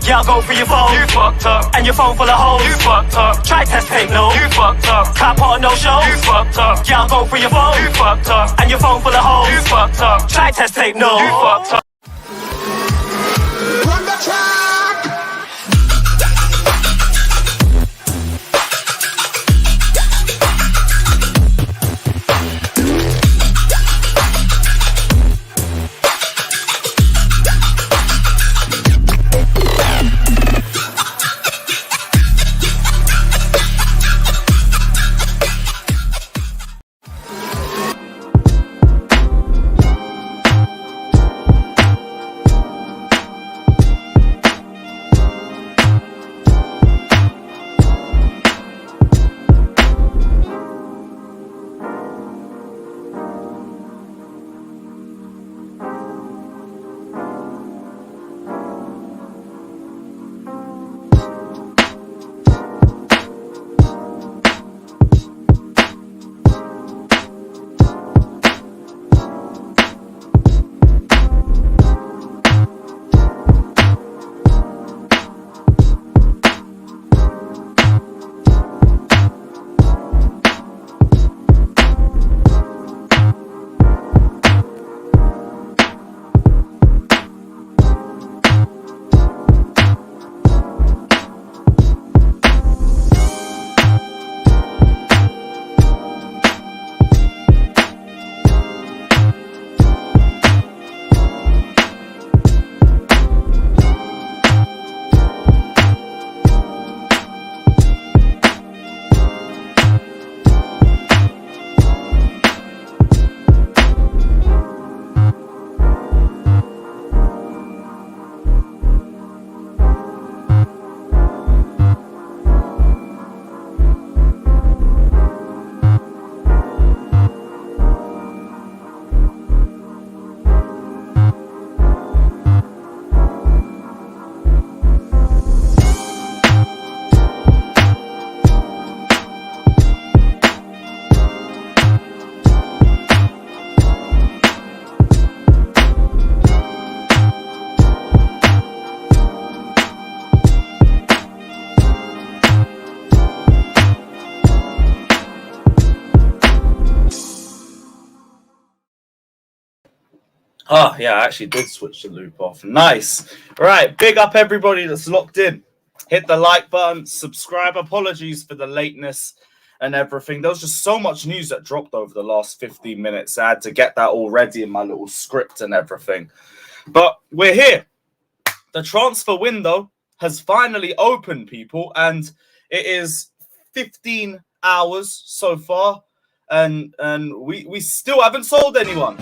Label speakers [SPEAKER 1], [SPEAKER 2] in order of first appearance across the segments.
[SPEAKER 1] Yeah, I'll go for your phone. You fucked up. And your phone full of holes. You fucked up. Try test tape, no. You fucked up. Clap on no show. You fucked up. Yeah, I'll go for your phone. You fucked up. And your phone full of holes. You fucked up. Try test tape, no. You fucked up.
[SPEAKER 2] Run the track.
[SPEAKER 3] Oh, yeah, I actually did switch the loop off. Nice. Right, big up everybody that's locked in. Hit the like button, subscribe. Apologies for the lateness and everything. There was just so much news that dropped over the last 15 minutes. I had to get that all ready in my little script and everything. But we're here. The transfer window has finally opened, people, and it is 15 hours so far, and we still haven't sold anyone.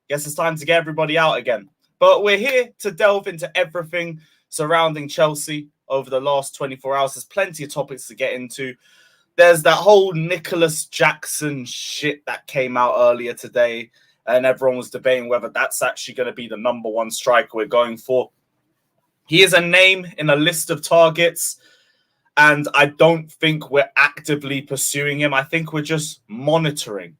[SPEAKER 3] Guess it's time to get everybody out again. But we're here to delve into everything surrounding Chelsea over the last 24 hours. There's plenty of topics to get into. There's that whole Nicholas Jackson shit that came out earlier today, and everyone was debating whether that's actually going to be the number one striker we're going for. He is a name in a list of targets, and I don't think we're actively pursuing him. I think we're just monitoring.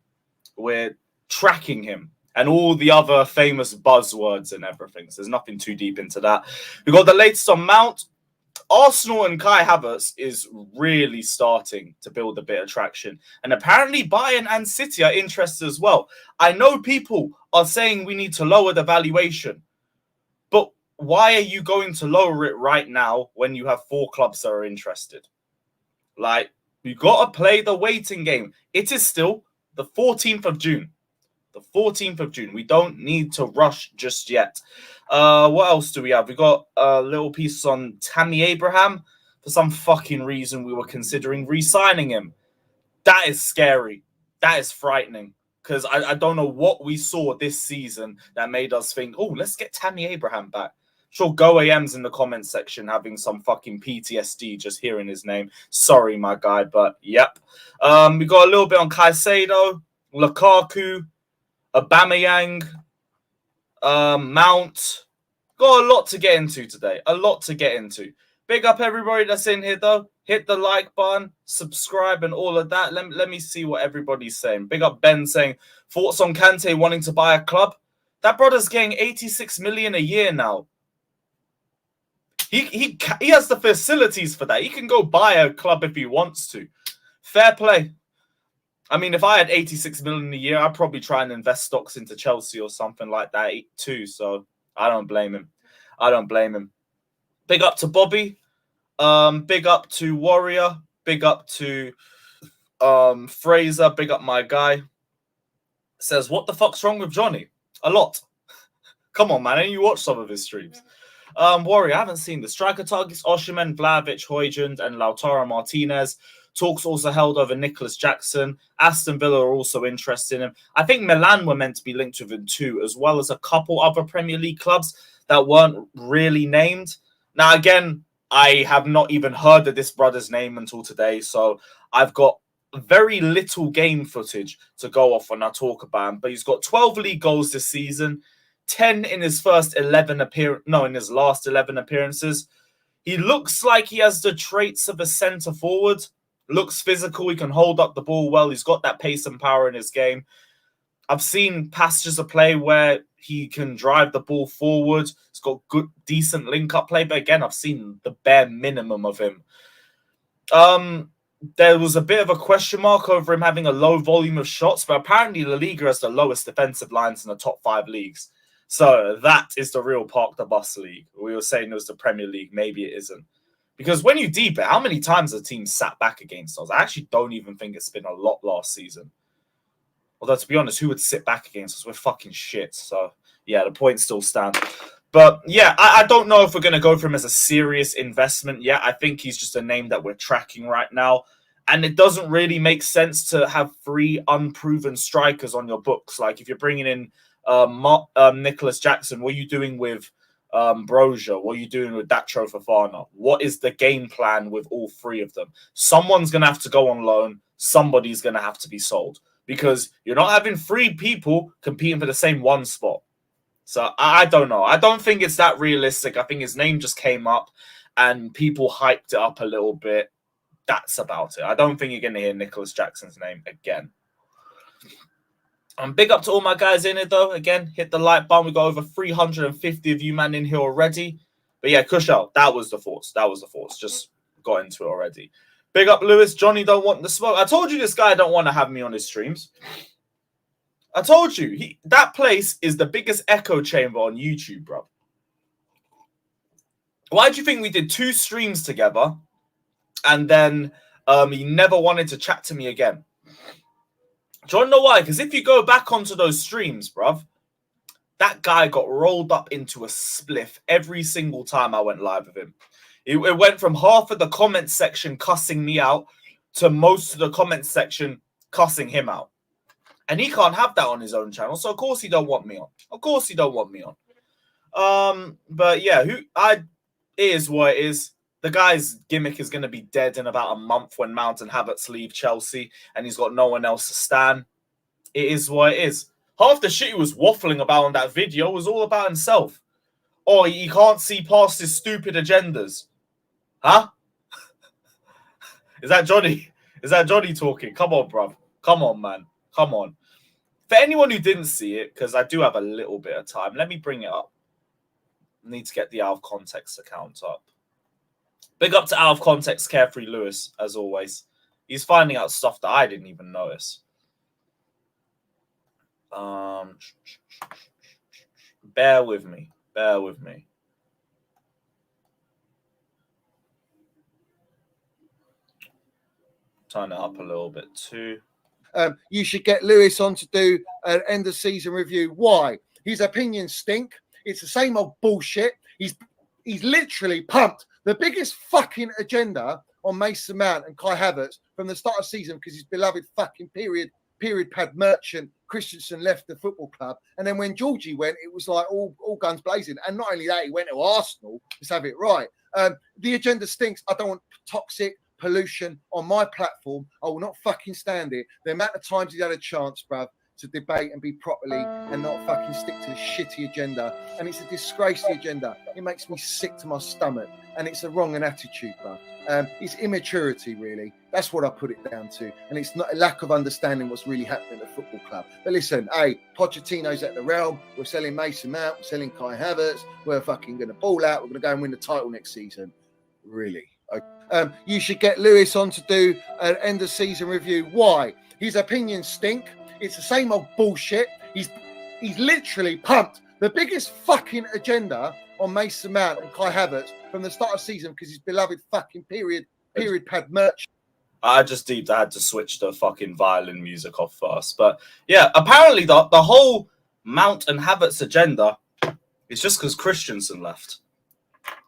[SPEAKER 3] We're tracking him. And all the other famous buzzwords and everything. So there's nothing too deep into that. We've got the latest on Mount. Arsenal and Kai Havertz is really starting to build a bit of traction. And apparently Bayern and City are interested as well. I know people are saying we need to lower the valuation. But why are you going to lower it right now when you have 4 clubs that are interested? Like, you've got to play the waiting game. It is still the 14th of June. The 14th of June. We don't need to rush just yet. What else do we have? We got a little piece on Tammy Abraham. For some fucking reason, we were considering re-signing him. That is scary. That is frightening. Because I don't know what we saw this season that made us think, oh, let's get Tammy Abraham back. Sure, GoAM's in the comments section having some fucking PTSD just hearing his name. Sorry, my guy, but yep. We got a little bit on Caicedo, Lukaku, Aubameyang, Mount. Got a lot to get into today. A lot to get into. Big up everybody that's in here, though. Hit the like button, subscribe, and all of that. Let me see what everybody's saying. Big up Ben saying, thoughts on Kante wanting to buy a club? That brother's getting 86 million a year now. He has the facilities for that. He can go buy a club if he wants to. Fair play. I mean, if I had 86 million a year, I'd probably try and invest stocks into Chelsea or something like that too. So I don't blame him. I don't blame him. Big up to Bobby. Big up to Warrior. Big up to Fraser. Big up my guy. Says, what the fuck's wrong with Johnny? A lot. Come on, man. And you watch some of his streams. Warrior, I haven't seen the striker targets. Osimhen, Vlahovic, Højlund, and Lautaro Martinez. Talks also held over Nicholas Jackson. Aston Villa are also interested in him. I think Milan were meant to be linked with him too, as well as a couple other Premier League clubs that weren't really named. Now, again, I have not even heard of this brother's name until today, so I've got very little game footage to go off when I talk about him. But he's got 12 league goals this season, 10 in his last 11 appearances. He looks like he has the traits of a centre forward. Looks physical. He can hold up the ball well. He's got that pace and power in his game. I've seen passages of play where he can drive the ball forward. He's got good, decent link-up play. But again, I've seen the bare minimum of him. There was a bit of a question mark over him having a low volume of shots, but apparently La Liga has the lowest defensive lines in the top 5 leagues. So that is the real Park the Bus league. We were saying it was the Premier League. Maybe it isn't. Because when you deep it, how many times have teams sat back against us? I actually don't even think it's been a lot last season. Although, to be honest, who would sit back against us? We're fucking shit. So, yeah, the points still stand. But, yeah, I don't know if we're going to go for him as a serious investment yet. I think he's just a name that we're tracking right now. And it doesn't really make sense to have 3 unproven strikers on your books. Like, if you're bringing in Nicholas Jackson, what are you doing with Brozier? What are you doing with Datro Fofana? What is the game plan with all 3 of them? Someone's going to have to go on loan. Somebody's going to have to be sold. Because you're not having 3 people competing for the same one spot. So I don't know. I don't think it's that realistic. I think his name just came up and people hyped it up a little bit. That's about it. I don't think you're going to hear Nicholas Jackson's name again. Big up to all my guys in it, though. Again, hit the like button. We got over 350 of you, man, in here already. But yeah, Kushel, that was the force. That was the force. Just got into it already. Big up, Lewis. Johnny don't want the smoke. I told you this guy don't want to have me on his streams. I told you. That place is the biggest echo chamber on YouTube, bro. Why do you think we did 2 streams together and then he never wanted to chat to me again? Do you want to know why? Because if you go back onto those streams, bruv, that guy got rolled up into a spliff every single time I went live with him. It went from half of the comment section cussing me out to most of the comment section cussing him out. And he can't have that on his own channel, so of course he don't want me on. Of course he don't want me on. But yeah, it is what it is. The guy's gimmick is going to be dead in about a month when Mount and Havertz leave Chelsea and he's got no one else to stand. It is what it is. Half the shit he was waffling about on that video was all about himself. Or he can't see past his stupid agendas. Huh? Is that Johnny? Is that Johnny talking? Come on, bruv. Come on, man. Come on. For anyone who didn't see it, because I do have a little bit of time, let me bring it up. I need to get the out of context account up. Big up to Out of Context Carefree Lewis, as always. He's finding out stuff that I didn't even notice. Bear with me. Bear with me. Turn it up a little bit too.
[SPEAKER 2] You should get Lewis on to do an end of season review. Why? His opinions stink. It's the same old bullshit. He's literally pumped the biggest fucking agenda on Mason Mount and Kai Havertz from the start of the season because his beloved fucking period pad merchant Christensen left the football club. And then when Georgie went, it was like all guns blazing. And not only that, he went to Arsenal. Let's have it right. The agenda stinks. I don't want toxic pollution on my platform. I will not fucking stand it. The amount of times he's had a chance, bruv, to debate and be properly and not fucking stick to the shitty agenda. And it's a disgrace, the agenda. It makes me sick to my stomach. And it's a wrong attitude, bro. It's immaturity, really. That's what I put it down to. And it's not a lack of understanding what's really happening at the football club. But listen, hey, Pochettino's at the realm. We're selling Mason Mount. We're selling Kai Havertz. We're fucking going to ball out. We're going to go and win the title next season. Really? Okay. You should get Lewis on to do an end of season review. Why? His opinions stink. It's the same old bullshit. He's literally pumped the biggest fucking agenda on Mason Mount and Kai Havertz from the start of the season because his beloved fucking period pad merch.
[SPEAKER 3] I had to switch the fucking violin music off first. But yeah, apparently the whole Mount and Havertz agenda is just because Christensen left.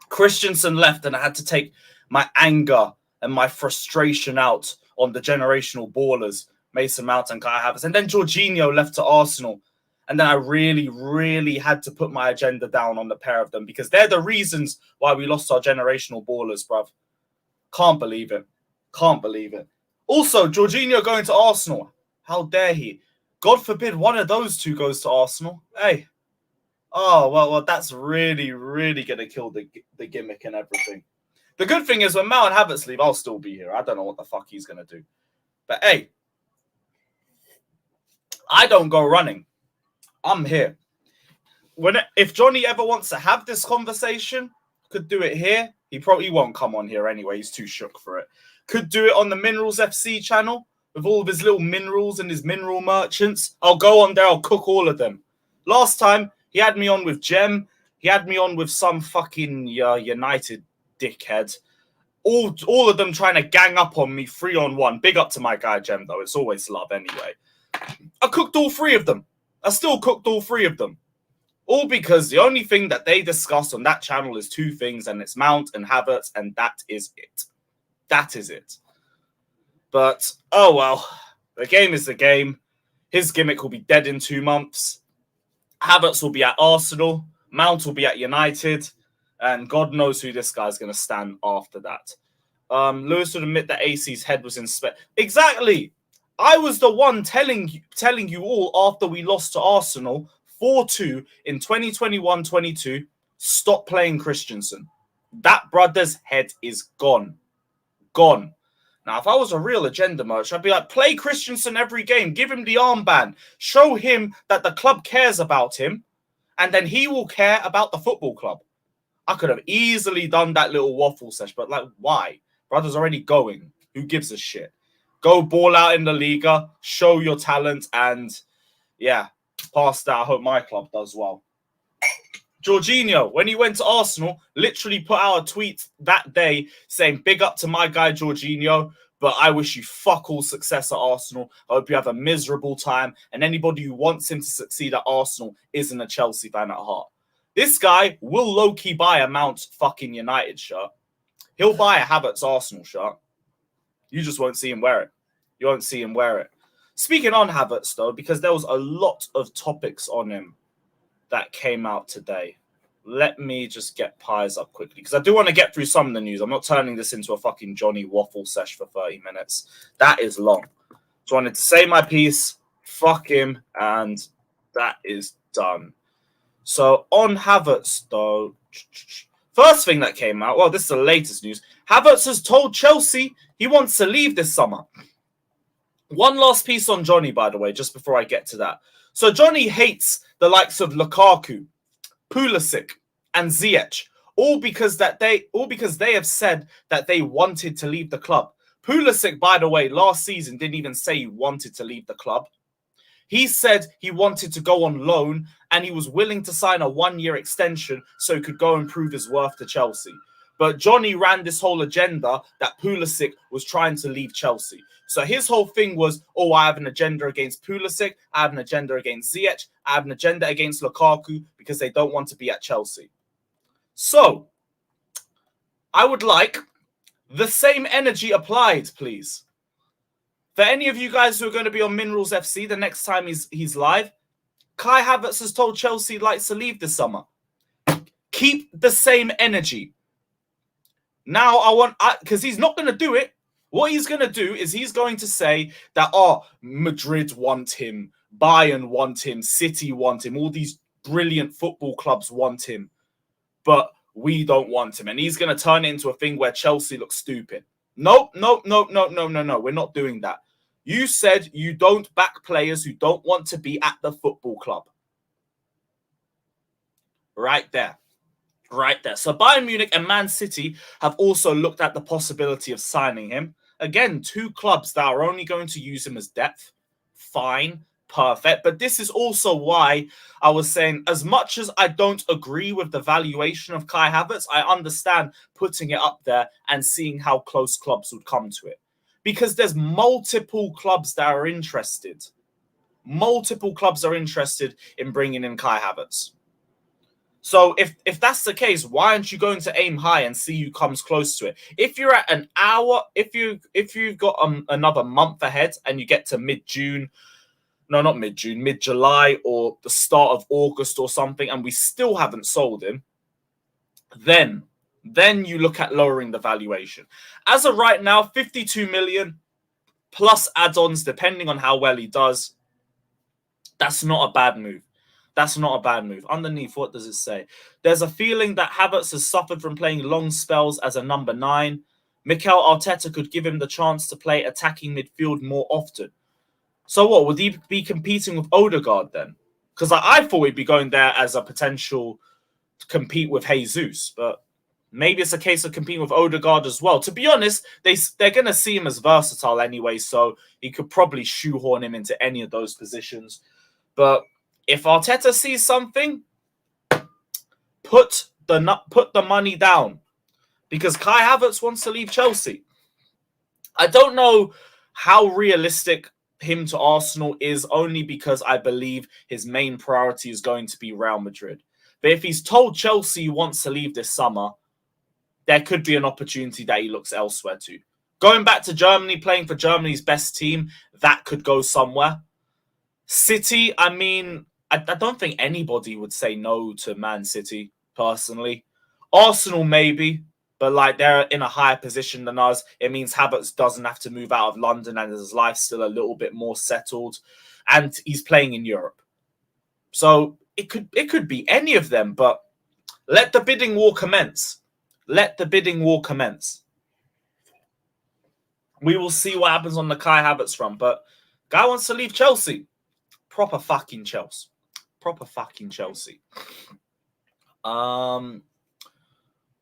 [SPEAKER 3] Christensen left, and I had to take my anger and my frustration out on the generational ballers, Mason Mount and Kai Havertz. And then Jorginho left to Arsenal. And then I really, really had to put my agenda down on the pair of them because they're the reasons why we lost our generational ballers, bruv. Can't believe it. Can't believe it. Also, Jorginho going to Arsenal. How dare he? God forbid one of those two goes to Arsenal. Hey. Oh, well, that's really, really going to kill the gimmick and everything. The good thing is when Mount and Havertz leave, I'll still be here. I don't know what the fuck he's going to do. But hey, I don't go running. I'm here. If Johnny ever wants to have this conversation, could do it here. He probably won't come on here anyway. He's too shook for it. Could do it on the Minerals FC channel with all of his little minerals and his mineral merchants. I'll go on there. I'll cook all of them. Last time, he had me on with Jem. He had me on with some fucking United dickhead. All of them trying to gang up on me 3-on-1. Big up to my guy Jem, though. It's always love anyway. I cooked all three of them. I still cooked all three of them. All because the only thing that they discuss on that channel is two things, and it's Mount and Havertz, and that is it. That is it. But, oh well. The game is the game. His gimmick will be dead in 2 months. Havertz will be at Arsenal. Mount will be at United. And God knows who this guy's going to stand after that. Lewis would admit that AC's head was in spec. Exactly. I was the one telling you all after we lost to Arsenal 4-2 in 2021-22, stop playing Christensen. That brother's head is gone. Gone. Now, if I was a real agenda merch, I'd be like, play Christensen every game. Give him the armband. Show him that the club cares about him. And then he will care about the football club. I could have easily done that little waffle session. But like, why? Brother's already going. Who gives a shit? Go ball out in the Liga. Show your talent. And yeah, past that, I hope my club does well. Jorginho, when he went to Arsenal, literally put out a tweet that day saying, big up to my guy Jorginho, but I wish you fuck all success at Arsenal. I hope you have a miserable time. And anybody who wants him to succeed at Arsenal isn't a Chelsea fan at heart. This guy will low-key buy a Mount fucking United shirt. He'll buy a Havertz Arsenal shirt. You just won't see him wear it. You won't see him wear it. Speaking on Havertz, though, because there was a lot of topics on him that came out today. Let me just get pies up quickly because I do want to get through some of the news. I'm not turning this into a fucking Johnny waffle sesh for 30 minutes. That is long. So I wanted to say my piece, fuck him, and that is done. So on Havertz, though, first thing that came out, well, this is the latest news. Havertz has told Chelsea he wants to leave this summer. One last piece on Johnny, by the way, just before I get to that. So Johnny hates the likes of Lukaku, Pulisic, and Ziyech, all because they have said that they wanted to leave the club. Pulisic, by the way, last season didn't even say he wanted to leave the club. He said he wanted to go on loan and he was willing to sign a 1-year extension so he could go and prove his worth to Chelsea. But Johnny ran this whole agenda that Pulisic was trying to leave Chelsea. So his whole thing was, oh, I have an agenda against Pulisic, I have an agenda against Ziyech, I have an agenda against Lukaku because they don't want to be at Chelsea. So, I would like the same energy applied, please. For any of you guys who are going to be on Minerals FC the next time he's live, Kai Havertz has told Chelsea he likes to leave this summer. Keep the same energy. Now, because he's not going to do it. What he's going to do is he's going to say that, Madrid want him. Bayern want him, City want him, all these brilliant football clubs want him, but we don't want him. And he's going to turn it into a thing where Chelsea looks stupid. Nope. We're not doing that. You said you don't back players who don't want to be at the football club. Right there. So Bayern Munich and Man City have also looked at the possibility of signing him. Again, two clubs that are only going to use him as depth. Fine. Perfect. But this is also why I was saying, as much as I don't agree with the valuation of Kai Havertz, I understand putting it up there and seeing how close clubs would come to it. Because there's multiple clubs that are interested. Multiple clubs are interested in bringing in Kai Havertz. So if that's the case, why aren't you going to aim high and see who comes close to it? If you're at an hour, if you've got another month ahead and you get to mid-June, no, not mid-June, mid-July or the start of August or something, and we still haven't sold him, then you look at lowering the valuation. As of right now, 52 million plus add-ons, depending on how well he does. That's not a bad move. Underneath, what does it say? There's a feeling that Havertz has suffered from playing long spells as a number 9. Mikel Arteta could give him the chance to play attacking midfield more often. So what, would he be competing with Odegaard then? Because I thought he'd be going there as a potential to compete with Jesus, but maybe it's a case of competing with Odegaard as well. To be honest, they're going to see him as versatile anyway, so he could probably shoehorn him into any of those positions. But if Arteta sees something, put the money down, because Kai Havertz wants to leave Chelsea. I don't know how realistic him to Arsenal is, only because I believe his main priority is going to be Real Madrid. But if he's told Chelsea he wants to leave this summer, there could be an opportunity that he looks elsewhere to. Going back to Germany, playing for Germany's best team, that could go somewhere. City, I mean, I don't think anybody would say no to Man City, personally. Arsenal, maybe, but like they're in a higher position than us. It means Havertz doesn't have to move out of London and his life's still a little bit more settled. And he's playing in Europe. So it could be any of them, but let the bidding war commence. We will see what happens on the Kai Havertz front, but guy wants to leave Chelsea. Proper fucking Chelsea. What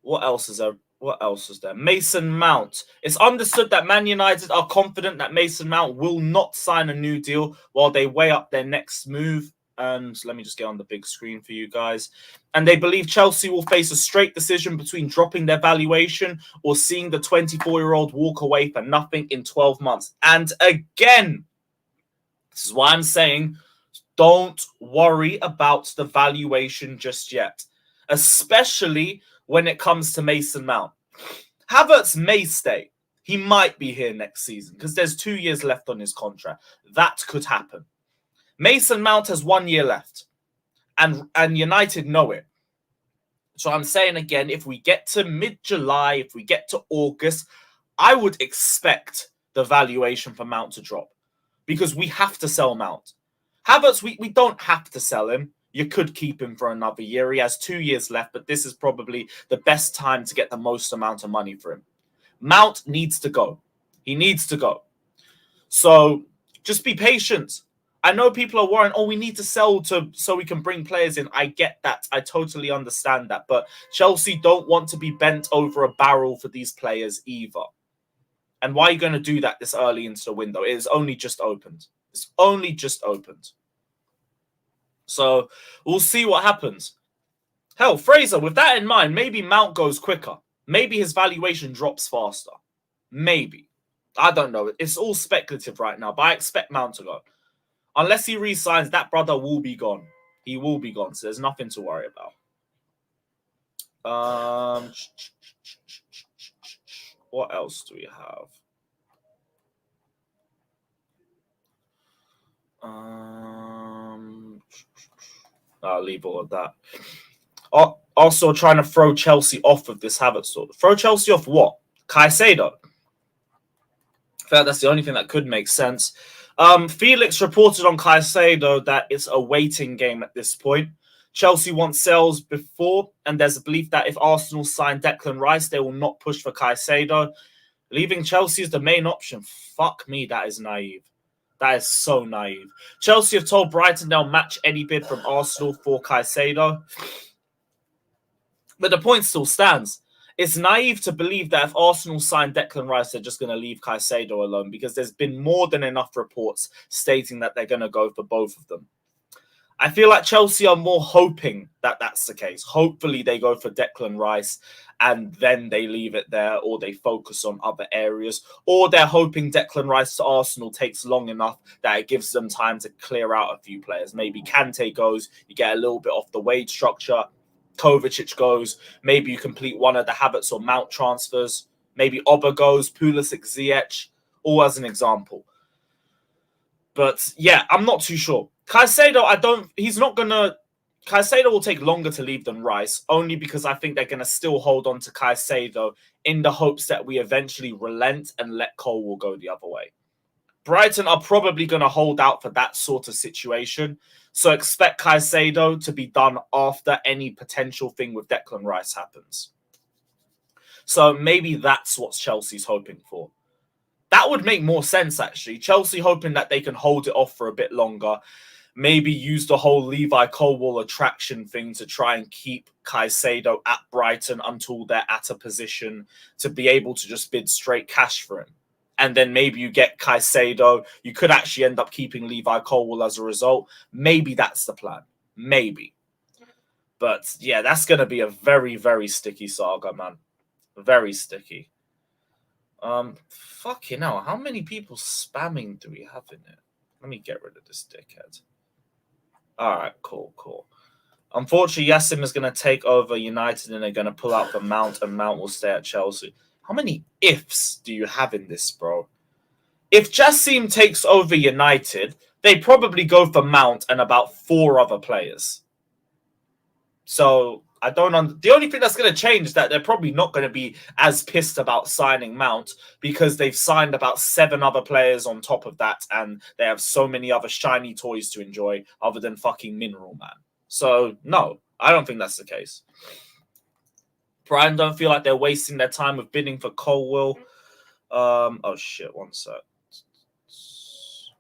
[SPEAKER 3] else is there? Mason Mount. It's understood that Man United are confident that Mason Mount will not sign a new deal while they weigh up their next move. And let me just get on the big screen for you guys. And they believe Chelsea will face a straight decision between dropping their valuation or seeing the 24-year-old walk away for nothing in 12 months. And again, this is why I'm saying don't worry about the valuation just yet, especially when it comes to Mason Mount. Havertz may stay. He might be here next season because there's 2 years left on his contract. That could happen. Mason Mount has 1 year left, and United know it. So I'm saying again, if we get to mid-July, if we get to August, I would expect the valuation for Mount to drop because we have to sell Mount. Havertz, we don't have to sell him. You could keep him for another year. He has 2 years left, but this is probably the best time to get the most amount of money for him. Mount needs to go. He needs to go. So just be patient. I know people are worrying, we need to sell so we can bring players in. I get that. I totally understand that. But Chelsea don't want to be bent over a barrel for these players either. And why are you going to do that this early into the window? It is only just opened. So we'll see what happens. Hell, Fraser, with that in mind, maybe Mount goes quicker. Maybe his valuation drops faster. Maybe. I don't know. It's all speculative right now, but I expect Mount to go. Unless he re-signs, that brother will be gone. He will be gone, so there's nothing to worry about. What else do we have? I'll leave all of that. Also trying to throw Chelsea off of this Havertz sort. Throw Chelsea off what? Caicedo. I feel like that's the only thing that could make sense. Felix reported on Caicedo that it's a waiting game at this point. Chelsea want sales before, and there's a belief that if Arsenal sign Declan Rice, they will not push for Caicedo. Leaving Chelsea is the main option. Fuck me, that is naive. That is so naive. Chelsea have told Brighton they'll match any bid from Arsenal for Caicedo. But the point still stands. It's naive to believe that if Arsenal sign Declan Rice, they're just going to leave Caicedo alone, because there's been more than enough reports stating that they're going to go for both of them. I feel like Chelsea are more hoping that that's the case. Hopefully they go for Declan Rice and then they leave it there, or they focus on other areas, or they're hoping Declan Rice to Arsenal takes long enough that it gives them time to clear out a few players. Maybe Kante goes, you get a little bit off the wage structure. Kovacic goes, maybe you complete one of the Havertz or Mount transfers. Maybe Oba goes, Pulisic, Ziyech, all as an example. But yeah, I'm not too sure. Caicedo, Caicedo will take longer to leave than Rice, only because I think they're going to still hold on to Caicedo in the hopes that we eventually relent and let Colwill go the other way. Brighton are probably going to hold out for that sort of situation, so expect Caicedo to be done after any potential thing with Declan Rice happens. So maybe that's what Chelsea's hoping for. That would make more sense, actually. Chelsea hoping that they can hold it off for a bit longer. Maybe use the whole Levi Colwill attraction thing to try and keep Caicedo at Brighton until they're at a position to be able to just bid straight cash for him. And then maybe you get Caicedo. You could actually end up keeping Levi Colwill as a result. Maybe that's the plan. Maybe. But yeah, that's going to be a very, very sticky saga, man. Very sticky. Fucking hell. How many people spamming do we have in it? Let me get rid of this dickhead. All right, cool. Unfortunately, Yassim is going to take over United and they're going to pull out for Mount, and Mount will stay at Chelsea. How many ifs do you have in this, bro? If Jassim takes over United, they probably go for Mount and about 4 other players. So the only thing that's going to change is that they're probably not going to be as pissed about signing Mount, because they've signed about 7 other players on top of that, and they have so many other shiny toys to enjoy other than fucking Mineral Man. So no, I don't think that's the case. Brian don't feel like they're wasting their time with bidding for Colwill. Oh shit, one sec.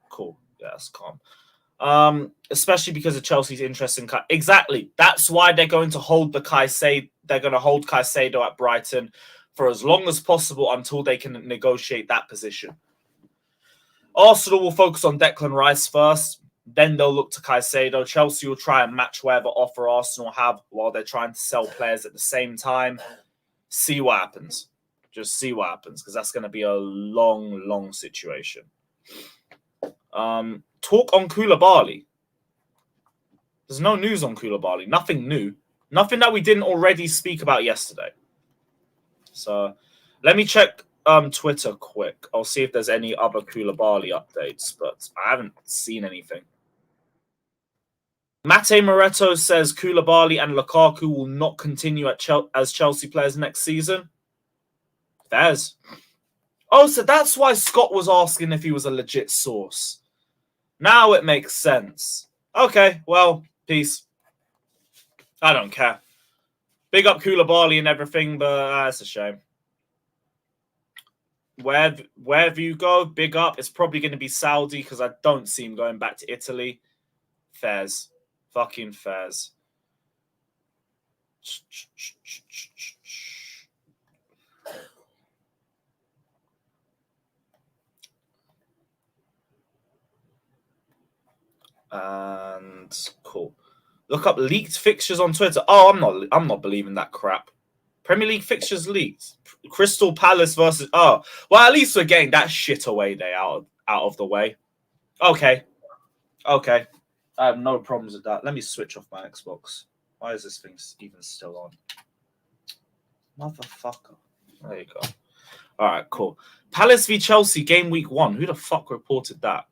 [SPEAKER 3] Cool. Yeah, that's calm. Especially because of Chelsea's interest in exactly. That's why they're going to hold Caicedo at Brighton for as long as possible until they can negotiate that position. Arsenal will focus on Declan Rice first, then they'll look to Caicedo. Chelsea will try and match whatever offer Arsenal have while they're trying to sell players at the same time. See what happens. Just see what happens, because that's going to be a long, long situation. Talk on Koulibaly. There's no news on Koulibaly. Nothing new. Nothing that we didn't already speak about yesterday. So let me check Twitter quick. I'll see if there's any other Koulibaly updates, but I haven't seen anything. Mate Moretto says Koulibaly and Lukaku will not continue as Chelsea players next season. Fairs. Oh, so that's why Scott was asking if he was a legit source. Now it makes sense. Okay, well, peace. I don't care. Big up Koulibaly and everything, but that's a shame. Wherever you go, big up. It's probably going to be Saudi, because I don't see him going back to Italy. Fairs. Fucking fairs. And cool. Look up leaked fixtures on Twitter. Oh, I'm not believing that crap. Premier League fixtures leaked. Crystal Palace versus... Oh, well, at least we're getting that shit away day out of the way. Okay. I have no problems with that. Let me switch off my Xbox. Why is this thing even still on? Motherfucker. There you go. All right, cool. Palace v Chelsea, game week 1. Who the fuck reported that?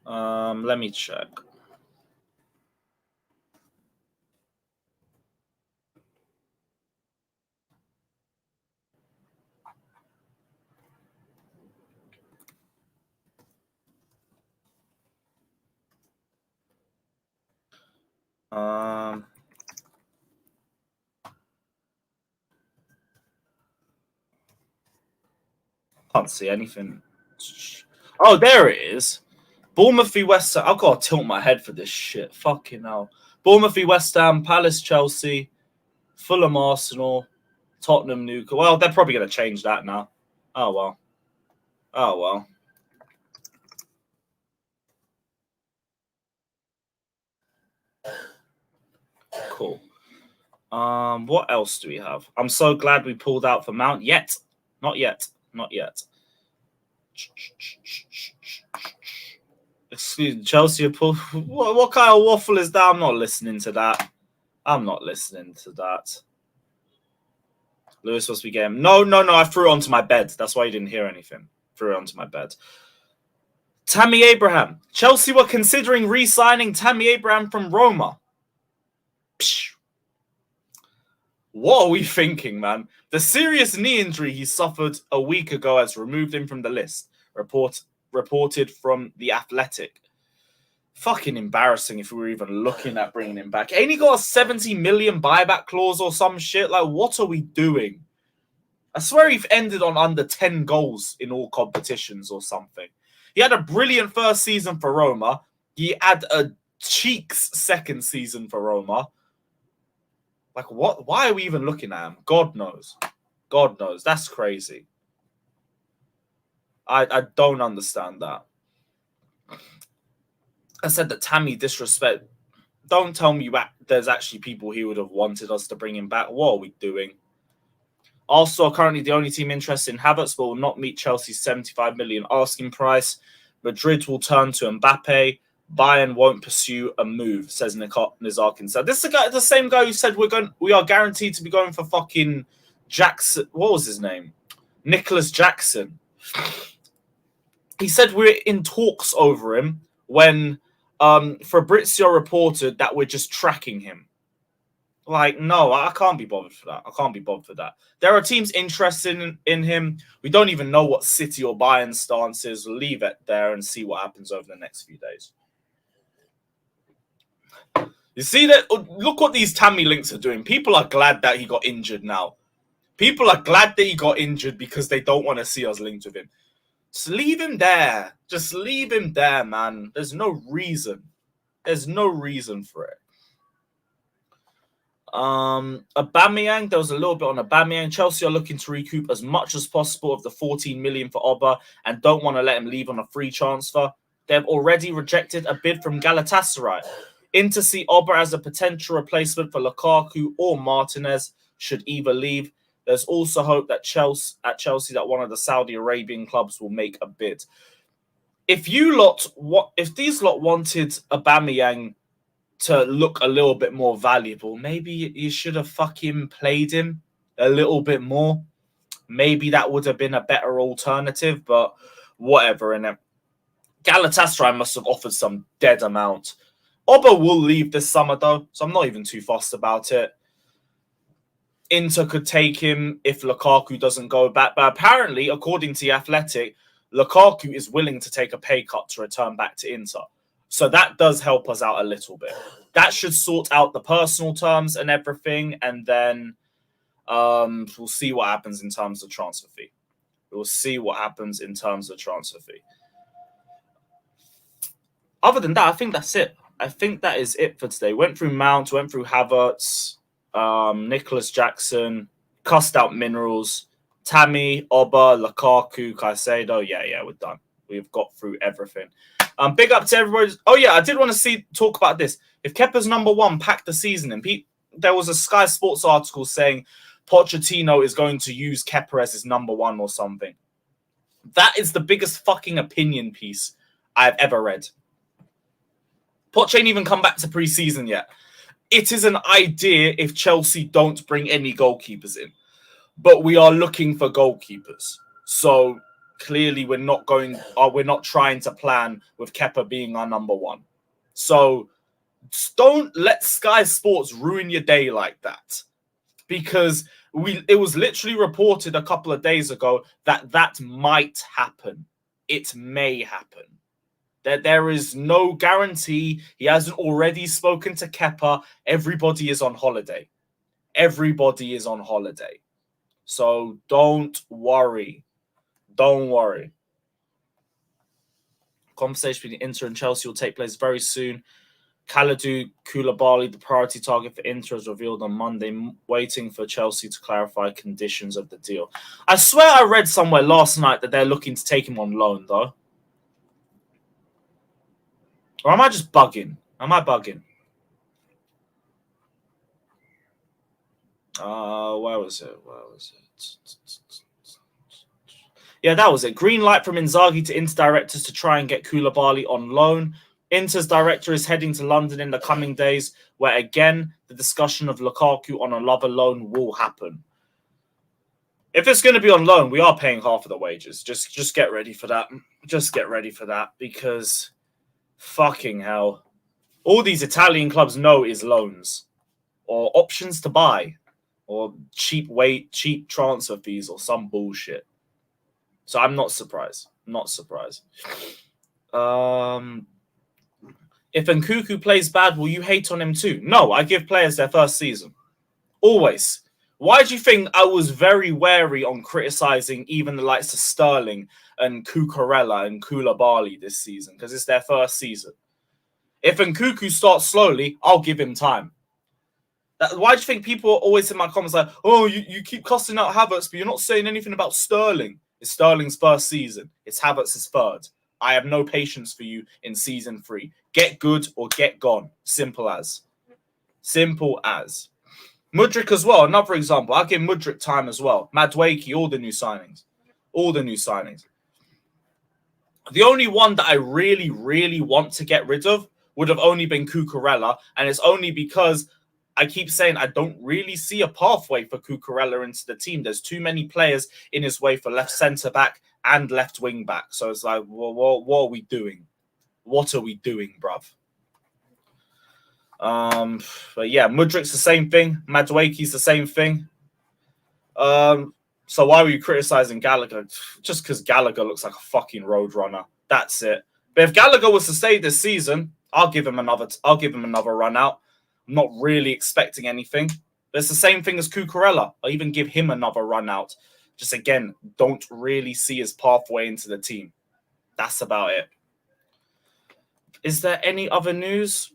[SPEAKER 3] Let me check. Can't see anything. Oh, there it is. Bournemouth v West Ham. I've got to tilt my head for this shit. Fucking hell. Bournemouth v West Ham, Palace, Chelsea, Fulham, Arsenal, Tottenham, Newcastle. Well, they're probably going to change that now. Oh, well. Oh, well. Cool. What else do we have? I'm so glad we pulled out for Mount. Yet. Not yet. Not yet. Excuse me, Chelsea. What kind of waffle is that? I'm not listening to that. I'm not listening to that. Lewis must be getting... No. I threw it onto my bed. That's why you didn't hear anything. Threw it onto my bed. Tammy Abraham. Chelsea were considering re-signing Tammy Abraham from Roma. Psh. What are we thinking, man? The serious knee injury he suffered a week ago has removed him from the list. Reported from The Athletic. Fucking embarrassing if we were even looking at bringing him back. Ain't he got a 70 million buyback clause or some shit? Like, what are we doing? I swear he's ended on under 10 goals in all competitions or something. He had a brilliant first season for Roma. He had a cheeks second season for Roma. Like, what? Why are we even looking at him? God knows. God knows. That's crazy. I don't understand that. I said that Tammy disrespect. Don't tell me there's actually people he would have wanted us to bring him back. What are we doing? Also, currently the only team interested in Havertz but will not meet Chelsea's 75 million asking price. Madrid will turn to Mbappe. Bayern won't pursue a move, says Nizarkin. So this is the same guy who said we are guaranteed to be going for fucking Jackson. What was his name? Nicholas Jackson. He said we're in talks over him when Fabrizio reported that we're just tracking him. Like, no, I can't be bothered for that. I can't be bothered for that. There are teams interested in him. We don't even know what City or Bayern stance is. We'll leave it there and see what happens over the next few days. You see that? Look what these Tammy links are doing. People are glad that he got injured now. People are glad that he got injured because they don't want to see us linked with him. Just leave him there. Just leave him there, man. There's no reason. There's no reason for it. Aubameyang, there was a little bit on Aubameyang. Chelsea are looking to recoup as much as possible of the 14 million for Oba and don't want to let him leave on a free transfer. They've already rejected a bid from Galatasaray. Inter see Oba as a potential replacement for Lukaku or Martinez should either leave. There's also hope that Chelsea that one of the Saudi Arabian clubs will make a bid. If these lot wanted Aubameyang to look a little bit more valuable, maybe you should have fucking played him a little bit more. Maybe that would have been a better alternative, but whatever. And Galatasaray must have offered some dead amount. Oba will leave this summer, though, so I'm not even too fussed about it. Inter could take him if Lukaku doesn't go back. But apparently, according to The Athletic, Lukaku is willing to take a pay cut to return back to Inter. So that does help us out a little bit. That should sort out the personal terms and everything. And then we'll see what happens in terms of transfer fee. We'll see what happens in terms of transfer fee. Other than that, I think that's it. I think that is it for today. Went through Mount, went through Havertz, Nicholas Jackson, cussed out Minerals, Tammy, Oba, Lukaku, Caicedo. Yeah, we're done. We've got through everything. Big up to everybody. Oh, yeah, I did want to talk about this. If Kepa's number one packed the season, and there was a Sky Sports article saying Pochettino is going to use Kepa as his number one or something. That is the biggest fucking opinion piece I've ever read. Poch ain't even come back to pre-season yet. It is an idea if Chelsea don't bring any goalkeepers in. But we are looking for goalkeepers. So clearly we're not trying to plan with Kepa being our number one. So don't let Sky Sports ruin your day like that. Because it was literally reported a couple of days ago that might happen. It may happen. There is no guarantee. He hasn't already spoken to Kepa. Everybody is on holiday. Everybody is on holiday. So don't worry. Don't worry. Conversation between Inter and Chelsea will take place very soon. Kalidou Koulibaly, the priority target for Inter, is revealed on Monday, waiting for Chelsea to clarify conditions of the deal. I swear I read somewhere last night that they're looking to take him on loan, though. Or am I just bugging? Am I bugging? Where was it? Yeah, that was it. Green light from Inzaghi to Inter directors to try and get Koulibaly on loan. Inter's director is heading to London in the coming days, where again the discussion of Lukaku on another loan will happen. If it's going to be on loan, we are paying half of the wages. Just get ready for that. Just get ready for that, because fucking hell, all these Italian clubs know is loans or options to buy or cheap transfer fees or some bullshit. So I'm not surprised. Not surprised. If Nkunku plays bad, will you hate on him too? No, I give players their first season. Always. Why do you think I was very wary on criticizing even the likes of Sterling and Cucurella and Koulibaly this season? Because it's their first season. If Nkunku starts slowly, I'll give him time. Why do you think people are always in my comments like, oh, you keep cussing out Havertz, but you're not saying anything about Sterling? It's Sterling's first season. It's Havertz's third. I have no patience for you in season 3. Get good or get gone. Simple as. Simple as. Mudryk as well, another example. I'll give Mudryk time as well. Madueke, all the new signings. All the new signings. The only one that I really, really want to get rid of would have only been Cucurella, and it's only because I keep saying I don't really see a pathway for Cucurella into the team. There's too many players in his way for left centre-back and left wing-back. So it's like, well, what are we doing? What are we doing, bruv? But yeah, Mudryk's the same thing. Madueke's the same thing. So why were you criticizing Gallagher? Just because Gallagher looks like a fucking roadrunner. That's it. But if Gallagher was to stay this season, I'll give him another run out. I'm not really expecting anything. But it's the same thing as Cucurella. I'll even give him another run out. Just again, don't really see his pathway into the team. That's about it. Is there any other news?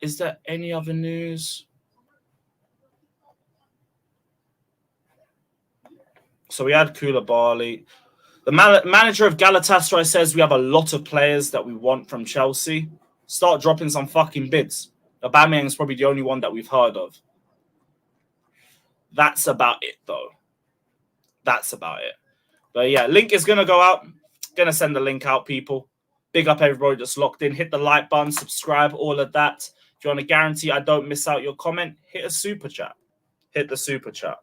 [SPEAKER 3] Is there any other news? So we had Koulibaly. The manager of Galatasaray says we have a lot of players that we want from Chelsea. Start dropping some fucking bids. Aubameyang's probably the only one that we've heard of. That's about it, though. That's about it. But yeah, link is going to go out. Going to send the link out, people. Big up everybody that's locked in. Hit the like button, subscribe, all of that. If you want to guarantee I don't miss out your comment, hit a super chat. Hit the super chat.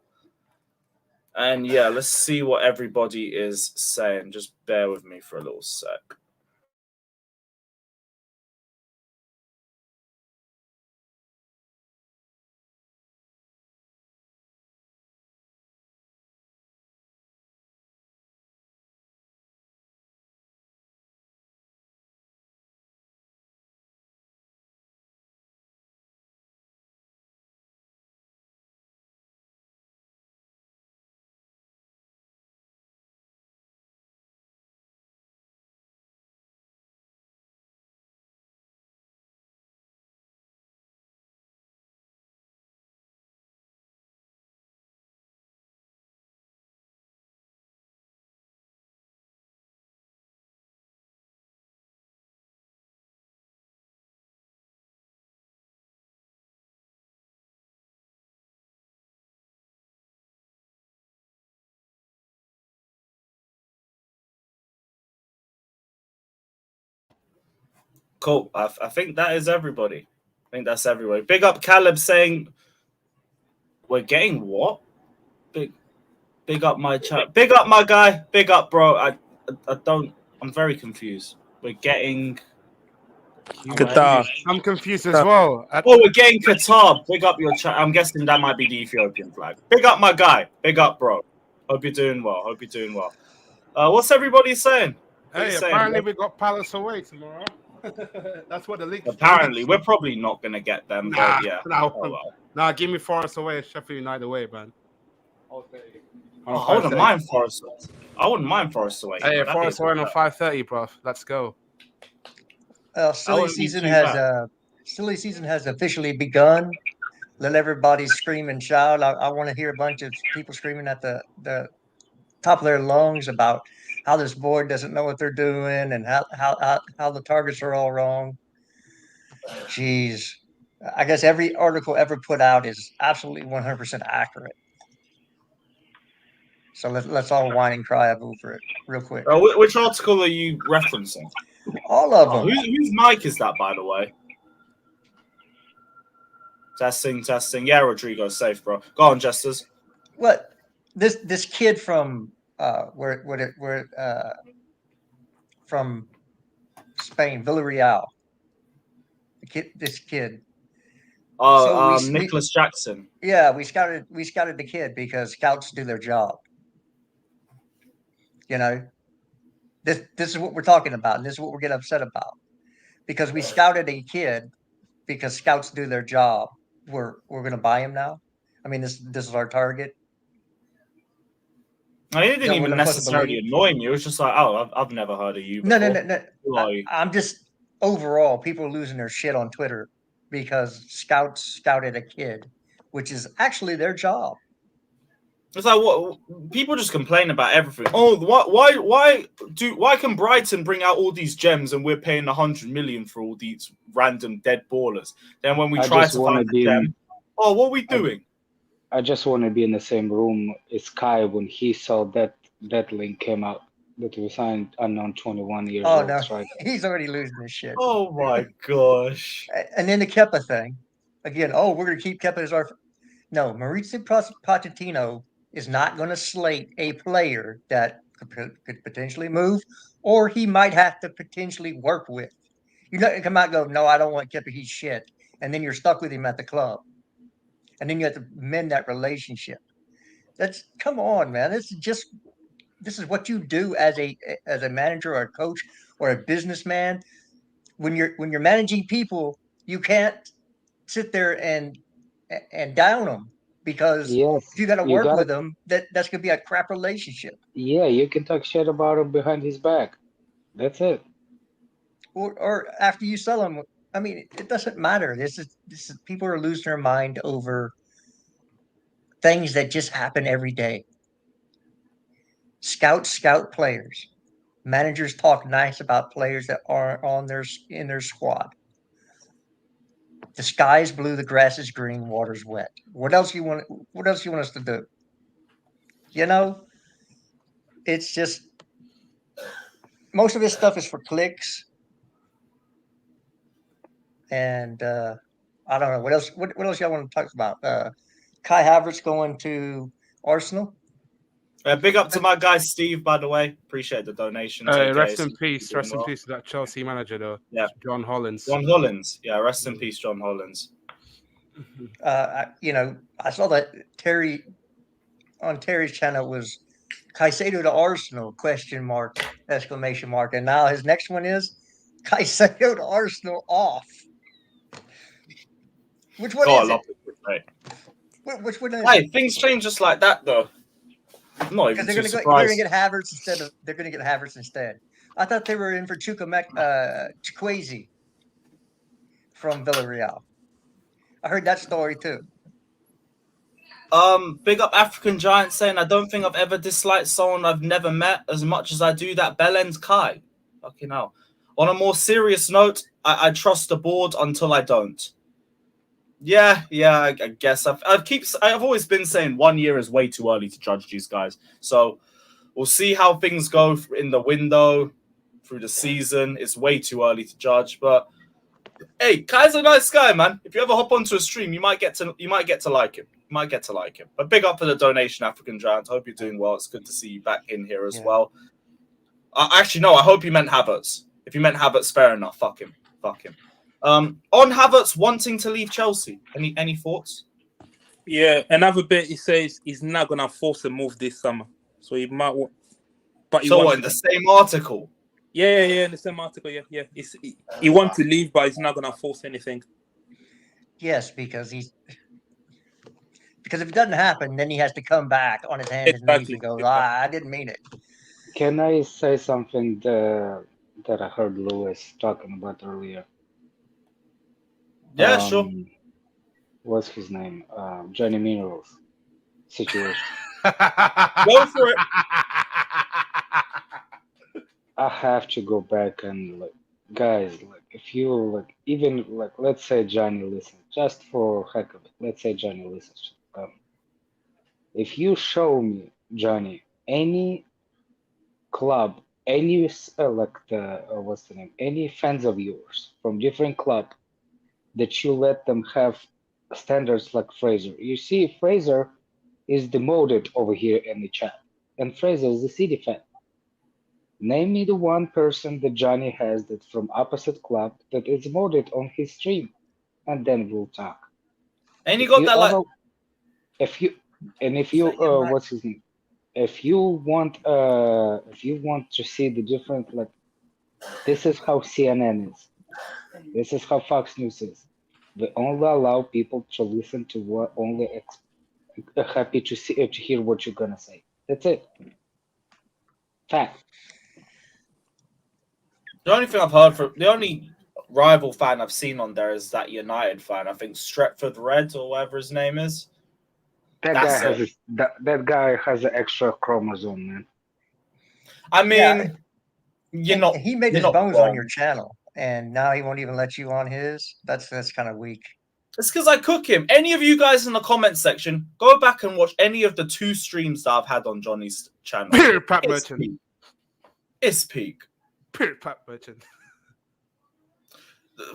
[SPEAKER 3] And yeah, let's see what everybody is saying. Just bear with me for a little sec. Cool. I think that is everybody. I think that's everybody. Big up Caleb saying we're getting what? Big up my chat. Big up my guy. Big up, bro. I'm very confused. We're getting
[SPEAKER 4] Qatar.
[SPEAKER 5] I'm confused as well.
[SPEAKER 3] We're getting Qatar. Big up your chat. I'm guessing that might be the Ethiopian flag. Big up my guy. Big up, bro. Hope you're doing well. What's everybody saying?
[SPEAKER 4] Hey, apparently we got Palace away tomorrow. That's what the league.
[SPEAKER 3] Apparently, we're probably not going to get them.
[SPEAKER 4] Nah,
[SPEAKER 3] but yeah.
[SPEAKER 4] Nah, give me Forest away, Sheffield United away, man.
[SPEAKER 3] I wouldn't mind Forest. I wouldn't mind Forest away.
[SPEAKER 4] Hey, Forest away on 5:30, bro. Let's go.
[SPEAKER 5] Silly season has officially begun. Let everybody scream and shout. I want to hear a bunch of people screaming at the top of their lungs about how this board doesn't know what they're doing and how the targets are all wrong. Jeez. I guess every article ever put out is absolutely 100% accurate. So let's all whine and cry over it real quick.
[SPEAKER 3] Which article are you referencing?
[SPEAKER 5] All of them.
[SPEAKER 3] Whose mic is that, by the way? Testing. Yeah, Rodrigo's safe, bro. Go on, Jesters.
[SPEAKER 5] What? This kid from from Spain, Villarreal. This kid.
[SPEAKER 3] Nicholas Jackson.
[SPEAKER 5] Yeah, we scouted the kid because scouts do their job. You know, this is what we're talking about, and this is what we're getting upset about. Because we scouted a kid because scouts do their job. We're gonna buy him now. I mean, this is our target.
[SPEAKER 3] It didn't even necessarily annoy me. It was just like, oh, I've never heard of you before.
[SPEAKER 5] No. I'm just overall, people are losing their shit on Twitter because scouts scouted a kid, which is actually their job.
[SPEAKER 3] It's like what people just complain about everything. Oh, why can Brighton bring out all these gems and we're paying 100 million for all these random dead ballers? Then when we try to find the gem, what are we doing?
[SPEAKER 6] I just want to be in the same room as Kai when he saw that link came out that we signed unknown 21 years old.
[SPEAKER 5] No,
[SPEAKER 6] strike.
[SPEAKER 5] He's already losing his shit.
[SPEAKER 3] Oh my gosh!
[SPEAKER 5] And then the Kepa thing again. We're going to keep Kepa as our. No, Mauricio Pochettino is not going to slate a player that could potentially move, or he might have to potentially work with. You're not going to come out and go, no, I don't want Kepa, he's shit. And then you're stuck with him at the club. And then you have to mend that relationship. Come on, man. This is what you do as a manager or a coach or a businessman. When you're managing people, you can't sit there and down them. Because if you got to work with him, that's going to be a crap relationship.
[SPEAKER 6] Yeah, you can talk shit about him behind his back. That's it.
[SPEAKER 5] Or after you sell him, I mean, it doesn't matter. This is people are losing their mind over things that just happen every day. Scouts scout players. Managers talk nice about players that are in their squad. The sky's blue, the grass is green, water's wet. What else you want us to do? You know, it's just most of this stuff is for clicks. And I don't know what else. What else y'all want to talk about? Kai Havertz going to Arsenal.
[SPEAKER 3] Big up to my guy Steve, by the way. Appreciate the donation.
[SPEAKER 4] Rest in peace. Rest in peace to that Chelsea manager, though.
[SPEAKER 3] Yeah,
[SPEAKER 4] John Hollins.
[SPEAKER 3] Yeah, rest in peace, John Hollins.
[SPEAKER 5] I saw that Terry's channel was Caicedo to Arsenal ? ! Exclamation mark. And now his next one is Caicedo to Arsenal off. Which one is it? Which one is it?
[SPEAKER 3] Hey, things change just like that, though. I'm not even too surprised.
[SPEAKER 5] They're going to get Havertz instead. They're going to get Havertz instead. I thought they were in for Chukwueze from Villarreal. I heard that story too.
[SPEAKER 3] Big up African Giant saying, I don't think I've ever disliked someone I've never met as much as I do that Bellend Kai. Fucking hell. On a more serious note, I trust the board until I don't. Yeah, I guess I've always been saying 1 year is way too early to judge these guys. So we'll see how things go in the window through the season. It's way too early to judge, but hey, Kai's a nice guy, man. If you ever hop onto a stream, you might get to like him. But big up for the donation, African Giant. Hope you're doing well. It's good to see you back in here as well. Actually, no, I hope you meant Havertz. If you meant Havertz, fair enough. Fuck him. On Havertz wanting to leave Chelsea, any thoughts?
[SPEAKER 7] Yeah, another bit. He says he's not gonna force a move this summer, so he might. But
[SPEAKER 3] in the same article.
[SPEAKER 7] Yeah, in the same article. Yeah. He wants to leave, but he's not gonna force anything.
[SPEAKER 5] Yes, because if it doesn't happen, then he has to come back on his hands and knees and go, I didn't mean it.
[SPEAKER 6] Can I say something that I heard Lewis talking about earlier?
[SPEAKER 3] Yeah, sure.
[SPEAKER 6] What's his name? Johnny Minerals situation.
[SPEAKER 3] Go for it.
[SPEAKER 6] I have to go back and guys, if you even let's say Johnny listens, just for heck of it, let's say Johnny listens. If you show me, Johnny, any club, any what's the name, any fans of yours from different club that you let them have standards like Fraser. You see, Fraser is demoted over here in the chat, and Fraser is a City fan. Name me the one person that Johnny has that from opposite club that is demoted on his stream, and then we'll talk.
[SPEAKER 3] And you got that
[SPEAKER 6] what's his name? If you want to see the different, this is how CNN is. This is how Fox News is. We only allow people to listen to what only happy to hear what you're gonna say. That's it. Fact.
[SPEAKER 3] The only thing I've heard from the only rival fan I've seen on there is that United fan. I think Stretford Red or whatever his name is.
[SPEAKER 6] That guy has an extra chromosome, man.
[SPEAKER 3] I mean,
[SPEAKER 5] he made his bones on your channel, and now he won't even let you on his. That's kind of weak.
[SPEAKER 3] It's because I cook him. Any of you guys in the comment section, go back and watch any of the 2 streams that I've had on Johnny's channel.
[SPEAKER 4] Period, Pat Merchant.
[SPEAKER 3] It's peak.
[SPEAKER 4] Period, Pat Merchant.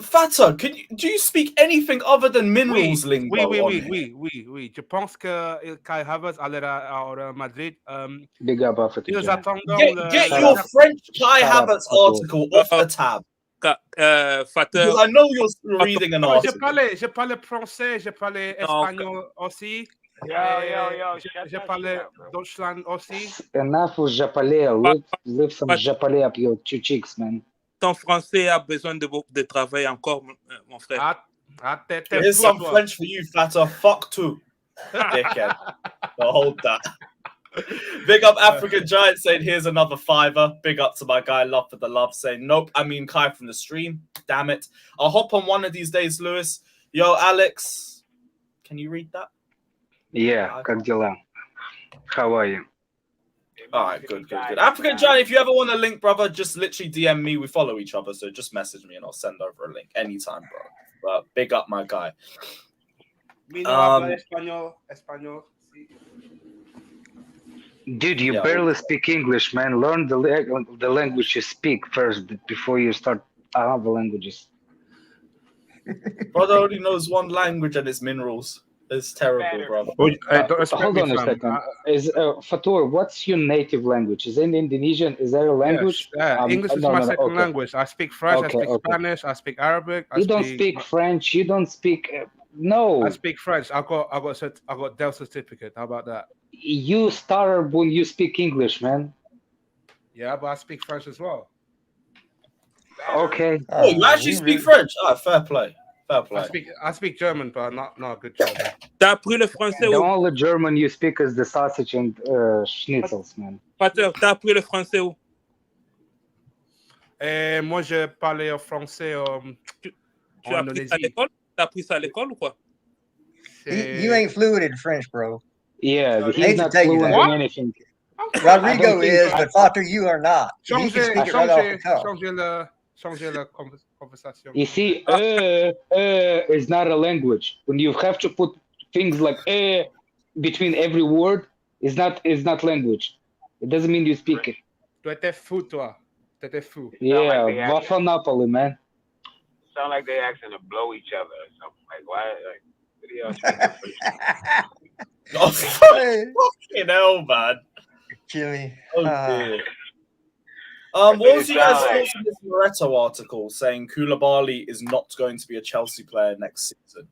[SPEAKER 3] Fata, do you speak anything other than minerals lingo?
[SPEAKER 4] Oui. Je pense que Kai Havertz allait Madrid.
[SPEAKER 6] Big up Africa.
[SPEAKER 3] Get your French Kai Havertz article off the tab. Because I know you're reading an article.
[SPEAKER 4] Je parle français, je parle espagnol aussi. Je parle Deutschland aussi.
[SPEAKER 6] Enough with Japalais. Live some Japalais up your 2 cheeks, man.
[SPEAKER 7] Ton français a besoin de travail encore, mon frère.
[SPEAKER 3] Here's some French for you, Fata. Fuck too. Dickhead. So hold that. Big up African Giant saying, here's another $5. Big up to my guy Love for the Love saying, nope, I mean Kai from the stream. Damn it. I'll hop on one of these days, Lewis. Yo, Alex, can you read that?
[SPEAKER 6] Yeah, как дела? How are you?
[SPEAKER 3] All right, good. African Giant, if you ever want a link, brother, just literally DM me. We follow each other, so just message me and I'll send over a link anytime, bro. But big up my guy.
[SPEAKER 4] Español.
[SPEAKER 6] Dude, you barely speak English, man. Learn the language you speak first before you start other languages.
[SPEAKER 3] Brother only knows one language and it's minerals. It's terrible, brother.
[SPEAKER 6] Hold on a second. Fatur, what's your native language? Is it Indonesian? Is that a language?
[SPEAKER 4] Yes. English is my second language. I speak French, I speak Spanish, I speak Arabic. You
[SPEAKER 6] don't speak French. You don't speak... No.
[SPEAKER 4] I speak French. I got Dell certificate. How about that?
[SPEAKER 6] You started when you speak English, man.
[SPEAKER 4] Yeah, but I speak French as well.
[SPEAKER 6] Okay.
[SPEAKER 3] Oh, you actually speak French? Fair play.
[SPEAKER 4] I speak German, but not good German.
[SPEAKER 7] T'as appris le français
[SPEAKER 6] The only German you speak is the sausage and schnitzels, man.
[SPEAKER 7] Pater, t'as appris le français où?
[SPEAKER 4] Moi, je parlais français
[SPEAKER 7] Tu as appris ça à l'école? T'as appris ça à l'école ou quoi?
[SPEAKER 5] You ain't fluent in French, bro.
[SPEAKER 6] Yeah, he's not fluent in anything.
[SPEAKER 5] Rodrigo is, but Father, you are not. You can speak it right off the cuff.
[SPEAKER 4] Changer la conversation.
[SPEAKER 6] You see, is not a language. When you have to put things like between every word, is not language. It doesn't mean you speak it.
[SPEAKER 4] Tu étais fou, toi. Tu étais fou.
[SPEAKER 6] Yeah, Waffle man.
[SPEAKER 8] Sound like they asking to blow each other or something. Like, why? Like,
[SPEAKER 3] oh, fucking hell, man.
[SPEAKER 5] Jimmy.
[SPEAKER 3] Oh, dear. What was you guys' thoughts on this Moretto article saying Koulibaly is not going to be a Chelsea player next season?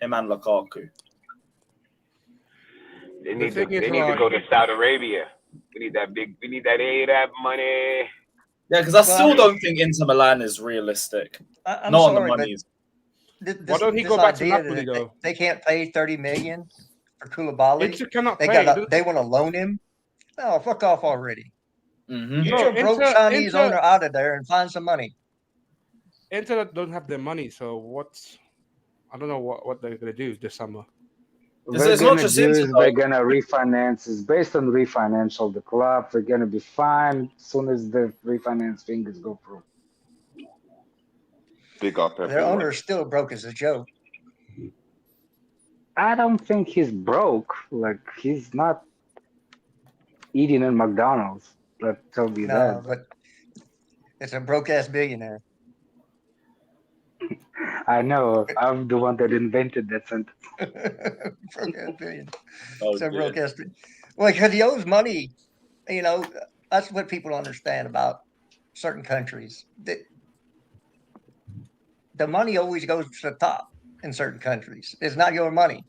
[SPEAKER 3] Him and Lukaku.
[SPEAKER 8] They need to go to Saudi Arabia. We need that money.
[SPEAKER 3] Yeah, because I still don't think Inter Milan is realistic.
[SPEAKER 5] I'm
[SPEAKER 3] Not
[SPEAKER 5] sorry,
[SPEAKER 3] on the money.
[SPEAKER 4] Why don't he go back to Napoli, though?
[SPEAKER 5] They can't pay 30 million for Koulibaly.
[SPEAKER 4] Inter cannot pay.
[SPEAKER 5] They want to loan him. No, fuck off already.
[SPEAKER 3] Mm-hmm.
[SPEAKER 5] Get your broke Chinese owner out of there and find some money.
[SPEAKER 4] Inter don't have the money, so I don't know what they're gonna do this summer.
[SPEAKER 6] They're gonna refinance. It's based on refinancial. The club, they're gonna be fine as soon as the refinance fingers go through.
[SPEAKER 9] Big up everyone.
[SPEAKER 5] Their owner is still broke as a joke.
[SPEAKER 6] I don't think he's broke. Like, he's not eating in McDonald's. Let's tell you that.
[SPEAKER 5] But it's a broke ass billionaire.
[SPEAKER 6] I know. I'm the one that invented that sentence.
[SPEAKER 5] Broke ass billionaire.
[SPEAKER 6] Oh,
[SPEAKER 5] it's a broke ass. Well, because he owes money. You know, that's what people don't understand about certain countries. The money always goes to the top in certain countries. It's not your money.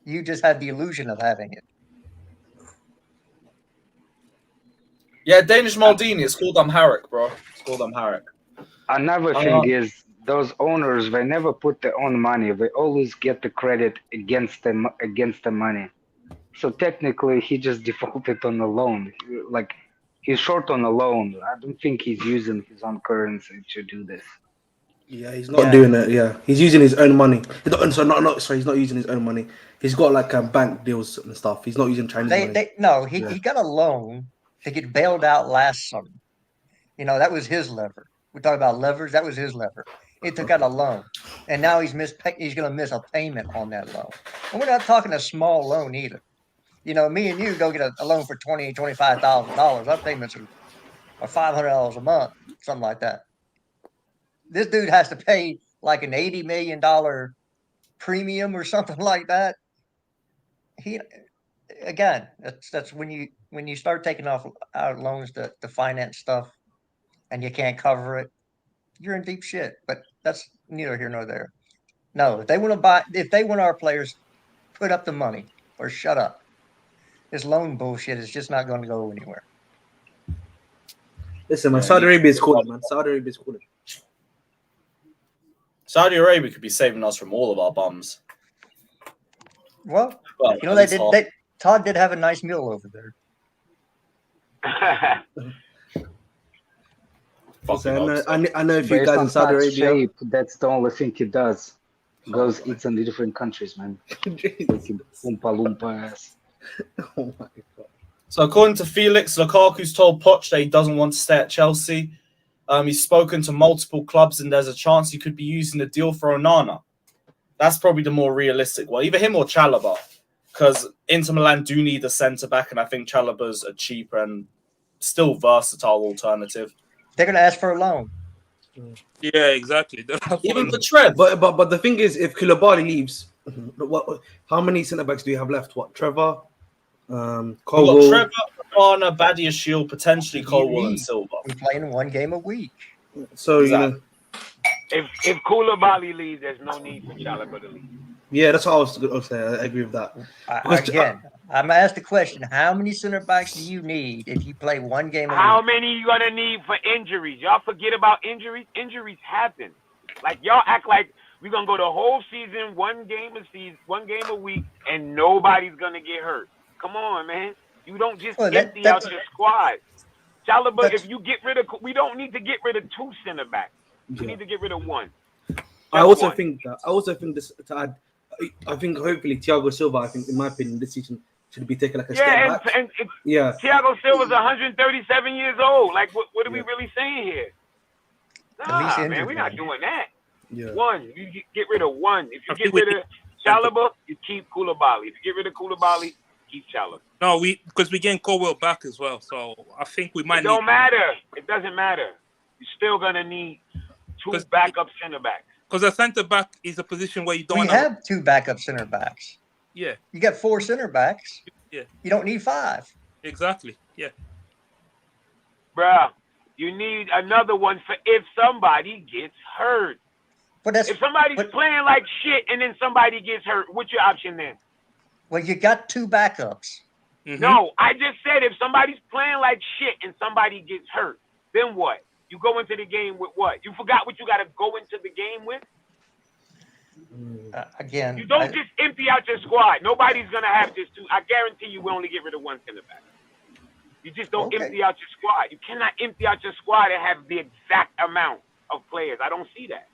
[SPEAKER 5] You just have the illusion of having it.
[SPEAKER 3] Yeah, Danish Maldini. It's called Havertz, bro. It's called Havertz.
[SPEAKER 6] Another thing is, those owners, they never put their own money. They always get the credit against the money. So technically, he just defaulted on the loan. Like, he's short on a loan. I don't think he's using his own currency to do this.
[SPEAKER 10] Yeah, he's not doing it. Yeah, he's using his own money. He's not using his own money. He's got like bank deals and stuff. He's not using Chinese money.
[SPEAKER 5] He got a loan to get bailed out last summer. You know, that was his lever. We talk about levers. That was his lever. He took out a loan, and now he's going to miss a payment on that loan. And we're not talking a small loan either. You know, me and you go get a loan for $25,000. Our payments are $500 a month, something like that. This dude has to pay like an $80 million premium or something like that. That's when you start taking out loans to finance stuff, and you can't cover it, you're in deep shit. But that's neither here nor there. No, if they want our players, put up the money or shut up. This loan bullshit is just not going to go anywhere.
[SPEAKER 10] Listen, man, Saudi Arabia is calling, man. Saudi Arabia is calling.
[SPEAKER 3] Saudi Arabia could be saving us from all of our bums.
[SPEAKER 5] Well, you know, Todd did have a nice meal over there.
[SPEAKER 10] I know if you guys in Saudi Arabia.
[SPEAKER 6] That's the only thing he does. Goes eats in the different countries, man. Oompa loompa ass.
[SPEAKER 10] Oh my god.
[SPEAKER 3] So according to Felix, Lukaku's told Poch that he doesn't want to stay at Chelsea. He's spoken to multiple clubs, and there's a chance he could be using the deal for Onana. That's probably the more realistic one. Either him or Chalobah, because Inter Milan do need a centre-back, and I think Chalobah's a cheaper and still versatile alternative.
[SPEAKER 5] They're going to ask for a loan.
[SPEAKER 7] Yeah, exactly.
[SPEAKER 3] Even for Trev.
[SPEAKER 10] But the thing is, if Koulibaly leaves, how many centre-backs do you have left? What, Trevor?
[SPEAKER 3] Colwell? Trevor, Onana, Badiashile, potentially Colwell and Silva.
[SPEAKER 5] We're playing one game a week.
[SPEAKER 10] So, exactly.
[SPEAKER 8] If Koulibaly leaves, there's no need for Chalobah to leave.
[SPEAKER 10] Yeah, that's what I was going to say. I agree with that.
[SPEAKER 5] I'm going to ask the question, how many center backs do you need if you play one game a week?
[SPEAKER 8] How many you going to need for injuries? Y'all forget about injuries. Injuries happen. Like, y'all act like we're going to go the whole season, one game a week, and nobody's going to get hurt. Come on, man. You don't just empty out your squad. Chalobah, if you get rid of, we don't need to get rid of two center backs. We need to get rid of one.
[SPEAKER 10] I also think this to add. I think hopefully Thiago Silva. I think in my opinion, this season should be taken like a step back. Yeah,
[SPEAKER 8] Thiago Silva's 137 years old. Like, what are we really saying here? Nah, man, we're not doing that.
[SPEAKER 10] Yeah.
[SPEAKER 8] One, you get rid of one. If you get rid of Chalobah, you keep Koulibaly. If you get rid of Koulibaly, keep Chalobah.
[SPEAKER 7] No, because we're getting Colwell back as well. So I think we might.
[SPEAKER 8] It don't matter. It doesn't matter. You're still gonna need two backup center backs.
[SPEAKER 7] Because a center back is a position where you don't.
[SPEAKER 5] We have two backup center backs.
[SPEAKER 7] Yeah.
[SPEAKER 5] You got 4 center backs.
[SPEAKER 7] Yeah.
[SPEAKER 5] You don't need 5.
[SPEAKER 7] Exactly. Yeah.
[SPEAKER 8] Bruh, you need another one for if somebody gets hurt.
[SPEAKER 5] But
[SPEAKER 8] if somebody's playing like shit and then somebody gets hurt, what's your option then?
[SPEAKER 5] Well, you got 2 backups.
[SPEAKER 8] Mm-hmm. No, I just said if somebody's playing like shit and somebody gets hurt, Then what? You go into the game with what? You forgot what you got to go into the game with?
[SPEAKER 5] Again,
[SPEAKER 8] You don't just empty out your squad. Nobody's going to have just two. I guarantee you we'll only get rid of one center back. You just don't empty out your squad. You cannot empty out your squad and have the exact amount of players. I don't see that.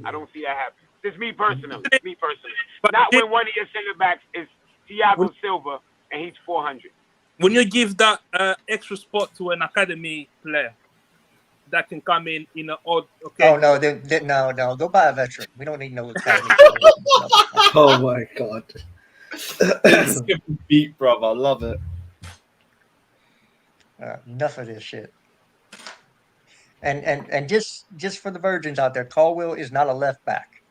[SPEAKER 8] I don't see that happen. Just me personally. But not when one of your center backs is Thiago Silva and he's 400.
[SPEAKER 7] When you give that extra spot to an academy player that can come in an odd. Okay.
[SPEAKER 5] Oh no, no, go buy a veteran. We don't need no academy.
[SPEAKER 10] Oh my god.
[SPEAKER 3] Skip a beat, bro. I love it.
[SPEAKER 5] Enough of this shit. And just for the virgins out there, Caldwell is not a left back.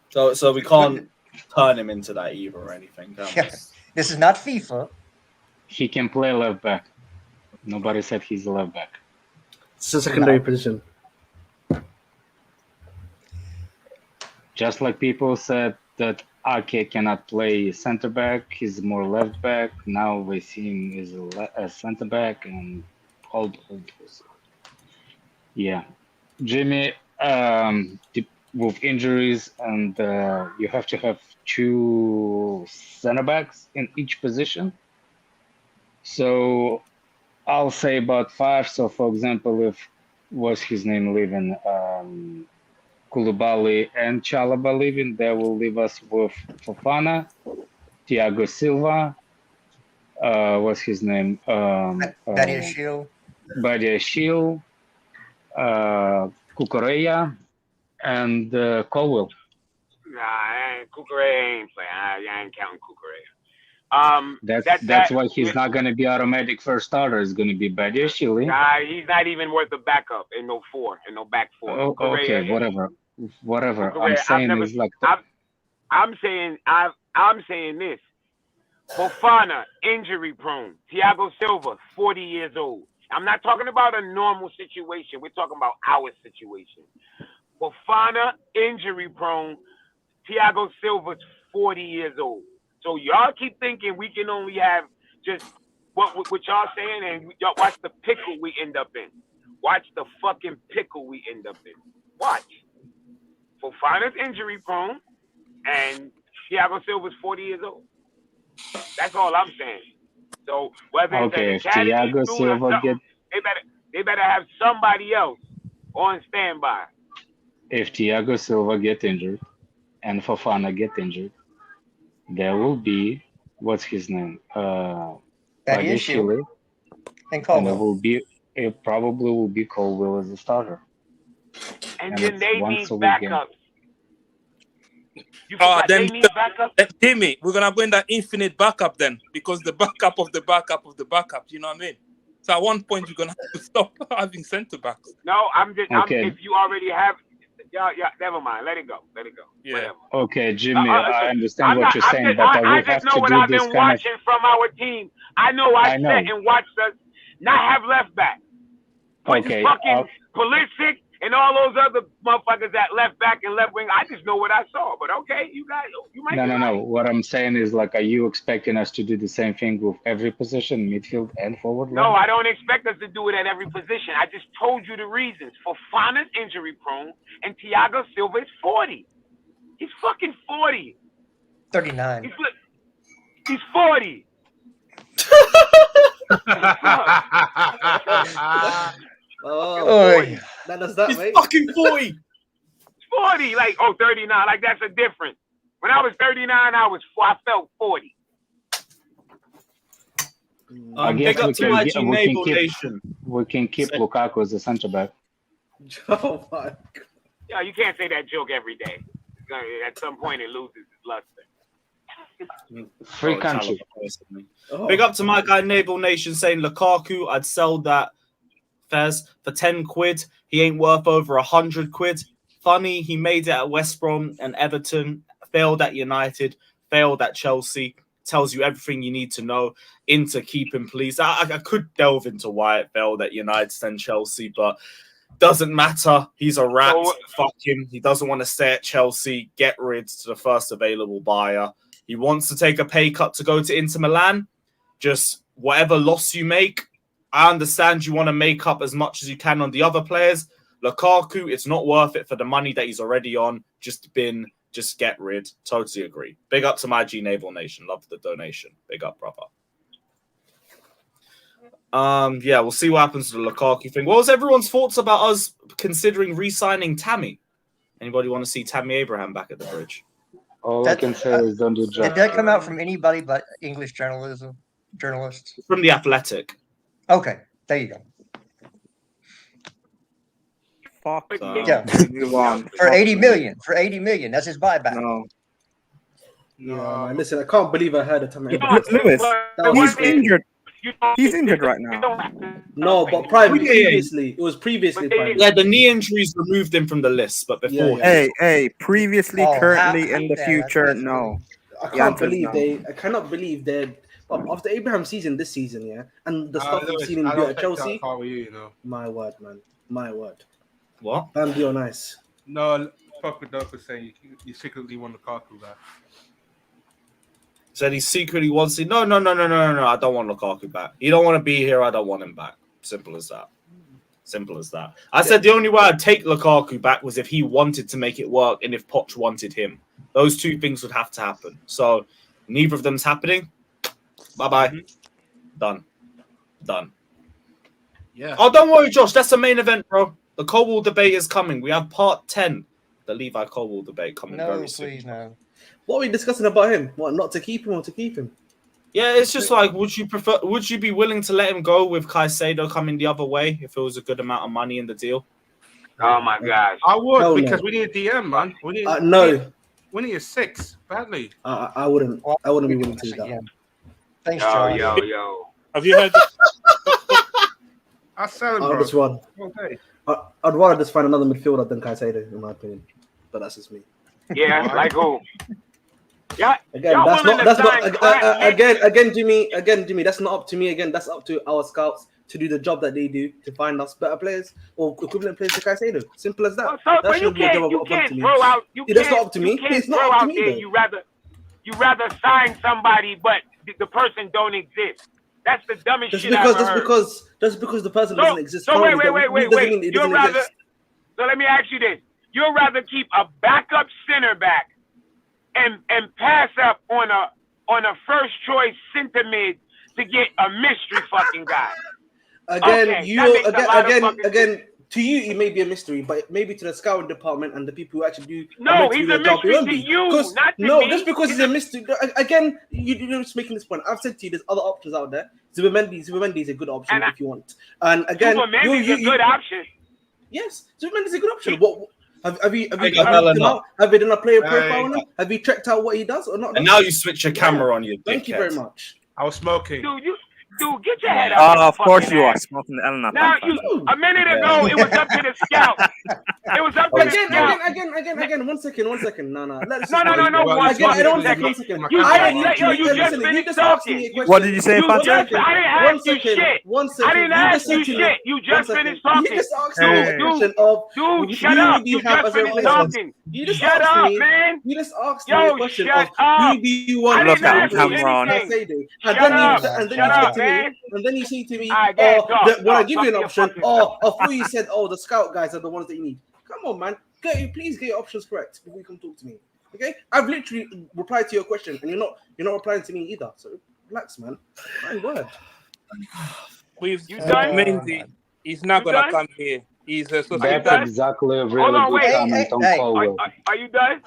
[SPEAKER 3] So we can't turn him into that either or anything.
[SPEAKER 5] Yeah. This is not FIFA.
[SPEAKER 6] He can play left back. Nobody said he's a left back.
[SPEAKER 10] It's a secondary position.
[SPEAKER 6] Just like people said that Ake cannot play center back, he's more left back. Now we see him as center back and all those. Yeah, Jimmy, with injuries and you have to have 2 center backs in each position. So I'll say about 5. So for example, if what's his name Lewin, Koulibaly and Chalaba leaving, that will leave us with Fofana, Thiago Silva, what's his name?
[SPEAKER 5] Badiashile,
[SPEAKER 6] Cucurella, and Caldwell.
[SPEAKER 8] Nah, Cucurella ain't playing. I ain't counting Cucurella.
[SPEAKER 6] That's why he's not going to be automatic first starter. It's going to be Badiashile.
[SPEAKER 8] Nah, he's not even worth a backup in no back four.
[SPEAKER 6] Oh, okay, whatever.
[SPEAKER 8] Cucurella,
[SPEAKER 6] I'm saying is like.
[SPEAKER 8] I'm saying this. Fofana, injury prone. Thiago Silva, 40 years old. I'm not talking about a normal situation. We're talking about our situation. Fofana, injury prone. Thiago Silva's 40 years old. So y'all keep thinking we can only have just what y'all saying, and y'all watch the pickle we end up in. Watch the fucking pickle we end up in. Watch. Fofana's injury prone, and Thiago Silva's 40 years old. That's all I'm saying. So whether it's an academy
[SPEAKER 6] Thiago Silva
[SPEAKER 8] they better have somebody else on standby.
[SPEAKER 6] If Thiago Silva get injured and Fofana get injured, there will be what's his name?
[SPEAKER 5] Badiashile and Caldwell.
[SPEAKER 6] It probably will be Caldwell as a starter.
[SPEAKER 8] And then they need backups. They need backup.
[SPEAKER 7] Jimmy, we're gonna go in that infinite backup then, because the backup of the backup of the backup. You know what I mean? So at one point you're gonna have to stop having centre backs.
[SPEAKER 8] No, if you already have, yeah, never mind. Let it go.
[SPEAKER 7] Yeah.
[SPEAKER 8] Whatever.
[SPEAKER 6] Okay, Jimmy, I understand what you're saying, but I
[SPEAKER 8] just know what I've been watching from our team. I know I sat and watched us not have left back.
[SPEAKER 6] Okay.
[SPEAKER 8] Fucking Pulisic and all those other motherfuckers at left back and left wing. I just know what I saw. But okay, you guys, you might.
[SPEAKER 6] No. What I'm saying is, like, are you expecting us to do the same thing with every position, midfield and forward line?
[SPEAKER 8] No, I don't expect us to do it at every position. I just told you the reasons. Fofana's injury prone and Thiago Silva is 40. He's fucking 40.
[SPEAKER 5] 39.
[SPEAKER 8] He's 40.
[SPEAKER 10] Oh, that does that,
[SPEAKER 3] He's
[SPEAKER 10] mate.
[SPEAKER 3] fucking 40.
[SPEAKER 8] 40, like 39, like that's a difference. When I was 39, I felt 40.
[SPEAKER 3] Big up to my G-Naval Nation.
[SPEAKER 6] We can keep Lukaku as a centre back.
[SPEAKER 10] Oh my god.
[SPEAKER 8] Yeah, you can't say that joke every day. At some point, it loses its luster.
[SPEAKER 6] Free country.
[SPEAKER 3] Big up to my guy Naval Nation saying Lukaku, I'd sell that Fez for 10 quid. He ain't worth over 100 quid. Funny, he made it at West Brom and Everton, failed at United, failed at Chelsea. Tells you everything you need to know. Inter, keep him, please. I could delve into why it failed at United and Chelsea, but doesn't matter. He's a rat. Fuck him. He doesn't want to stay at Chelsea. Get rid to the first available buyer. He wants to take a pay cut to go to Inter Milan. Just whatever loss you make, I understand you want to make up as much as you can on the other players. Lukaku, it's not worth it for the money that he's already on. Just get rid. Totally agree. Big up to my G Naval Nation. Love the donation. Big up, brother. Yeah, we'll see what happens to the Lukaku thing. What was everyone's thoughts about us considering re-signing Tammy? Anybody want to see Tammy Abraham back at the Bridge?
[SPEAKER 6] All I can say is don't do
[SPEAKER 5] Did
[SPEAKER 6] drugs.
[SPEAKER 5] that come out from anybody but English journalists?
[SPEAKER 3] From The Athletic.
[SPEAKER 5] Okay, there you go.
[SPEAKER 9] Fuck.
[SPEAKER 5] Yeah.
[SPEAKER 9] Move on.
[SPEAKER 5] For 80 million. For 80 million. That's his buyback.
[SPEAKER 9] No.
[SPEAKER 10] Yeah, man. Listen, I can't believe I heard of Tammy.
[SPEAKER 9] Lewis,
[SPEAKER 10] That
[SPEAKER 9] he's
[SPEAKER 10] was
[SPEAKER 9] injured. He's injured right now.
[SPEAKER 10] No, but previously, it was previously.
[SPEAKER 3] Yeah, the knee injuries removed him from the list, but before.
[SPEAKER 9] Hey, previously, currently, in the future, no.
[SPEAKER 10] I cannot believe they. After Abraham's season this season, yeah, and the stuff we've seen him do at Chelsea. My word, man. My word.
[SPEAKER 3] What?
[SPEAKER 10] Bambi on ice.
[SPEAKER 4] No, fuck with Doug was saying you secretly want Lukaku back.
[SPEAKER 3] Said he secretly wants to. No. I don't want Lukaku back. He don't want to be here. I don't want him back. Simple as that. Simple as that. I said the only way I'd take Lukaku back was if he wanted to make it work and if Poch wanted him. Those two things would have to happen. So neither of them's happening. Bye-bye. Done.
[SPEAKER 4] Yeah.
[SPEAKER 3] Oh, don't worry, Josh. That's the main event, bro. The Colwell debate is coming. We have part 10. The Levi Colwell debate coming very soon.
[SPEAKER 5] Please, no.
[SPEAKER 10] What are we discussing about him? What, not to keep him or to keep him?
[SPEAKER 3] Yeah, it's just like, would you be willing to let him go with Caicedo coming the other way if it was a good amount of money in the deal?
[SPEAKER 8] Oh my gosh.
[SPEAKER 4] I would
[SPEAKER 10] Hell
[SPEAKER 4] because
[SPEAKER 10] no.
[SPEAKER 4] we need a DM, man.
[SPEAKER 10] No.
[SPEAKER 4] We need a 6 badly.
[SPEAKER 10] I wouldn't. I wouldn't be willing to do that.
[SPEAKER 5] Thanks, John.
[SPEAKER 8] Yo.
[SPEAKER 7] Have you heard?
[SPEAKER 4] I sell him,
[SPEAKER 10] I'll
[SPEAKER 4] bro.
[SPEAKER 10] just run.
[SPEAKER 4] Okay.
[SPEAKER 10] I'd rather just find another midfielder than Caicedo, in my opinion. But that's just me.
[SPEAKER 8] Yeah, like who? Yeah.
[SPEAKER 10] Again,
[SPEAKER 8] y'all
[SPEAKER 10] that's
[SPEAKER 8] willing
[SPEAKER 10] not.
[SPEAKER 8] to
[SPEAKER 10] That's
[SPEAKER 8] sign
[SPEAKER 10] not.
[SPEAKER 8] Clark Kent?
[SPEAKER 10] Again, Jimmy. That's not up to me. Again, that's up to our scouts to do the job that they do to find us better players or equivalent players to Caicedo. Simple as that.
[SPEAKER 8] So,
[SPEAKER 10] That
[SPEAKER 8] but you
[SPEAKER 10] shouldn't be a job
[SPEAKER 8] can't
[SPEAKER 10] up to me.
[SPEAKER 8] throw out.
[SPEAKER 10] That's not up to me.
[SPEAKER 8] You can't
[SPEAKER 10] It's not
[SPEAKER 8] throw
[SPEAKER 10] up to
[SPEAKER 8] out
[SPEAKER 10] me,
[SPEAKER 8] there.
[SPEAKER 10] though.
[SPEAKER 8] You rather sign somebody, but the person don't exist. That's the dumbest
[SPEAKER 10] Just
[SPEAKER 8] shit I've ever heard.
[SPEAKER 10] because the person
[SPEAKER 8] So-
[SPEAKER 10] doesn't exist.
[SPEAKER 8] so wait.
[SPEAKER 10] doesn't mean it
[SPEAKER 8] You'd
[SPEAKER 10] doesn't
[SPEAKER 8] rather.
[SPEAKER 10] exist.
[SPEAKER 8] So let me ask you this: you'd rather keep a backup center back and pass up on a first choice center mid to get a mystery fucking guy.
[SPEAKER 10] Again,
[SPEAKER 8] Okay, that makes a lot of fucking
[SPEAKER 10] again. To you, it may be a mystery, but maybe to the scouting department and the people who actually do.
[SPEAKER 8] No, he's a mystery to you, not to me.
[SPEAKER 10] Just because he's a mystery. Again, you're just making this point. I've said to you, there's other options out there. Zubimendi is a good option if you want. And again,
[SPEAKER 8] Zubimendi's a good option.
[SPEAKER 10] Yes, Zubimendi is a good option. What have you
[SPEAKER 3] Have you
[SPEAKER 10] done a player profile on him? Have you checked out what he does or not?
[SPEAKER 3] And now you switch your camera on, you
[SPEAKER 10] Thank you very much.
[SPEAKER 4] I was smoking.
[SPEAKER 8] Dude, get your head out.
[SPEAKER 9] Of course you are smoking the Elena.
[SPEAKER 8] Now, a minute ago, it was up to the scout. It was up to the scout.
[SPEAKER 10] Again. 1 second. No.
[SPEAKER 8] No.
[SPEAKER 10] One second.
[SPEAKER 8] You just asked me a question.
[SPEAKER 9] What did you say,
[SPEAKER 8] I
[SPEAKER 9] Patrick?
[SPEAKER 8] didn't ask you shit. I didn't ask you shit. You just finished talking.
[SPEAKER 10] You just asked me a question of
[SPEAKER 8] Dude, shut up. You just finished talking. Shut up, man.
[SPEAKER 10] You just asked me a question of who do you want
[SPEAKER 9] Look at camera.
[SPEAKER 10] And then you say to me, when I give you an option, I thought you said, the scout guys are the ones that you need. Come on, man. Please get your options correct before you come talk to me. Okay? I've literally replied to your question, and you're not replying to me either. So relax, man. My word.
[SPEAKER 7] With Mendy, he's not gonna come here. He's a
[SPEAKER 6] That's exactly a really good comment on Colwell.
[SPEAKER 8] Are you done?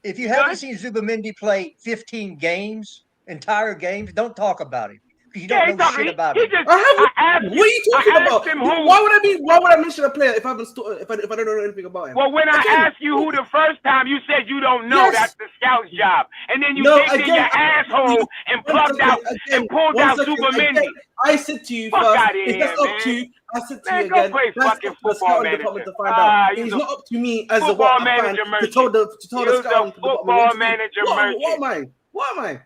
[SPEAKER 5] If you haven't seen Zubimendi play 15 games, entire games, don't talk about him. Because you don't know shit about him.
[SPEAKER 10] What are you talking about? Why would I mention a player if I don't know anything about him?
[SPEAKER 8] Well, when I asked you who the first time, you said you don't know.
[SPEAKER 10] Yes.
[SPEAKER 8] That's the scout's job. And then you kicked in your asshole and plugged out and pulled out Zubimendi.
[SPEAKER 10] I said to you first, if that's up to you, I said to you again, that's up to the scouting department to find out. It's not up to me as a fan to tell the scouting department. What am I?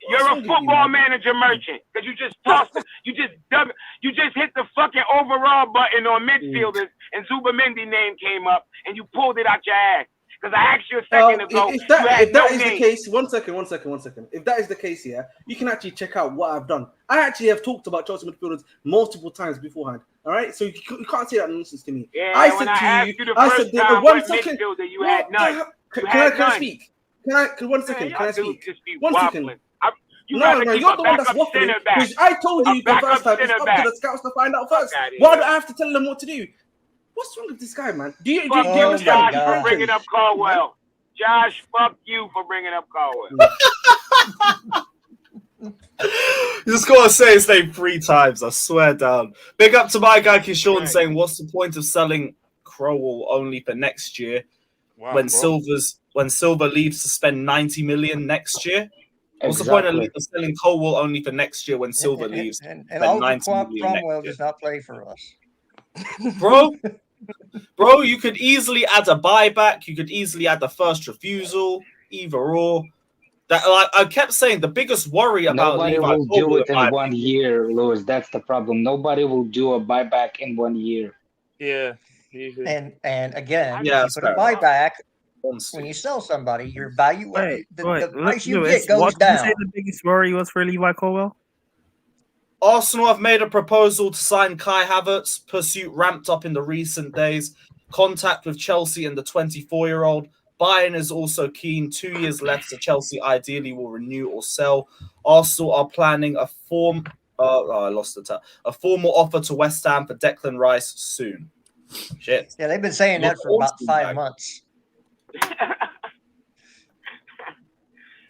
[SPEAKER 8] You're a football manager merchant because you just tossed it. You just hit the fucking overall button on midfielders and Zubimendi name came up and you pulled it out your ass Because I asked you a second ago.
[SPEAKER 10] If that
[SPEAKER 8] no
[SPEAKER 10] is
[SPEAKER 8] name.
[SPEAKER 10] the case, one second. If that is the case, yeah, you can actually check out what I've done. I actually have talked about Chelsea midfielders multiple times beforehand. All right, so you can't say that nonsense to me.
[SPEAKER 8] Yeah,
[SPEAKER 10] I
[SPEAKER 8] when
[SPEAKER 10] said
[SPEAKER 8] I
[SPEAKER 10] to
[SPEAKER 8] asked
[SPEAKER 10] you,
[SPEAKER 8] you the
[SPEAKER 10] I
[SPEAKER 8] first
[SPEAKER 10] said
[SPEAKER 8] time
[SPEAKER 10] one
[SPEAKER 8] what
[SPEAKER 10] second.
[SPEAKER 8] midfielder you had none.
[SPEAKER 10] Can I speak? Can I speak?
[SPEAKER 8] Just be
[SPEAKER 10] 1 second.
[SPEAKER 8] waffling.
[SPEAKER 10] No, man, you're the one that's waffling. Because I told you the first time it's up to the scouts to find out first. Why do I have to tell them what to do? What's wrong with this guy, man? Do you understand?
[SPEAKER 8] Josh for bringing up Caldwell. Josh, fuck you for bringing up Caldwell.
[SPEAKER 3] You just gotta say his name 3 times, I swear down. Big up to my guy Kishon saying, what's the point of selling Crowell only for next year when Silver leaves to spend 90 million next year? What's the point of selling Colwell only for next year when Silver leaves?
[SPEAKER 5] And Alton Cromwell does not play for us.
[SPEAKER 3] Bro, you could easily add a buyback. You could easily add the first refusal, either or. That, like I kept saying, the biggest worry about
[SPEAKER 6] nobody
[SPEAKER 3] Levi
[SPEAKER 6] will do it in 1 year, Lewis. That's the problem. Nobody will do a buyback in 1 year.
[SPEAKER 7] Yeah.
[SPEAKER 5] And again,
[SPEAKER 3] yeah,
[SPEAKER 5] you put a buyback when you sell somebody, your value, the price you get goes down.
[SPEAKER 9] What did you say the biggest worry was for Levi Colwell?
[SPEAKER 3] Arsenal have made a proposal to sign Kai Havertz. Pursuit ramped up in the recent days. Contact with Chelsea and the 24-year-old. Bayern is also keen. 2 years left, so Chelsea ideally will renew or sell. Arsenal are planning a formal offer to West Ham for Declan Rice soon. Shit.
[SPEAKER 5] Yeah, they've been saying that for about 5 months.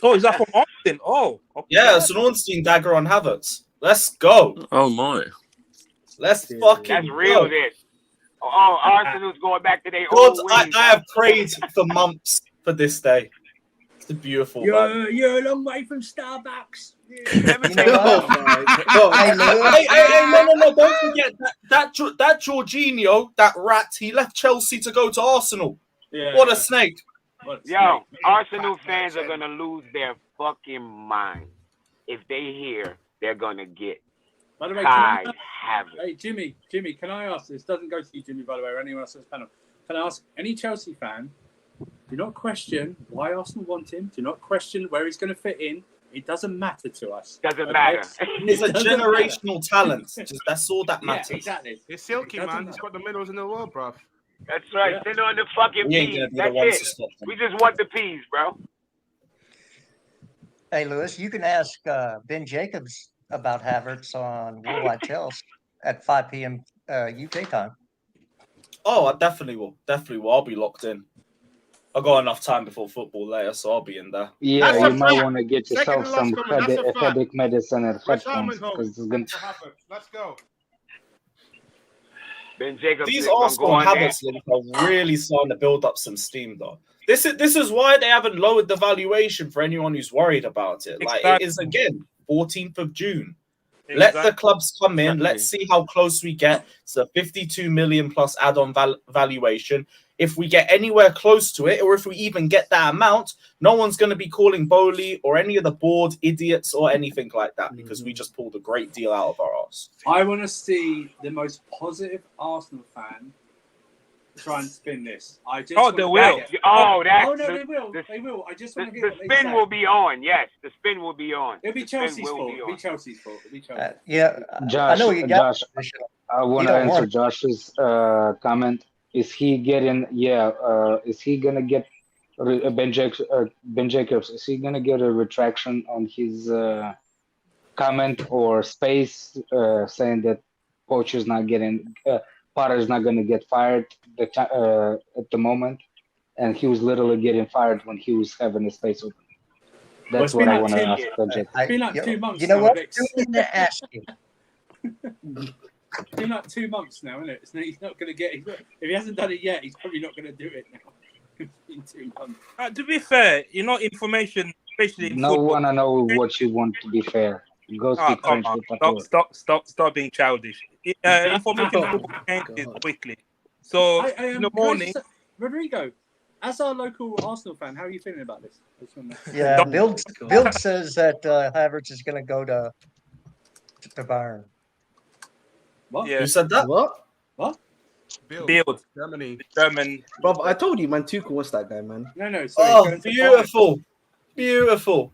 [SPEAKER 7] Oh, is that from Austin? Oh, okay.
[SPEAKER 3] Yeah, it's an Ornstein dagger on Havertz. Let's go.
[SPEAKER 11] Oh my.
[SPEAKER 3] Let's fucking
[SPEAKER 8] That's real,
[SPEAKER 3] go.
[SPEAKER 8] this. Oh, Arsenal's going back to their
[SPEAKER 3] God,
[SPEAKER 8] old
[SPEAKER 3] I
[SPEAKER 8] ways.
[SPEAKER 3] have prayed for months for this day. It's a beautiful man.
[SPEAKER 12] You're a long way from Starbucks.
[SPEAKER 3] Hey, no, don't forget that Jorginho, that rat, he left Chelsea to go to Arsenal.
[SPEAKER 12] Yeah.
[SPEAKER 3] What a snake.
[SPEAKER 8] Yo, Arsenal fans are gonna lose their fucking mind if they hear they're gonna get
[SPEAKER 12] By the way,
[SPEAKER 8] Kai Havertz.
[SPEAKER 12] hey Jimmy, can I ask? This doesn't go to you, Jimmy, by the way, or anyone else on this panel. Can I ask any Chelsea fan? Do not question why Arsenal want him. Do not question where he's going to fit in. It doesn't matter to us.
[SPEAKER 8] Doesn't matter.
[SPEAKER 3] He's a generational talent. That's all that matters.
[SPEAKER 12] Yeah, exactly.
[SPEAKER 4] It's silky, man. He's got the middles in the world, bro.
[SPEAKER 8] That's right. Send on the fucking
[SPEAKER 3] We ain't
[SPEAKER 8] peas.
[SPEAKER 3] gonna be the
[SPEAKER 8] That's
[SPEAKER 3] ones
[SPEAKER 8] it.
[SPEAKER 3] to stop them.
[SPEAKER 8] We just want the peas, bro.
[SPEAKER 5] Hey, Lewis, you can ask Ben Jacobs about Havertz on Worldwide Tales at 5 p.m. UK time.
[SPEAKER 3] Oh, I definitely will. I'll be locked in. I got enough time before football later, so I'll be in there.
[SPEAKER 6] Yeah,
[SPEAKER 4] That's
[SPEAKER 6] you might want to get
[SPEAKER 4] Second
[SPEAKER 6] yourself
[SPEAKER 4] to last
[SPEAKER 6] some
[SPEAKER 4] comment, that's a fact.
[SPEAKER 6] headache medicine at
[SPEAKER 4] West
[SPEAKER 6] headphones
[SPEAKER 4] Ham
[SPEAKER 6] because it's going
[SPEAKER 4] Let's go.
[SPEAKER 8] Ben Jacobs
[SPEAKER 3] These
[SPEAKER 8] is gonna
[SPEAKER 3] Arsenal
[SPEAKER 8] go on there.
[SPEAKER 3] Havertz links are really starting to build up some steam, though. This is why they haven't lowered the valuation for anyone who's worried about it. Like it is again 14th of June. Let the clubs come in. Let's see how close we get. It's a 52 million plus add-on valuation. If we get anywhere close to it, or if we even get that amount, no one's going to be calling Bowley or any of the board idiots or anything like that because we just pulled a great deal out of our arse.
[SPEAKER 12] I want to see the most positive Arsenal fan try and spin this.
[SPEAKER 7] They will.
[SPEAKER 12] No, they will. They will. I just want to hear
[SPEAKER 8] The spin will be on. Yes, the spin will be on.
[SPEAKER 12] It'll be Chelsea's fault. It'll be Chelsea's fault.
[SPEAKER 5] I know you got.
[SPEAKER 6] Josh, I want to answer Josh's comment. Is he getting? Is he gonna get Ben Jacobs? Is he gonna get a retraction on his comment or space saying that Poacher's not getting? Potter's not gonna get fired at the moment, and he was literally getting fired when he was having his space open. That's what I want to ask Ben Jacobs.
[SPEAKER 12] It's been like 2 months.
[SPEAKER 5] You know
[SPEAKER 12] now,
[SPEAKER 5] what?
[SPEAKER 12] Alex.
[SPEAKER 5] You need to ask him.
[SPEAKER 12] It's been like 2 months now, isn't it? He's not going to get it. If he hasn't done it yet, he's probably not going to do it now. It's been 2 months.
[SPEAKER 7] To be fair, information, especially in
[SPEAKER 6] No
[SPEAKER 7] football.
[SPEAKER 6] one to know what you want to be fair. Go speak French with Pato.
[SPEAKER 7] Stop being childish. Information football changes quickly. So in the morning,
[SPEAKER 12] Rodrigo, as our local Arsenal fan, how are you feeling about this?
[SPEAKER 5] Yeah, Bill says that Havertz is going to go to Bayern.
[SPEAKER 12] What?
[SPEAKER 7] Yeah.
[SPEAKER 3] Who said that?
[SPEAKER 10] What?
[SPEAKER 7] Build.
[SPEAKER 4] Germany.
[SPEAKER 7] German.
[SPEAKER 10] Bro, I told you, man. Tuchel was that guy, man.
[SPEAKER 12] No.
[SPEAKER 3] Oh, beautiful.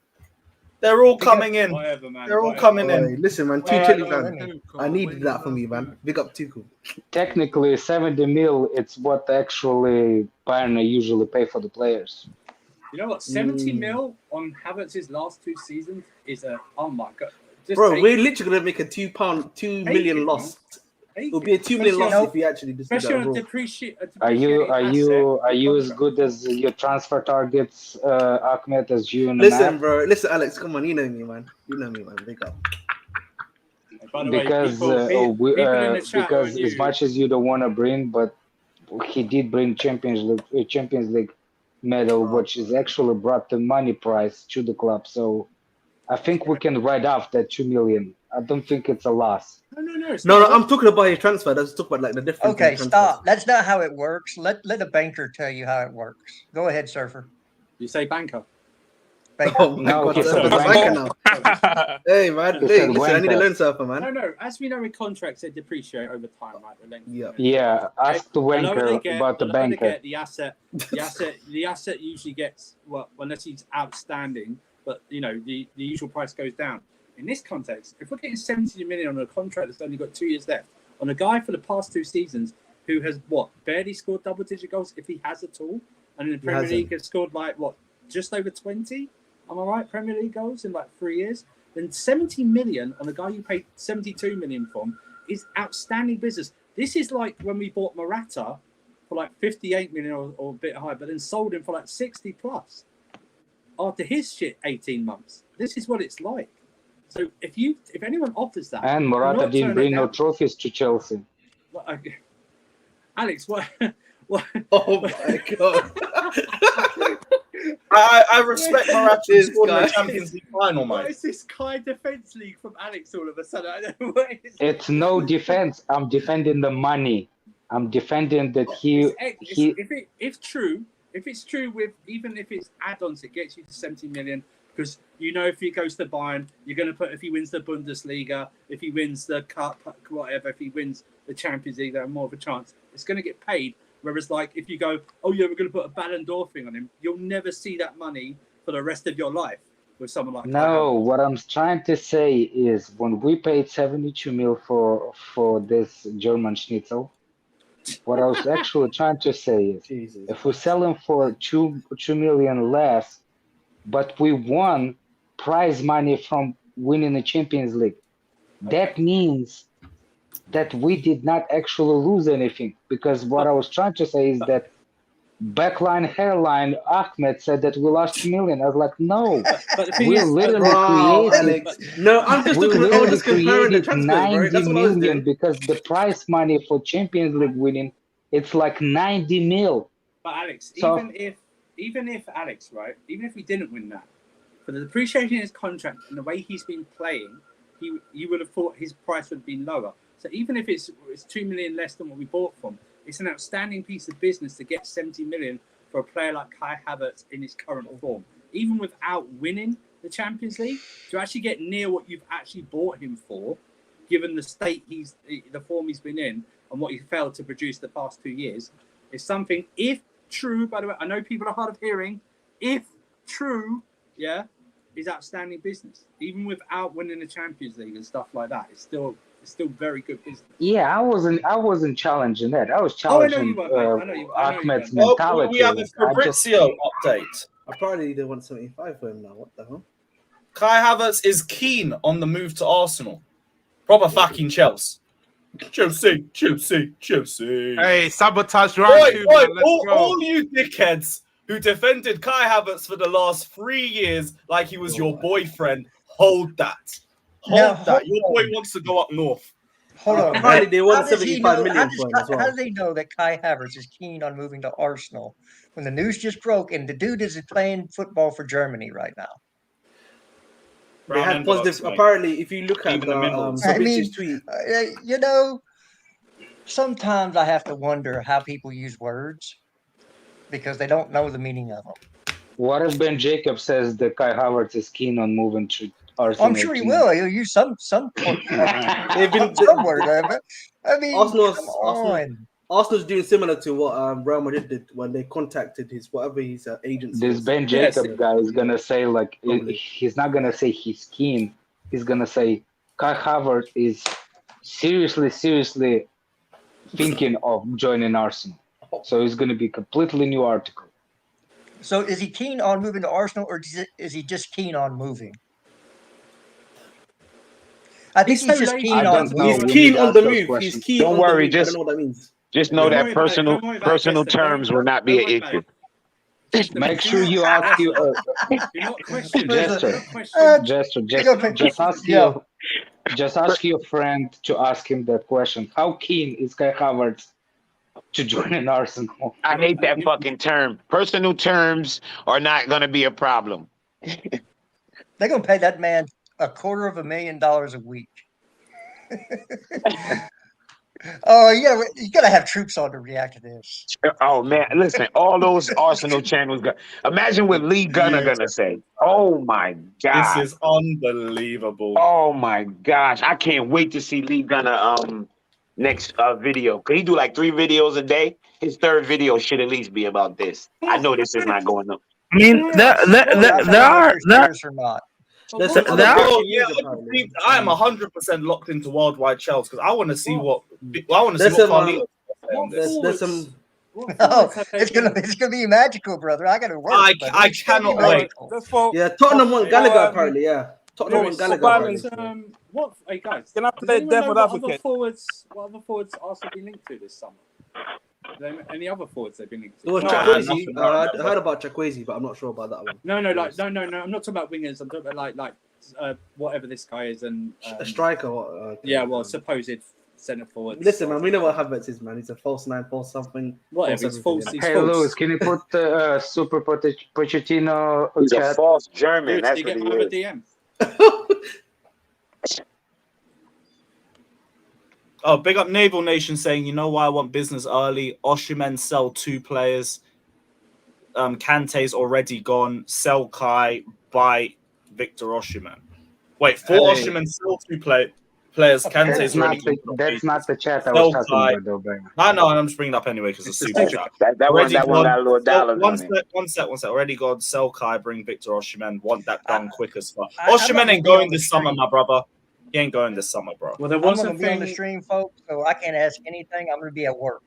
[SPEAKER 3] They're all coming in.
[SPEAKER 12] Whatever, man.
[SPEAKER 3] They're all coming in.
[SPEAKER 10] Listen, man. I needed that from you, man. Big up Tuchel.
[SPEAKER 6] Technically, 70 mil, it's what actually Bayern usually pay for the players.
[SPEAKER 12] You know what? 70 mil on Havertz's last 2 seasons is oh my god.
[SPEAKER 10] Bro, we're literally gonna make a £2 million loss. It'll be a 2 million loss if we actually just do that.
[SPEAKER 6] Are you as good as your transfer targets, Ahmed, as you and
[SPEAKER 10] Listen, bro. Listen, Alex. Come on, you know me, man. Big up.
[SPEAKER 6] Because as much as you don't want to bring, but he did bring Champions League medal, which is actually brought the money price to the club. So I think we can write off that 2 million. I don't think it's a loss.
[SPEAKER 10] No, I'm talking about your transfer. Let's talk about like the difference.
[SPEAKER 5] Okay, stop. That's not how it works. Let a banker tell you how it works. Go ahead, Surfer.
[SPEAKER 12] You say banker.
[SPEAKER 10] Oh my God, banker now. Hey man, listen, I need to learn Surfer, man.
[SPEAKER 12] No. As we know, in contracts they depreciate over time, right?
[SPEAKER 6] Yeah. Ask the banker about the banker.
[SPEAKER 12] The asset usually gets unless he's outstanding. But the usual price goes down. In this context, if we're getting 70 million on a contract that's only got 2 years left, on a guy for the past 2 seasons who has barely scored double-digit goals, if he has at all, and in the Premier League has scored just over 20, am I right? Premier League goals in 3 years, then 70 million on a guy you paid 72 million from is outstanding business. This is like when we bought Morata for 58 million or a bit higher, but then sold him for 60 plus after his 18 months. This is what it's like. So if anyone offers that,
[SPEAKER 6] and Morata didn't bring no trophies to Chelsea.
[SPEAKER 12] Alex, what?
[SPEAKER 10] Oh my God!
[SPEAKER 3] I respect Morata's scored in the Champions League final, man.
[SPEAKER 12] What is this Kai Defense League from Alex all of a sudden? I don't know what it is.
[SPEAKER 6] It's no defense. I'm defending the money. I'm defending that
[SPEAKER 12] if it's true with even if it's add-ons, it gets you to 70 million. Because if he goes to Bayern, you're going to put if he wins the Bundesliga, if he wins the Cup, whatever, if he wins the Champions League, they have more of a chance. It's going to get paid. Whereas, if you go, oh yeah, we're going to put a Ballon d'Or thing on him, you'll never see that money for the rest of your life with someone like.
[SPEAKER 6] No, what I'm trying to say is when we paid 72 mil for this German Schnitzel, what I was actually trying to say is, if we sell him for 2 million less. But we won prize money from winning the Champions League. That means that we did not actually lose anything. Because what I was trying to say is that backline, hairline, Ahmed said that we lost 2 million. I was like, no. We literally created...
[SPEAKER 10] No, I'm just comparing the transfer,
[SPEAKER 6] 90 million because the prize money for Champions League winning, it's 90 mil.
[SPEAKER 12] But Alex, even if Alex, right, even if we didn't win that, for the depreciation in his contract and the way he's been playing, you would have thought his price would have been lower. So even if it's 2 million less than what we bought from, it's an outstanding piece of business to get 70 million for a player like Kai Havertz in his current form. Even without winning the Champions League, to actually get near what you've actually bought him for, given the state the form he's been in and what he failed to produce the past 2 years, is something, if true, by the way, I know people are hard of hearing. If true, is outstanding business. Even without winning the Champions League and stuff like that, it's still very good business.
[SPEAKER 6] Yeah, I wasn't challenging that. I was challenging Ahmed's mentality.
[SPEAKER 3] We have a Fabrizio update.
[SPEAKER 10] Apparently they want 75 for him now. What the hell?
[SPEAKER 3] Kai Havertz is keen on the move to Arsenal. Proper fucking Chelsea. Chelsea.
[SPEAKER 4] Hey, sabotage right.
[SPEAKER 3] All you dickheads who defended Kai Havertz for the last 3 years like he was your boyfriend, hold that. Hold that. Your boy wants to go up north.
[SPEAKER 5] Hold on.
[SPEAKER 10] Apparently they want 75 million for him as well.
[SPEAKER 5] How do they know that Kai Havertz is keen on moving to Arsenal when the news just broke and the dude is playing football for Germany right now?
[SPEAKER 10] They had positive. Apparently, if you look at Savic's tweet,
[SPEAKER 5] sometimes I have to wonder how people use words because they don't know the meaning of them.
[SPEAKER 6] What if Ben Jacobs says that Kai Havertz is keen on moving to Arsenal?
[SPEAKER 5] I'm sure he will. He'll use some word. I mean,
[SPEAKER 10] Arsenal. Arsenal's doing similar to what Real Madrid did when they contacted his agency.
[SPEAKER 6] This Ben Jacob guy is gonna say like he's not gonna say he's keen. He's gonna say Kai Havertz is seriously thinking of joining Arsenal. So it's gonna be a completely new article.
[SPEAKER 5] So is he keen on moving to Arsenal, or is he just keen on moving? I think he's just keen on moving.
[SPEAKER 10] He's keen on the move. He's keen
[SPEAKER 11] Don't
[SPEAKER 10] on
[SPEAKER 11] worry,
[SPEAKER 10] the move. I don't know what that means.
[SPEAKER 11] Just know that personal terms will not be an issue.
[SPEAKER 6] Make sure you ask you just ask your friend to ask him that question. How keen is Kai Havertz to join an Arsenal?
[SPEAKER 11] I hate that fucking term. Personal terms are not going to be a problem.
[SPEAKER 5] They're going to pay that man $250,000 a week. Oh, yeah, you gotta have troops on to react to this.
[SPEAKER 11] Oh man, listen, all those Arsenal channels. Imagine what Lee Gunner gonna say. Oh my god,
[SPEAKER 3] this is unbelievable.
[SPEAKER 11] Oh my gosh, I can't wait to see Lee Gunner next video. Could he do like 3 videos a day? His 3rd video should at least be about this. I know this is not going up.
[SPEAKER 9] I mean, there are
[SPEAKER 5] or not.
[SPEAKER 3] I am 100% locked into worldwide Chelsea because I want to see what Carlito.
[SPEAKER 10] There's some.
[SPEAKER 5] Oh, it's gonna be magical, brother. I gotta work.
[SPEAKER 3] I cannot wait.
[SPEAKER 10] Yeah, Tottenham want Gallagher apparently. Yeah, Tottenham want Gallagher.
[SPEAKER 12] What? Hey guys,
[SPEAKER 7] can I play devil advocate?
[SPEAKER 12] What other forwards Arsenal been linked to this summer? Any other forwards they've been linked to?
[SPEAKER 10] Well, Chakwueze. I heard about Chakwueze, but I'm not sure about that one.
[SPEAKER 12] No. I'm not talking about wingers. I'm talking about like whatever this guy is and
[SPEAKER 10] a striker.
[SPEAKER 12] Yeah, well, supposed centre forward.
[SPEAKER 10] Listen, man, we know what Havertz is, man. He's a false 9, false something.
[SPEAKER 12] Whatever, he's false.
[SPEAKER 6] Hey, Lewis, can you put Super Pochettino?
[SPEAKER 11] He's a false German. That's what he is.
[SPEAKER 12] DM.
[SPEAKER 3] Oh, big up Naval Nation saying, you know why I want business early? Osimhen sell 2 players. Kante's already gone. Sell Kai, buy Victor Osimhen. Wait, 4 Osimhen sell 2 players. Kante's already gone.
[SPEAKER 6] That's not the chat I was talking about, though, bro.
[SPEAKER 3] I know, I'm just bringing it up anyway because it's super chat.
[SPEAKER 11] That one got a little dollar.
[SPEAKER 3] One sec. Already gone. Sell Kai, bring Victor Osimhen. Want that done quick as fuck. Osimhen ain't going this summer, my brother. He ain't going this summer, bro.
[SPEAKER 12] Well, there was
[SPEAKER 5] I'm going to be on the stream, folks, so I can't ask anything. I'm going to be at work.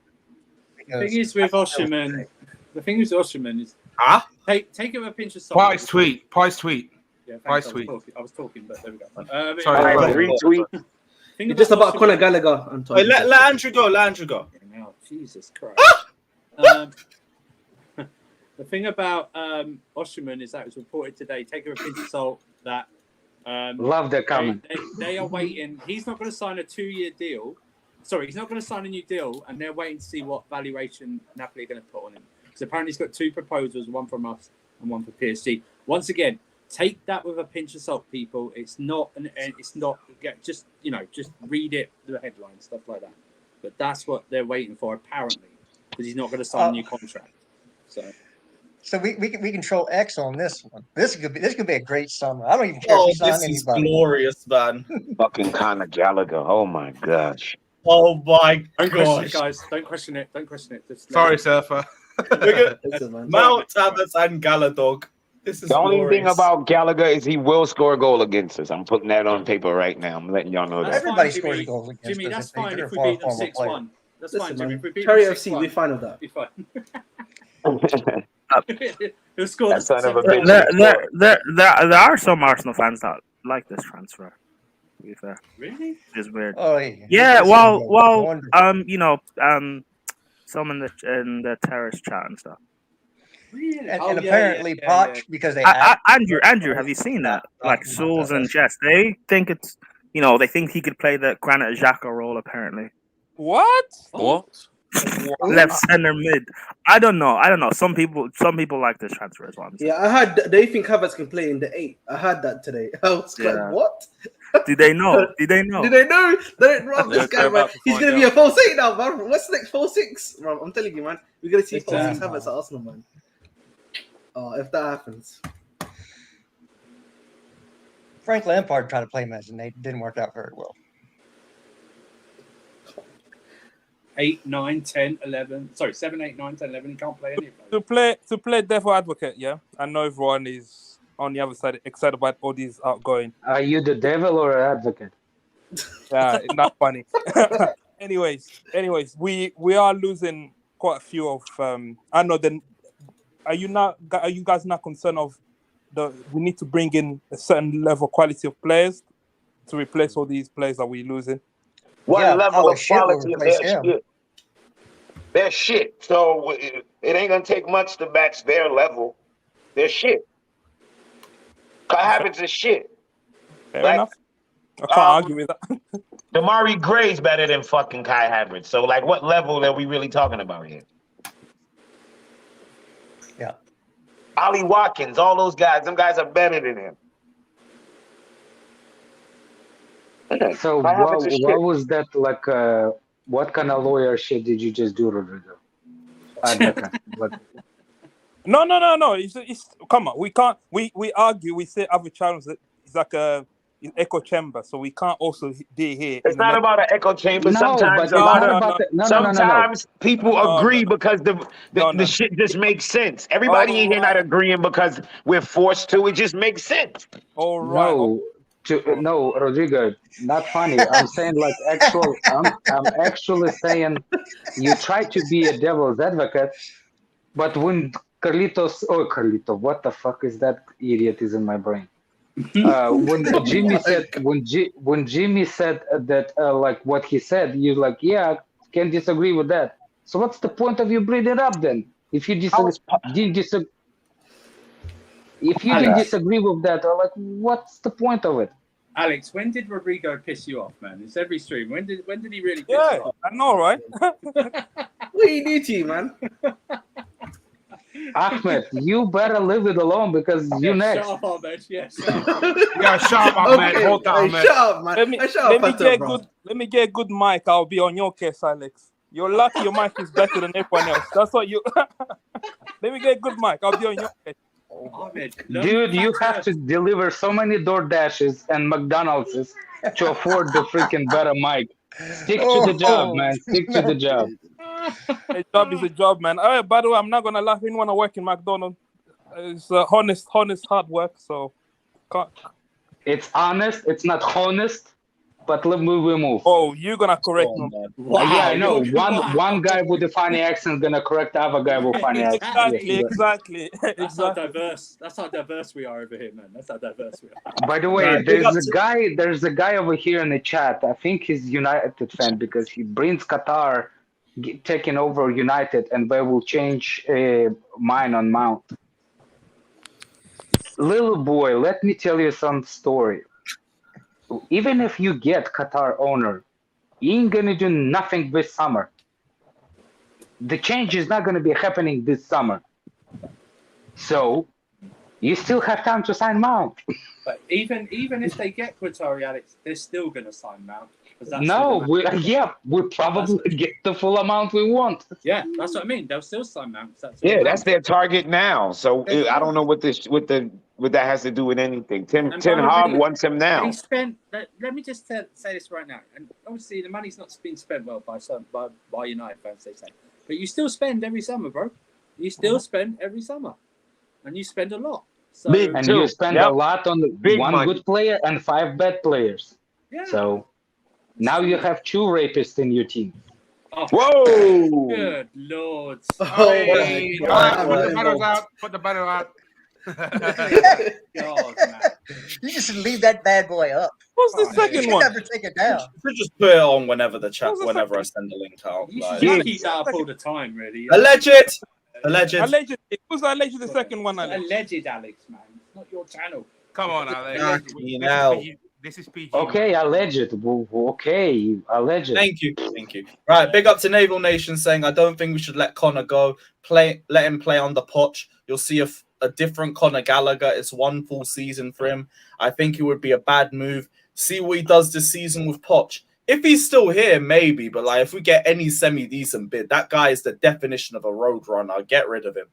[SPEAKER 12] The thing is with Osimhen is take it with a pinch of salt.
[SPEAKER 4] Price tweet.
[SPEAKER 12] Yeah,
[SPEAKER 4] price tweet.
[SPEAKER 12] I was talking, but there we go.
[SPEAKER 4] Sorry,
[SPEAKER 11] retweet.
[SPEAKER 10] It's just about Conor Gallagher.
[SPEAKER 3] Wait, let Andrew go.
[SPEAKER 12] Oh, Jesus Christ. The thing about Osimhen is that it was reported today. Take it with a pinch of salt that.
[SPEAKER 6] Love that comment.
[SPEAKER 12] They are waiting. He's not going to sign a 2-year deal. Sorry, he's not going to sign a new deal, and they're waiting to see what valuation Napoli are going to put on him. So apparently, he's got 2 proposals, one from us and one for PSG. Once again, take that with a pinch of salt, people. It's not. Just read it, the headlines, stuff like that. But that's what they're waiting for, apparently, because he's not going to sign a new contract.
[SPEAKER 5] So we control X on this one. This could be a great summer. I don't even care if we sign
[SPEAKER 3] this is
[SPEAKER 5] anybody.
[SPEAKER 3] glorious, man.
[SPEAKER 11] Fucking Conor Gallagher. Oh my gosh.
[SPEAKER 3] Oh my
[SPEAKER 12] Don't question
[SPEAKER 3] gosh.
[SPEAKER 12] it, guys. Don't question it. Just
[SPEAKER 4] Sorry, Surfer.
[SPEAKER 3] Mount Havertz and Galadog. This is
[SPEAKER 11] the only
[SPEAKER 3] glorious.
[SPEAKER 11] thing about Gallagher is he will score a goal against us. I'm putting that on paper right now. I'm letting y'all know that.
[SPEAKER 5] Everybody scores goals against
[SPEAKER 12] Jimmy,
[SPEAKER 5] us
[SPEAKER 12] that's
[SPEAKER 5] if they
[SPEAKER 12] fine
[SPEAKER 5] do
[SPEAKER 12] if we
[SPEAKER 5] for a
[SPEAKER 12] beat them
[SPEAKER 5] former
[SPEAKER 12] 6-1. That's
[SPEAKER 10] Listen,
[SPEAKER 12] fine, Jimmy.
[SPEAKER 10] man.
[SPEAKER 12] If we beat
[SPEAKER 10] Cherry
[SPEAKER 12] them
[SPEAKER 10] FC,
[SPEAKER 12] 6-1,
[SPEAKER 10] we fine with that.
[SPEAKER 12] be fine. He'll score
[SPEAKER 11] That son of a
[SPEAKER 12] seven-
[SPEAKER 11] bitch.
[SPEAKER 9] There are some Arsenal fans that like this transfer. To be fair,
[SPEAKER 12] Really?
[SPEAKER 9] it's weird.
[SPEAKER 5] Oh, yeah.
[SPEAKER 9] Yeah,
[SPEAKER 5] Wonderful.
[SPEAKER 9] some in the terrace chat and stuff.
[SPEAKER 12] Really?
[SPEAKER 5] And apparently Poch, because they
[SPEAKER 9] Andrew, have you seen that? Like Souls and Jess, they think it's they think he could play the Granit Xhaka role. Apparently,
[SPEAKER 7] What?
[SPEAKER 9] left center mid. I don't know. Some people like this transfer as well.
[SPEAKER 10] Yeah, I heard they think Havertz can play in the 8. I heard that today. I was like, what?
[SPEAKER 9] Do they know?
[SPEAKER 10] Do they know? They don't rob this guy, man. He's gonna be a false 8 now, man. What's next? False 6, bro. I'm telling you, man. We're gonna see false 6 Havertz at Arsenal, man. Oh, if that happens.
[SPEAKER 5] Frank Lampard tried to play him as an 8. Didn't work out very well.
[SPEAKER 12] 8, 9, 10, 11. Sorry, 7, 8, 9, 10, 11. He can't play any of those.
[SPEAKER 7] To play devil advocate, yeah. I know everyone is on the other side excited about all these outgoing.
[SPEAKER 6] Are you the devil or an advocate?
[SPEAKER 7] Not funny. anyways, we are losing quite a few of. I know. Then, are you guys not concerned of we need to bring in a certain level of quality of players to replace all these players that we're losing?
[SPEAKER 11] What level of quality of their shit? Their shit. So it ain't gonna take much to match their level. Their shit. Havertz is shit.
[SPEAKER 7] Fair enough. I can't argue with that.
[SPEAKER 11] Damari Gray's better than fucking Kai Havertz. So, like, what level are we really talking about here?
[SPEAKER 5] Yeah.
[SPEAKER 11] Ollie Watkins, all those guys, them guys are better than him.
[SPEAKER 6] So what was that like? What kind of lawyer shit did you just do, Rodrigo?
[SPEAKER 7] No. It's come on. We can't. We argue. We say other channels. It's like an echo chamber, so we can't also be here.
[SPEAKER 11] It's not about an echo chamber.
[SPEAKER 6] No,
[SPEAKER 11] Sometimes sometimes people agree because the shit just makes sense. Everybody in here not agreeing because we're forced to. It just makes sense.
[SPEAKER 7] All right.
[SPEAKER 6] No, Rodrigo, not funny. I'm saying like actual. I'm actually saying you try to be a devil's advocate, but when Carlito, what the fuck is that idiot is in my brain? When Jimmy said that like what he said, you're like, yeah, can't disagree with that. So what's the point of you bringing it up then? If you didn't disagree with that, or like, what's the point of it?
[SPEAKER 12] Alex, when did Rodrigo piss you off, man? It's every stream. When did he really piss you off?
[SPEAKER 7] I know, right?
[SPEAKER 10] What do you do to you, man?
[SPEAKER 6] Ahmed, you better leave it alone because you next.
[SPEAKER 12] Shut up, Ahmed. Yes.
[SPEAKER 4] Yeah, shut up, Ahmed. Hold on, Ahmed.
[SPEAKER 10] Shut up, man.
[SPEAKER 7] Let me get a good mic. I'll be on your case, Alex. You're lucky your mic is better than everyone else. That's what you. Let me get a good mic. I'll be on your case.
[SPEAKER 12] Ahmed,
[SPEAKER 6] dude, you have to deliver so many DoorDashes and McDonald's to afford the freaking better mic. Stick to the job, man. Stick to the job.
[SPEAKER 7] A job is a job, man. Oh, by the way, I'm not gonna laugh. Anyone I work in McDonald's, it's honest hard work. So,
[SPEAKER 6] it's honest. It's not honest, but let me move.
[SPEAKER 7] Oh, you're gonna correct me?
[SPEAKER 6] Wow. Yeah, I know. One guy with a funny accent is gonna correct the other guy with funny accent.
[SPEAKER 7] Exactly.
[SPEAKER 12] That's how diverse. That's how diverse we are over here, man. That's how diverse we are.
[SPEAKER 6] By the way, there's a guy over here in the chat. I think he's United fan because he brings Qatar taking over United, and they will change mine on Mount. Little boy, let me tell you some story. Even if you get Qatar owner, he ain't gonna do nothing this summer. The change is not gonna be happening this summer. So you still have time to sign Mount.
[SPEAKER 12] But even if they get Qatari, Alex, they're still gonna sign Mount.
[SPEAKER 6] We'll probably get the full amount we want.
[SPEAKER 12] Yeah, that's what I mean. They'll still sign Mount.
[SPEAKER 11] That's their target now. So I don't know what that has to do with anything. Ten Hag wants him now.
[SPEAKER 12] They spent. Let me just say this right now. And obviously, the money's not being spent well by United fans. They say, but you still spend every summer, bro. You still spend every summer, and you spend a lot. So,
[SPEAKER 6] you spend a lot on one
[SPEAKER 11] money.
[SPEAKER 6] Good player and 5 bad players.
[SPEAKER 12] Yeah.
[SPEAKER 6] So now you have 2 rapists in your team.
[SPEAKER 12] Oh,
[SPEAKER 11] whoa!
[SPEAKER 12] Good lord!
[SPEAKER 4] Put the banner out.
[SPEAKER 12] God, man.
[SPEAKER 5] You just leave that bad boy up.
[SPEAKER 7] What's the second
[SPEAKER 5] You
[SPEAKER 7] one?
[SPEAKER 5] never take it down.
[SPEAKER 3] You just put it on whenever I send the link out.
[SPEAKER 12] You
[SPEAKER 3] Like,
[SPEAKER 12] should keep that up all the time, really.
[SPEAKER 3] alleged.
[SPEAKER 7] Who's alleged the second one, Alex?
[SPEAKER 12] Alleged, Alex, man. It's not your channel.
[SPEAKER 4] Come on, Alex. This is PG.
[SPEAKER 6] Okay, alleged. Okay, alleged.
[SPEAKER 3] Thank you. Right, big up to Naval Nation saying I don't think we should let Connor go. Let him play on the Poch. You'll see a different Conor Gallagher. It's 1 full season for him. I think it would be a bad move. See what he does this season with Poch. If he's still here, maybe. But like, if we get any semi-decent bid, that guy is the definition of a road runner. Get rid of him.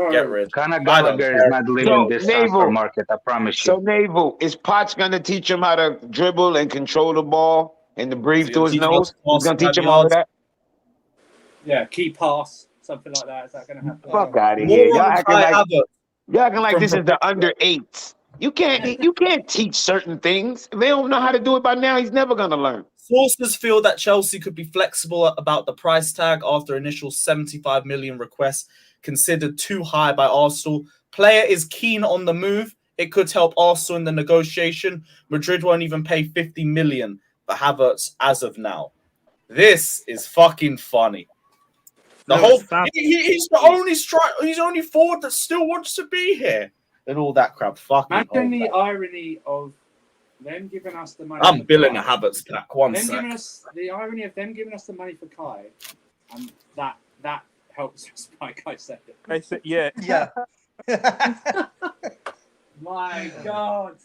[SPEAKER 3] Get rid.
[SPEAKER 6] Conor Gallagher is not leaving this transfer market. I promise you.
[SPEAKER 11] So Naval, is Potts gonna teach him how to dribble and control the ball and to breathe through his nose? He's gonna teach him all of that.
[SPEAKER 12] Yeah, key pass, something like that. Is that going to happen?
[SPEAKER 11] Fuck out of here.
[SPEAKER 3] More on Kai Havertz.
[SPEAKER 11] Y'all acting like
[SPEAKER 3] From
[SPEAKER 11] this is the under 8s. You can't teach certain things. If they don't know how to do it by now, he's never gonna learn.
[SPEAKER 3] Sources feel that Chelsea could be flexible about the price tag after initial 75 million requests considered too high by Arsenal. Player is keen on the move. It could help Arsenal in the negotiation. Madrid won't even pay 50 million for Havertz as of now. This is fucking funny. He's the only he's only forward that still wants to be here. And all that crap. Fucking
[SPEAKER 12] imagine the irony of them giving us the money.
[SPEAKER 3] I'm billing a Havertz pack.
[SPEAKER 12] The irony of them giving us the money for Kai, and that helps us by Caicedo.
[SPEAKER 7] Yeah.
[SPEAKER 12] My God.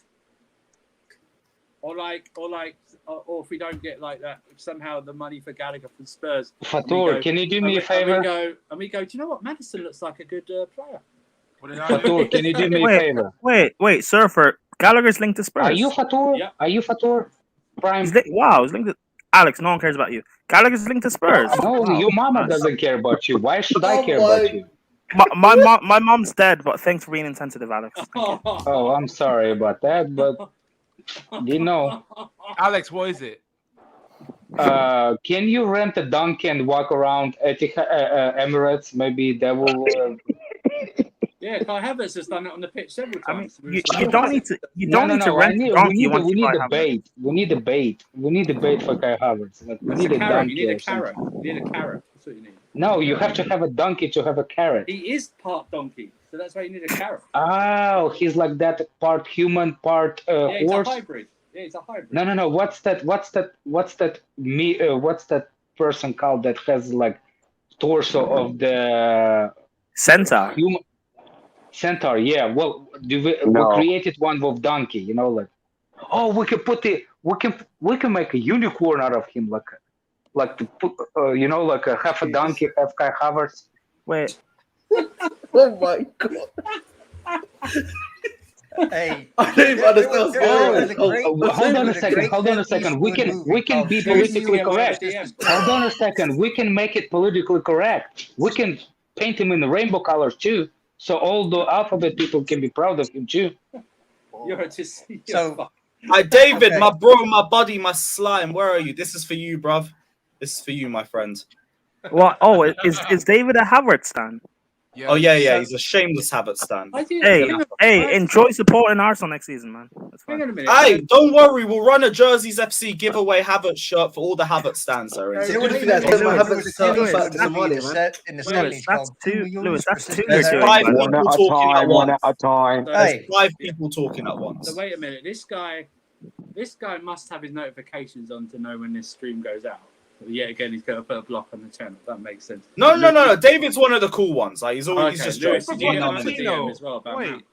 [SPEAKER 12] Or if we don't get like that, somehow the money for Gallagher from Spurs.
[SPEAKER 6] Fatur, can you do me a favor?
[SPEAKER 12] And we go, do you know what? Madison looks like a good player.
[SPEAKER 6] Fatur, can you do me a favor?
[SPEAKER 9] Wait, Surfer. Gallagher's linked to Spurs.
[SPEAKER 6] Are you Fatur?
[SPEAKER 12] Yeah.
[SPEAKER 6] Are you Fatur? Prime.
[SPEAKER 9] He's linked to Alex. No one cares about you. Gallagher's linked to Spurs.
[SPEAKER 6] No, your mama doesn't care about you. Why should I care about you?
[SPEAKER 9] My mom's dead, but thanks for being insensitive, Alex.
[SPEAKER 6] Oh, I'm sorry about that, but you know.
[SPEAKER 4] Alex, what is it?
[SPEAKER 6] Can you rent a donkey and walk around Emirates? Maybe that will.
[SPEAKER 12] Yeah, Kai Havertz has done it on the pitch several times.
[SPEAKER 9] You don't need to. You don't need to rent a donkey.
[SPEAKER 6] We need the bait. We need the bait. We need the bait for Kai Havertz. Like, we need a donkey.
[SPEAKER 12] You need a carrot. You need a carrot. That's what you need.
[SPEAKER 6] No, you have to have a donkey to have a carrot.
[SPEAKER 12] He is part donkey, so that's why you need a carrot.
[SPEAKER 6] Oh, he's like that, part human, part
[SPEAKER 12] he's
[SPEAKER 6] horse.
[SPEAKER 12] a hybrid. Yeah, he's a hybrid.
[SPEAKER 6] No. What's that person called that has like torso of the
[SPEAKER 9] centaur?
[SPEAKER 6] Human centaur. Yeah. Well, we created one with donkey. You know, like, oh, we can make a unicorn out of him, like to put, you know, like a half a donkey, half Kai Havertz.
[SPEAKER 9] Wait.
[SPEAKER 10] Oh my God.
[SPEAKER 5] Hey,
[SPEAKER 10] I don't even understand.
[SPEAKER 6] Hold on a second. We can be politically correct. Hold on a second. We can make it politically correct. We can paint him in the rainbow colors too, so all the alphabet people can be proud of him too.
[SPEAKER 3] Hi, David, my bro, my buddy, my slime. Where are you? This is for you, bruv. This is for you, my friend.
[SPEAKER 9] What? Oh, is David a Havertz stan?
[SPEAKER 3] Yeah. Oh yeah. He's a shameless Havertz stan.
[SPEAKER 9] Hey, enjoy supporting Arsenal next season, man. That's fine.
[SPEAKER 3] Hey, don't worry. We'll run a Jerseys FC giveaway Havertz shirt for all the Havertz stands there.
[SPEAKER 10] That's two. Lewis,
[SPEAKER 3] that's two. There's five people talking at once. One at a time. There's 5 people talking at once.
[SPEAKER 12] So wait a minute. This guy must have his notifications on to know when this stream goes out. Yet again, he's going to put a block on the channel. That makes sense.
[SPEAKER 3] No. David's one of the cool ones. Like he's always just joking.
[SPEAKER 4] Wait.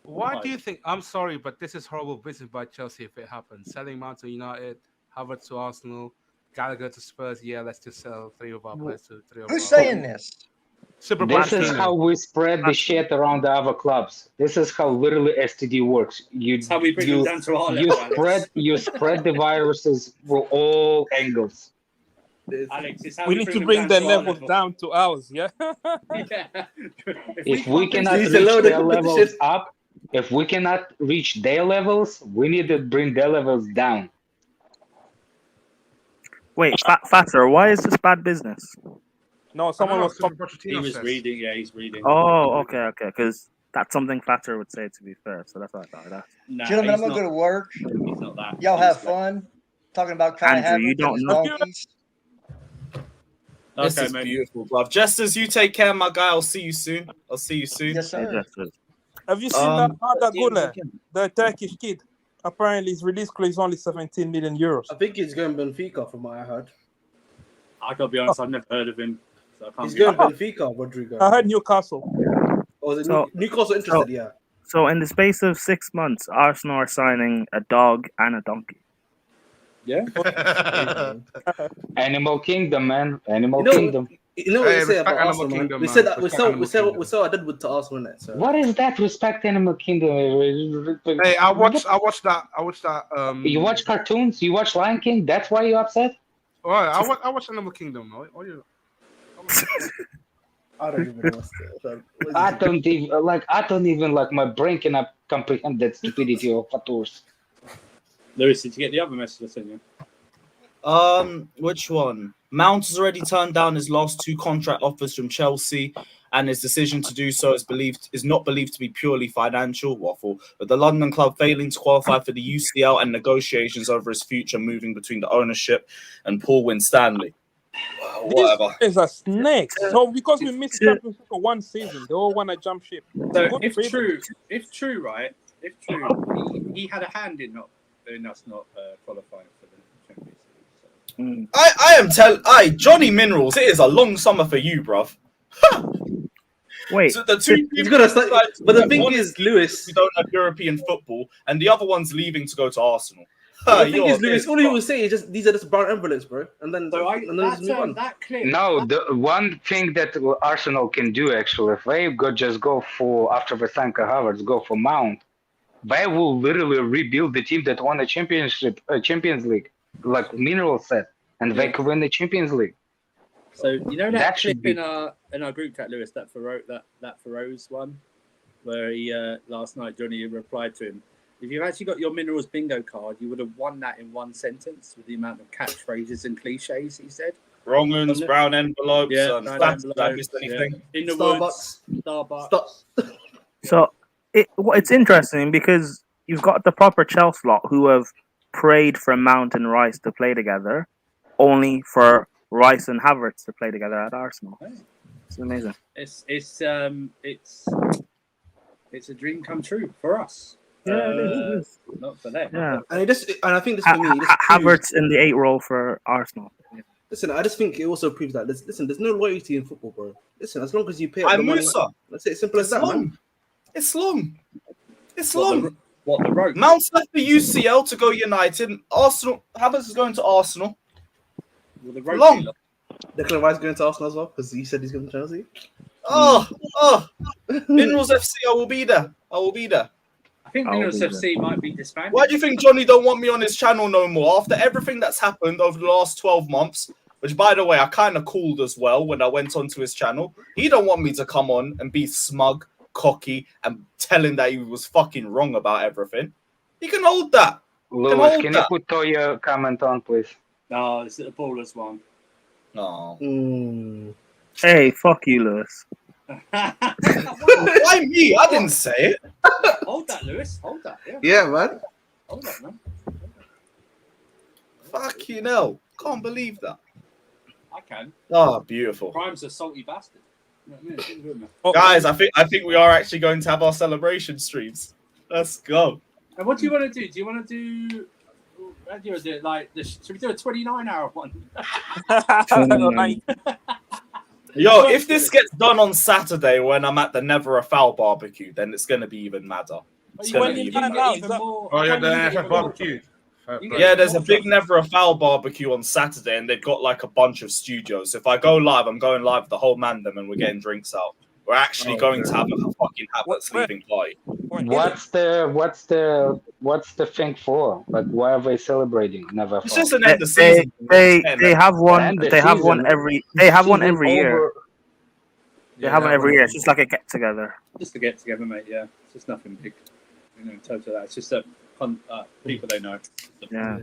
[SPEAKER 4] Why do you think? I'm sorry, but this is horrible business by Chelsea if it happens. Selling Mount to United, Havertz to Arsenal, Gallagher to Spurs. Yeah, let's just sell 3 of our players to 3 of our.
[SPEAKER 5] Who's saying this?
[SPEAKER 6] This is how we spread the shit around the other clubs. This is how literally STD works.
[SPEAKER 12] That's how we bring them down to our level,
[SPEAKER 6] you spread the viruses from all angles.
[SPEAKER 12] Alex,
[SPEAKER 7] we need to bring their levels down to ours, yeah?
[SPEAKER 6] If we cannot reach their levels up, if we cannot reach their levels, we need to bring their levels down.
[SPEAKER 9] Wait, Fatter, why is this bad business?
[SPEAKER 7] No, someone was
[SPEAKER 12] He was reading. Yeah, he's reading.
[SPEAKER 9] Oh, okay, because that's something Fatter would say, to be fair. So that's what I thought.
[SPEAKER 5] Gentlemen, I'm gonna go to work.
[SPEAKER 12] He's not that.
[SPEAKER 5] Y'all have fun talking about Kai Havertz.
[SPEAKER 9] You don't know.
[SPEAKER 3] This is beautiful, bruv. Jesters, you take care, my guy. I'll see you soon.
[SPEAKER 5] Yes, sir.
[SPEAKER 7] Have you seen that Gule, the Turkish kid? Apparently, his release clause is only 17 million euros.
[SPEAKER 10] I think he's going Benfica, from what I heard.
[SPEAKER 12] I gotta be honest, I've never heard of him. So
[SPEAKER 10] he's going Benfica, Rodrigo.
[SPEAKER 7] I heard Newcastle.
[SPEAKER 10] Newcastle interested, yeah.
[SPEAKER 9] So, in the space of 6 months, Arsenal are signing a dog and a donkey.
[SPEAKER 12] Yeah.
[SPEAKER 6] Animal Kingdom, man. Animal Kingdom.
[SPEAKER 10] You know what they say about Arsenal, man? We said that we saw a Deadwood to Arsenal, innit? So.
[SPEAKER 6] What is that? Respect Animal Kingdom.
[SPEAKER 4] Hey, I watched that.
[SPEAKER 6] You watch cartoons? You watch Lion King? That's why you're upset?
[SPEAKER 4] All right, I watch Animal Kingdom. What you...
[SPEAKER 10] I don't even know what's
[SPEAKER 6] I don't even like my brain cannot comprehend that stupidity of Faturs.
[SPEAKER 12] Lewis, did you get the other message I sent you?
[SPEAKER 3] Which one? Mount has already turned down his last 2 contract offers from Chelsea, and his decision to do so is not believed to be purely financial. Waffle, but the London club failing to qualify for the UCL and negotiations over his future moving between the ownership and Paul Winstanley. Whatever.
[SPEAKER 7] This is a snake. So because we missed championship for 1 season, they all want to jump ship.
[SPEAKER 12] So if true, right? If true, he had a hand in us not qualifying for the Champions League. So.
[SPEAKER 3] Johnny Minerals, it is a long summer for you, bruv.
[SPEAKER 9] Wait,
[SPEAKER 3] so the 2
[SPEAKER 10] he's gonna start, but the thing is, Lewis,
[SPEAKER 3] we don't have European football, and the other one's leaving to go to Arsenal.
[SPEAKER 10] The thing is, Lewis, all he will say is just these are just brown envelopes, bro, and then just move on.
[SPEAKER 6] No, the one thing that Arsenal can do actually, if they just go for after they sign Havertz, go for Mount, they will literally rebuild the team that won the Champions League, like Mineral said, and they could win the Champions League.
[SPEAKER 12] So you know that clip in our group chat, Lewis, that Feroz one, where he last night Johnny replied to him. If you've actually got your Minerals bingo card, you would have won that in 1 sentence with the amount of catchphrases and cliches he said.
[SPEAKER 3] Wrong ones, brown envelopes,
[SPEAKER 12] brown
[SPEAKER 3] envelopes, anything.
[SPEAKER 12] In the
[SPEAKER 10] Starbucks.
[SPEAKER 12] Starbucks.
[SPEAKER 9] So it's interesting because you've got the proper Chelsea lot who have prayed for Mount and Rice to play together, only for Rice and Havertz to play together at Arsenal. It's amazing.
[SPEAKER 12] It's a dream come true for us.
[SPEAKER 9] Yeah, it is.
[SPEAKER 12] Not for them.
[SPEAKER 9] Yeah,
[SPEAKER 10] and I think this for me.
[SPEAKER 9] Havertz in the 8 role for Arsenal. Yeah.
[SPEAKER 10] Listen, I just think it also proves that there's no loyalty in football, bro. Listen, as long as you pay up the money, that's it. Simple as that, man.
[SPEAKER 3] It's long. It's long.
[SPEAKER 12] The road?
[SPEAKER 3] Mount's left the UCL to go United. Arsenal. Havertz is going to Arsenal.
[SPEAKER 12] The road
[SPEAKER 3] long.
[SPEAKER 10] Declan Rice going to Arsenal as well because he said he's going to Chelsea.
[SPEAKER 3] Minerals FC. I will be there.
[SPEAKER 12] I think Minerals FC might be disbanded.
[SPEAKER 3] Why do you think Johnny don't want me on his channel no more? After everything that's happened over the last 12 months, which, by the way, I kind of called as well when I went onto his channel. He don't want me to come on and be smug, cocky, and tell him that he was fucking wrong about everything. He can hold that.
[SPEAKER 6] Lewis, can you put Toya comment on, please?
[SPEAKER 12] No, it's the Ballers one.
[SPEAKER 3] No.
[SPEAKER 9] Hey, fuck you, Lewis.
[SPEAKER 3] Why me? I didn't say it.
[SPEAKER 12] Hold that, Lewis. Hold that.
[SPEAKER 10] Yeah, man.
[SPEAKER 12] Hold that, man.
[SPEAKER 3] Fuck you, no. Can't believe that.
[SPEAKER 12] I can.
[SPEAKER 3] Oh, beautiful.
[SPEAKER 12] Prime's a salty bastard. You know what I mean?
[SPEAKER 3] Guys, I think we are actually going to have our celebration streams. Let's go.
[SPEAKER 12] And what do you want to do? Do you want to do? How do you want to do it? Like, should we do a 29-hour one?
[SPEAKER 3] Yo, if this gets done on Saturday when I'm at the Never a Foul barbecue, then it's going to be even madder. It's going to be even madder.
[SPEAKER 4] The barbecue.
[SPEAKER 3] Yeah, there's a big Never a Foul barbecue on Saturday, and they've got like a bunch of studios. If I go live, I'm going live with the whole mandem, and we're getting drinks out. We're actually going to have a fucking Havertz leaving party.
[SPEAKER 6] What's the thing for? Like, why are they celebrating? Never.
[SPEAKER 3] It's just an end of season.
[SPEAKER 9] They have one. They have one every. They have one every year. They have one every year. It's just like a get together.
[SPEAKER 12] Just a get together, mate. Yeah, it's just nothing big. You know, in terms of that, it's just a people they know.
[SPEAKER 9] Yeah.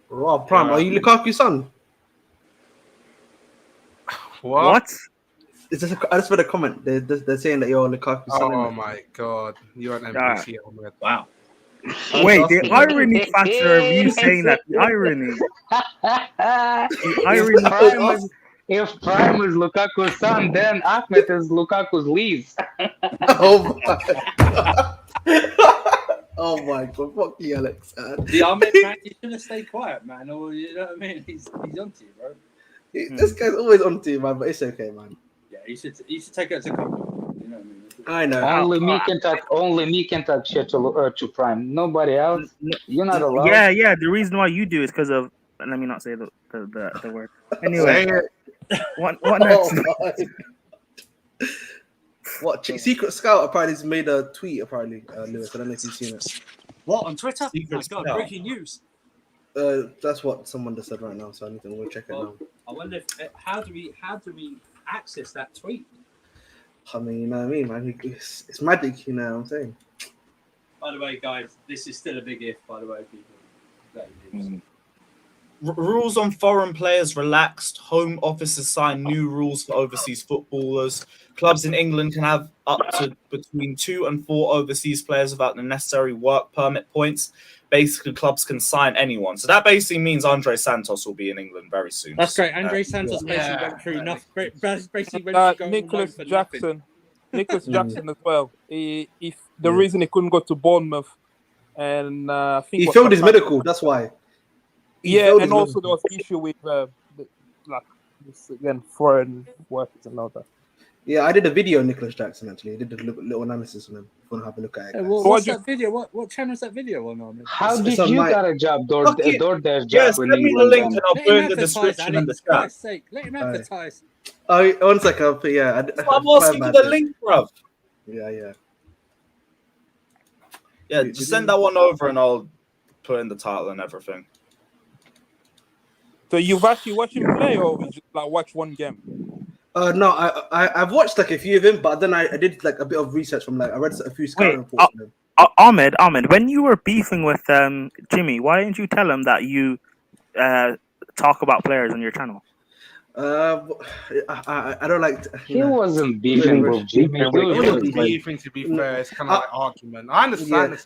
[SPEAKER 10] Rob Prime, are you Lukaku's son?
[SPEAKER 4] What?
[SPEAKER 10] I just read a comment. They're saying that you're Lukaku's son.
[SPEAKER 4] Oh my god, you're an NPC.
[SPEAKER 12] Wow.
[SPEAKER 9] Wait, the irony factor of you saying that. The irony. The irony.
[SPEAKER 6] If Prime is Lukaku's son, then Ahmed is Lukaku's lease.
[SPEAKER 10] Oh my god. Oh my god, fuck you, Alex.
[SPEAKER 12] The Ahmed man, you should have stayed quiet, man. Or you know what I mean? He's onto you, bro.
[SPEAKER 10] This guy's always onto you, man. But it's okay, man.
[SPEAKER 12] Yeah, you should take it as a compliment. You know what
[SPEAKER 10] I mean? I know.
[SPEAKER 6] Only me can talk shit to Prime. Nobody else. You're not allowed.
[SPEAKER 9] Yeah. The reason why you do is because of. Let me not say the word. Anyway, what next?
[SPEAKER 10] What Secret Scout apparently has made a tweet apparently, Lewis. I don't know if you've seen it.
[SPEAKER 12] What on Twitter? Oh my god, breaking news.
[SPEAKER 10] That's what someone just said right now, so I need to go check it now.
[SPEAKER 12] I wonder if how do we access that tweet.
[SPEAKER 10] I mean, you know what I mean, man? It's magic, you know what I'm saying?
[SPEAKER 12] By the way, guys, this is still a big if, by the way, people.
[SPEAKER 3] Rules on foreign players relaxed. Home offices sign new rules for overseas footballers. Clubs in England can have up to between 2 and 4 overseas players without the necessary work permit points. Basically, clubs can sign anyone. So that basically means Andre Santos will be in England very soon.
[SPEAKER 12] That's great. Andre Santos basically went through nothing. Basically,
[SPEAKER 7] Nicholas Jackson. Nicholas Jackson as well. The reason he couldn't go to Bournemouth, and I think
[SPEAKER 10] he failed his medical. That's why.
[SPEAKER 7] And also there was issue with foreign workers and all that.
[SPEAKER 10] Yeah, I did a video on Nicholas Jackson actually. I did a little analysis on him. If you want to have a look at it.
[SPEAKER 12] What's that video? What channel is that video on?
[SPEAKER 6] How did you got a job? DoorDash job?
[SPEAKER 3] Yes, send me the link and I'll put in the description in the chat.
[SPEAKER 12] Let him advertise.
[SPEAKER 10] Oh, 1 second. I'll put,
[SPEAKER 3] I'm asking for the link, bruv.
[SPEAKER 10] Yeah.
[SPEAKER 3] Yeah, just send that one over and I'll put in the title and everything.
[SPEAKER 7] So you've actually watched him play, or you just watch one game?
[SPEAKER 10] No, I've watched a few of him, but then I did a bit of research from I read a few scouting reports.
[SPEAKER 9] Ahmed, when you were beefing with Jimmy, why didn't you tell him that you talk about players on your channel?
[SPEAKER 10] I don't like.
[SPEAKER 6] He wasn't beefing with Jimmy.
[SPEAKER 4] He wasn't beefing, to be fair. It's kind of like argument. I understand this.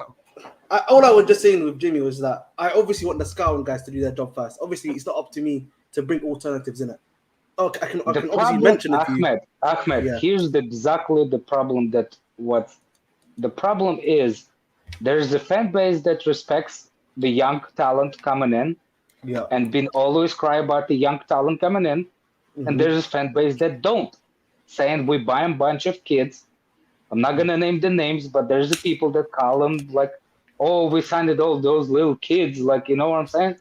[SPEAKER 10] All I was just saying with Jimmy was that I obviously want the scouting guys to do their job first. Obviously, it's not up to me to bring alternatives in it. Okay, I can obviously mention it to you.
[SPEAKER 6] Ahmed, here's exactly the problem. The problem is there's a fan base that respects the young talent coming in, and been always cry about the young talent coming in, and there's a fan base that don't, saying we buy a bunch of kids. I'm not gonna name the names, but there's the people that call them oh, we signed all those little kids, you know what I'm saying?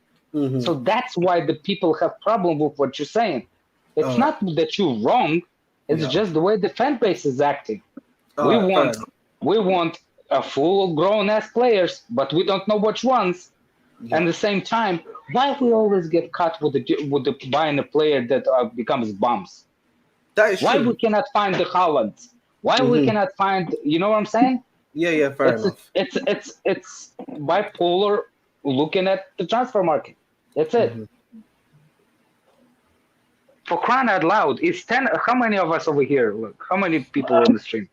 [SPEAKER 6] So that's why the people have problem with what you're saying. It's not that you're wrong. It's just the way the fan base is acting. We want a full grown ass players, but we don't know which ones. And at the same time, why we always get caught with the buying a player that becomes bums?
[SPEAKER 10] That is
[SPEAKER 6] why
[SPEAKER 10] true.
[SPEAKER 6] We cannot find the Haalands? Why we cannot find? You know what I'm saying?
[SPEAKER 10] Yeah, fair enough.
[SPEAKER 6] It's bipolar looking at the transfer market. That's it. For crying out loud, it's 10. How many of us over here? Look, how many people on the stream?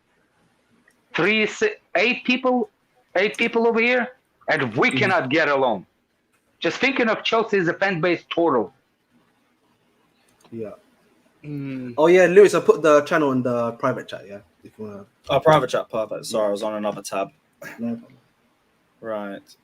[SPEAKER 6] 8 people over here, and we cannot get along. Just thinking of Chelsea as a fan base total.
[SPEAKER 10] Yeah. Oh yeah, Lewis, I put the channel in the private chat. Yeah, if you wanna.
[SPEAKER 3] Oh, private chat, perfect. Sorry, I was on another tab.
[SPEAKER 10] No
[SPEAKER 3] problem. Right.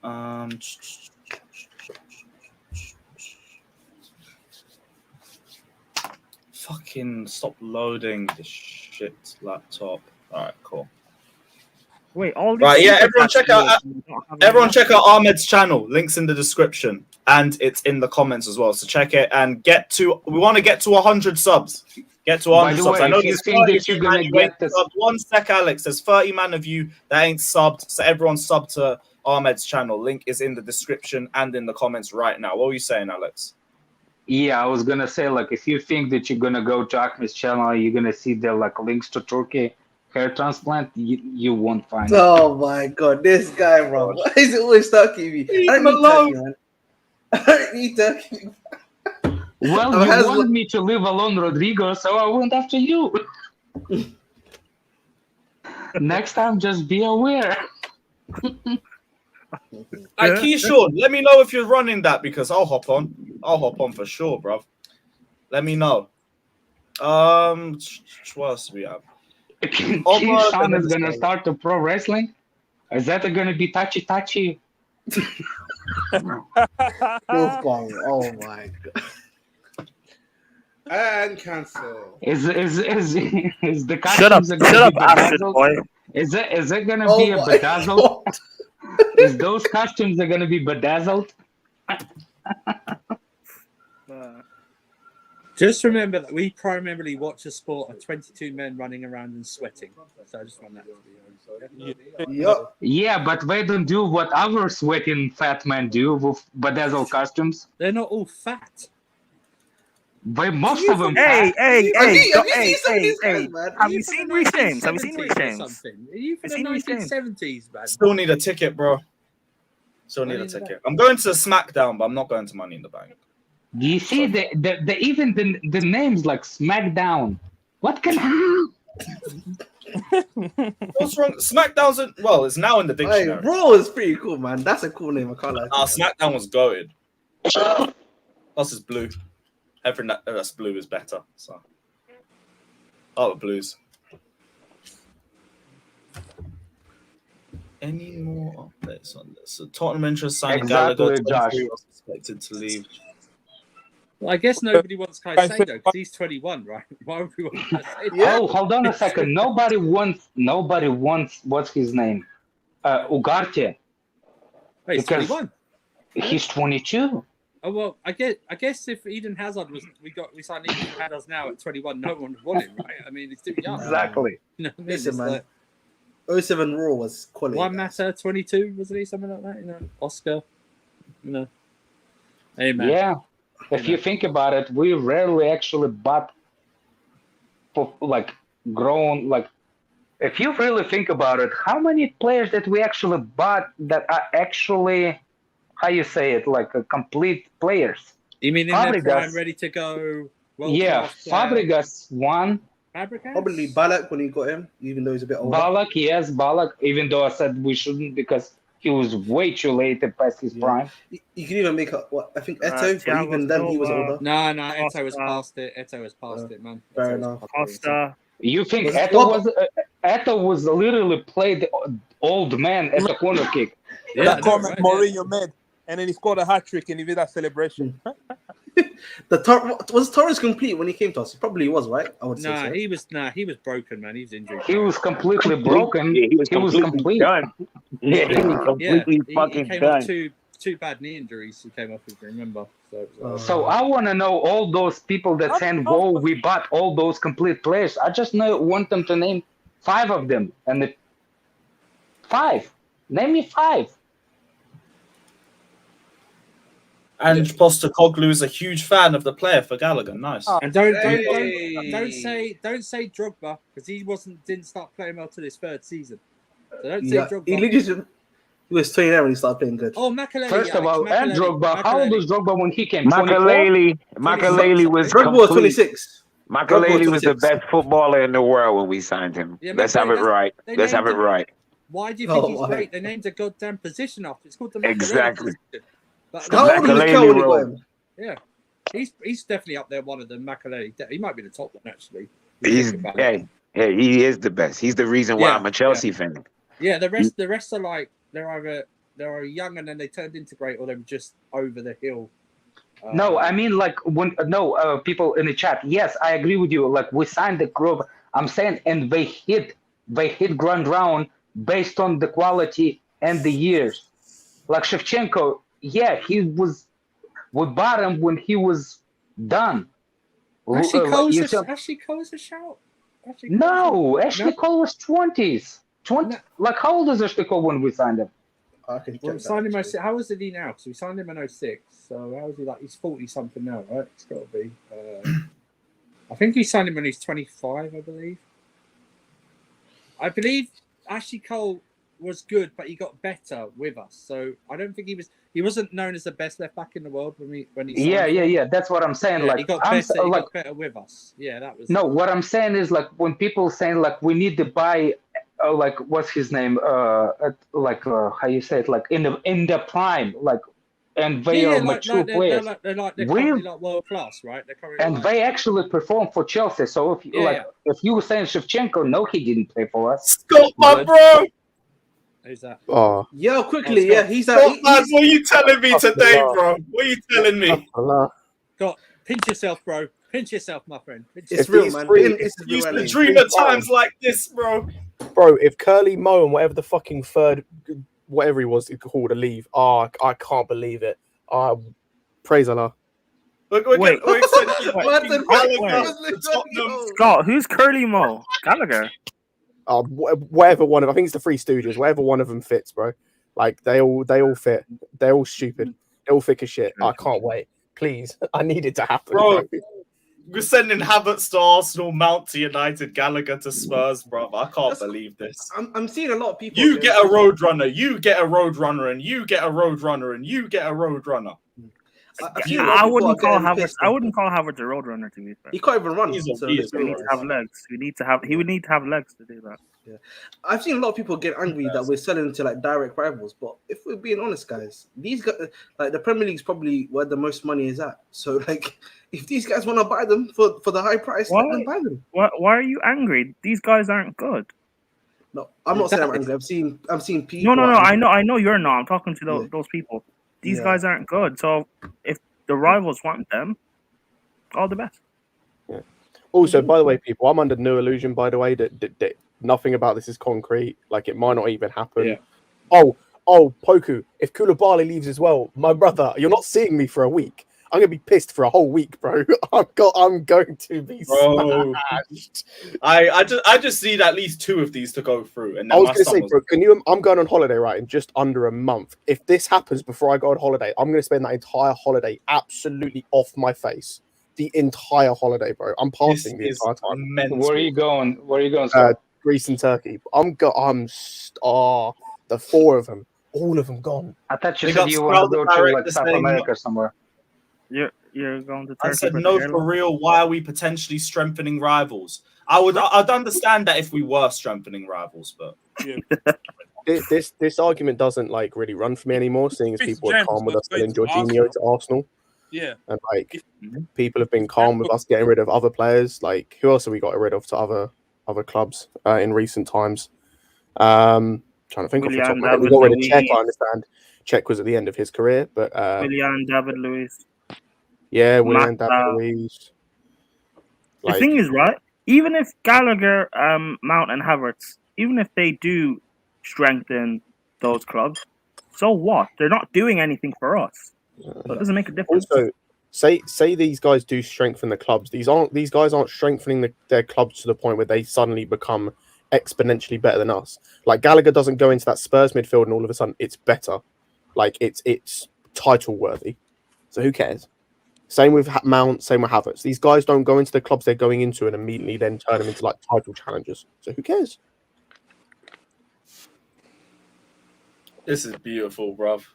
[SPEAKER 3] Fucking stop loading this shit laptop. All right, cool.
[SPEAKER 9] Wait, all these
[SPEAKER 3] right, yeah, everyone check out Ahmed's channel. Links in the description and it's in the comments as well. So check it and we want to get to 100 subs. Get to 100 subs. I know you think that you're gonna get this. 1 sec, Alex. There's 30 man of you that ain't subbed. So everyone sub to Ahmed's channel. Link is in the description and in the comments right now. What were you saying, Alex?
[SPEAKER 6] Yeah, I was gonna say if you think that you're gonna go to Ahmed's channel, you're gonna see the links to Turkey hair transplant, you won't find it.
[SPEAKER 10] Oh my god, this guy, bro. Why is it always talking me? I don't need Turkey, man. I don't need Turkey.
[SPEAKER 6] Well, you want me to leave alone Rodrigo, so I went after you. Next time, just be aware.
[SPEAKER 3] Keyshawn, let me know if you're running that because I'll hop on. I'll hop on for sure, bro. Let me know. What else do we have?
[SPEAKER 6] Keyshawn is gonna start the pro wrestling. Is that gonna be touchy?
[SPEAKER 10] This guy, oh my god.
[SPEAKER 4] And cancel.
[SPEAKER 6] Is the
[SPEAKER 9] shut up,
[SPEAKER 6] bedazzled?
[SPEAKER 9] boy.
[SPEAKER 6] Is it gonna be a bedazzled? Is those costumes are gonna be bedazzled?
[SPEAKER 12] Just remember that we primarily watch a sport of 22 men running around and sweating. So I just want that to be
[SPEAKER 6] Yeah, but they don't do what other sweating fat men do with bedazzled costumes.
[SPEAKER 12] They're not all fat.
[SPEAKER 6] By most of them.
[SPEAKER 9] Hey,
[SPEAKER 10] Have you seen some of these guys, man?
[SPEAKER 9] Have you seen Reece James? Have you seen Reece
[SPEAKER 12] 1970s or
[SPEAKER 9] James?
[SPEAKER 12] something? Are you from
[SPEAKER 9] Have
[SPEAKER 12] the
[SPEAKER 9] you seen Reece James?
[SPEAKER 12] 1970s, man?
[SPEAKER 3] Still need a ticket, bro. Still need a ticket. I'm going to SmackDown, but I'm not going to Money in the Bank.
[SPEAKER 6] Do you see even the names like SmackDown? What can
[SPEAKER 3] What's wrong? SmackDown's it's now in the
[SPEAKER 10] Hey,
[SPEAKER 3] dictionary.
[SPEAKER 10] Raw is pretty cool, man. That's a cool name. I can't lie.
[SPEAKER 3] SmackDown was goated. Plus it's blue. Everything that's blue is better. So, the blues. Any more updates on this? So Tottenham interest signing Gallagher.
[SPEAKER 6] Josh.
[SPEAKER 3] Was expected to leave.
[SPEAKER 12] Well, I guess nobody wants Caicedo because he's 21, right? Why would we want Caicedo?
[SPEAKER 6] Oh, hold on a second. Nobody wants. What's his name? Ugarte.
[SPEAKER 12] Wait, he's 21.
[SPEAKER 6] He's 22.
[SPEAKER 12] Oh well, I guess if Eden Hazard we signed Eden Hazard now at 21, no one would want him, right? I mean, he's too young.
[SPEAKER 6] Exactly.
[SPEAKER 12] You know what I mean?
[SPEAKER 10] Listen,
[SPEAKER 12] It's
[SPEAKER 10] man.
[SPEAKER 12] like
[SPEAKER 10] 07 Raw was quality.
[SPEAKER 12] Juan
[SPEAKER 10] guys.
[SPEAKER 12] Mata, 22, wasn't he? Something like that, you know? Oscar, you know. Hey, man.
[SPEAKER 6] Yeah. If you think about it, we rarely actually bought for like grown like. If you really think about it, how many players that we actually bought that are actually, how you say it, like complete players?
[SPEAKER 12] You mean in their prime, ready to go?
[SPEAKER 6] Yeah, Fabregas one.
[SPEAKER 12] Fabregas?
[SPEAKER 10] Probably Ballack when he got him, even though he's a bit older.
[SPEAKER 6] Ballack. Even though I said we shouldn't because he was way too late past his prime.
[SPEAKER 10] You can even make I think Eto'o, but even then he was older.
[SPEAKER 12] No, Eto'o was past it. Eto'o was past it, man.
[SPEAKER 10] Fair enough.
[SPEAKER 9] Costa.
[SPEAKER 6] You think Eto'o was literally played old man at the corner kick?
[SPEAKER 7] Yeah, that comment Mourinho made, and then he scored a hat trick and he did that celebration.
[SPEAKER 10] Was Torres complete when he came to us? He probably was, right? I would say so.
[SPEAKER 12] He was broken, man. He was injured.
[SPEAKER 6] He was completely broken.
[SPEAKER 11] Yeah, he was completely done. Yeah, he was completely fucking
[SPEAKER 12] he came
[SPEAKER 11] done.
[SPEAKER 12] off two bad knee injuries. He came off, if you remember.
[SPEAKER 6] So I want to know all those people that saying, "Whoa, we bought all those complete players." I just want them to name 5 of them, and 5. Name me 5.
[SPEAKER 3] And Postecoglou is a huge fan of the player for Gallagher. Nice.
[SPEAKER 12] And don't say Drogba because he didn't start playing well till his 3rd season. So don't say Drogba.
[SPEAKER 10] He was 29 when he started playing good.
[SPEAKER 12] Oh, Makelele.
[SPEAKER 6] First of all, and Drogba. How old was Drogba when he came?
[SPEAKER 11] Makelele was
[SPEAKER 10] Drogba was 26.
[SPEAKER 11] Makelele was the best footballer in the world when we signed him.
[SPEAKER 12] Yeah,
[SPEAKER 11] Let's have it right. Let's have it right.
[SPEAKER 12] Why do you think he's great? They named a goddamn position after. It's called the Makelele
[SPEAKER 11] Exactly.
[SPEAKER 12] position. But
[SPEAKER 10] How old was Kel when he got him?
[SPEAKER 12] Yeah, he's definitely up there. One of them, Makelele. He might be the top one actually.
[SPEAKER 11] He is the best. He's the reason why I'm a Chelsea fan.
[SPEAKER 12] Yeah, the rest are like they're young and then they turned into great, or they're just over the hill.
[SPEAKER 6] No, I mean like people in the chat. Yes, I agree with you. Like we signed the group. I'm saying, and they hit ground round based on the quality and the years. Like Shevchenko. Yeah, we bought him when he was done.
[SPEAKER 12] Ashley Cole's a shout.
[SPEAKER 6] Ashley Cole was 20s. 20. Like how old is Ashley Cole when we signed him?
[SPEAKER 12] We signed him. How old is he now? Because we signed him in 06. So how is he like? He's 40 something now, right? It's got to be. I think we signed him when he's 25. I believe Ashley Cole was good, but he got better with us. So I don't think he wasn't known as the best left back in the world when he
[SPEAKER 6] Yeah. That's what I'm saying.
[SPEAKER 12] Yeah,
[SPEAKER 6] like
[SPEAKER 12] he got better with us. Yeah, that was.
[SPEAKER 6] No, what I'm saying is like when people saying like we need to buy, like what's his name? How you say it? Like in the prime, like, and they are mature players.
[SPEAKER 12] They're currently like world class, right?
[SPEAKER 6] They actually perform for Chelsea. So if you were saying Shevchenko, no, he didn't play for us.
[SPEAKER 3] Scott, my bro.
[SPEAKER 12] Who's that?
[SPEAKER 10] Oh, yeah, quickly, he's
[SPEAKER 3] Scott, what are you telling me today, bro? What are you telling me?
[SPEAKER 12] Scott, pinch yourself, bro. Pinch yourself, my friend.
[SPEAKER 10] It's real, man.
[SPEAKER 3] Used to dream of times like this, bro.
[SPEAKER 13] Bro, if Curly Mo and whatever the fucking third, whatever he was called, to leave, I can't believe it. Praise Allah.
[SPEAKER 9] Wait. Scott, who's Curly Mo? Gallagher.
[SPEAKER 13] Whatever one of, I think it's the Three Stooges. Whatever one of them fits, bro. Like they all fit. They're all stupid. They're all thick as shit. I can't wait. Please, I need it to happen, bro.
[SPEAKER 3] We're sending Havertz to Arsenal, Mount to United, Gallagher to Spurs, bro. I can't believe this.
[SPEAKER 10] I'm seeing a lot of people.
[SPEAKER 3] You get a roadrunner, you get a roadrunner, and you get a roadrunner, and you get a roadrunner.
[SPEAKER 9] I wouldn't call Havertz. I wouldn't call Havertz a roadrunner, to be fair.
[SPEAKER 10] He can't even run.
[SPEAKER 3] He
[SPEAKER 9] would need to have legs. He would need to have legs to do that.
[SPEAKER 10] Yeah, I've seen a lot of people get angry that we're selling to like direct rivals, but if we're being honest, guys, these guys, like the Premier League's probably where the most money is at. So like, if these guys want to buy them for the high price, let them buy them.
[SPEAKER 9] Why are you angry? These guys aren't good.
[SPEAKER 10] No, I'm not saying I'm angry. I've seen people.
[SPEAKER 9] No. I know you're not. I'm talking to those people. These guys aren't good. So if the rivals want them, all the best.
[SPEAKER 13] Yeah. Also, by the way, people, I'm under no illusion, by the way, that nothing about this is concrete. Like, it might not even happen.
[SPEAKER 7] Yeah.
[SPEAKER 13] Oh, Poku, if Koulibaly leaves as well, my brother, you're not seeing me for a week. I'm going to be pissed for a whole week, bro. I'm going to be smashed.
[SPEAKER 3] I just need at least 2 of these to go through. And
[SPEAKER 13] I was going to say, bro, I'm going on holiday, right, in just under a month. If this happens before I go on holiday, I'm going to spend that entire holiday absolutely off my face. The entire holiday, bro. I'm passing the entire time.
[SPEAKER 6] Where are you going?
[SPEAKER 13] Greece and Turkey. The 4 of them, all of them gone.
[SPEAKER 6] I thought you said you want to go to like South America somewhere.
[SPEAKER 9] You're going to Turkey.
[SPEAKER 3] I said no for real. Why are we potentially strengthening rivals? I'd understand that if we were strengthening rivals, but
[SPEAKER 13] this argument doesn't like really run for me anymore. Seeing as people are calm with us selling Jorginho to Arsenal.
[SPEAKER 7] Yeah,
[SPEAKER 13] and like people have been calm with us getting rid of other players. Like, who else have we got rid of to other clubs in recent times? Trying to think of the top of my head. We got rid of Czech. I understand Czech was at the end of his career, but
[SPEAKER 9] Willian David Luiz.
[SPEAKER 13] Yeah, Willian David Luiz.
[SPEAKER 9] The thing is, right? Even if Gallagher, Mount, and Havertz, even if they do strengthen those clubs, so what? They're not doing anything for us. So it doesn't make a difference.
[SPEAKER 13] Also, say these guys do strengthen the clubs. These guys aren't strengthening their clubs to the point where they suddenly become exponentially better than us. Like, Gallagher doesn't go into that Spurs midfield and all of a sudden it's better. Like, it's title worthy. So who cares? Same with Mount, same with Havertz. These guys don't go into the clubs they're going into and immediately then turn them into like title challengers. So who cares?
[SPEAKER 3] This is beautiful, bruv.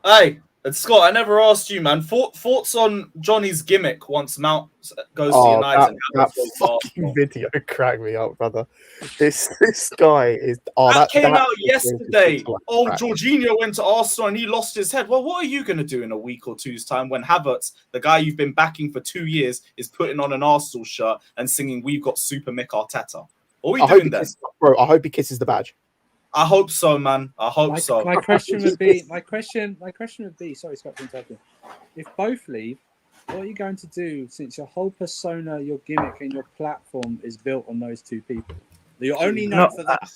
[SPEAKER 3] Hey, and Scott, I never asked you, man. Thoughts on Johnny's gimmick once Mount goes to United?
[SPEAKER 13] That fucking video cracked me up, brother. This guy is. That
[SPEAKER 3] came out yesterday. Jorginho went to Arsenal and he lost his head. Well, what are you going to do in a week or two's time when Havertz, the guy you've been backing for 2 years, is putting on an Arsenal shirt and singing "We've got Super Mick Arteta"? What are we doing then?
[SPEAKER 13] Bro, I hope he kisses the badge.
[SPEAKER 3] I hope so, man. I hope so.
[SPEAKER 12] My question would be, sorry, Scott, for interrupting. If both leave, what are you going to do since your whole persona, your gimmick, and your platform is built on those 2 people? You're only known for that.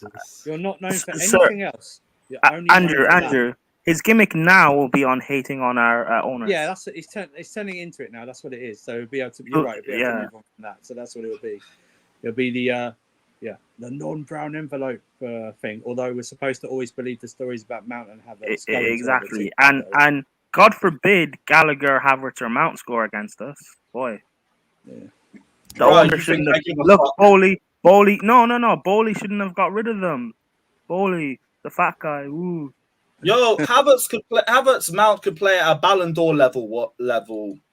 [SPEAKER 12] You're not known for anything else.
[SPEAKER 9] Andrew, his gimmick now will be on hating on our owners.
[SPEAKER 12] Yeah, it's turning into it now. That's what it is. So it'll be able to. You're right. It'll be able to move on from that. So that's what it will be. It'll be the non-brown envelope thing. Although we're supposed to always believe the stories about Mount and Havertz.
[SPEAKER 9] Exactly, and God forbid Gallagher, Havertz, or Mount score against us. Boy, the owner shouldn't have. Look, Bowley. No. Bowley shouldn't have got rid of them. Bowley, the fat guy. Ooh.
[SPEAKER 3] Yo, Havertz, Mount could play at a Ballon d'Or level,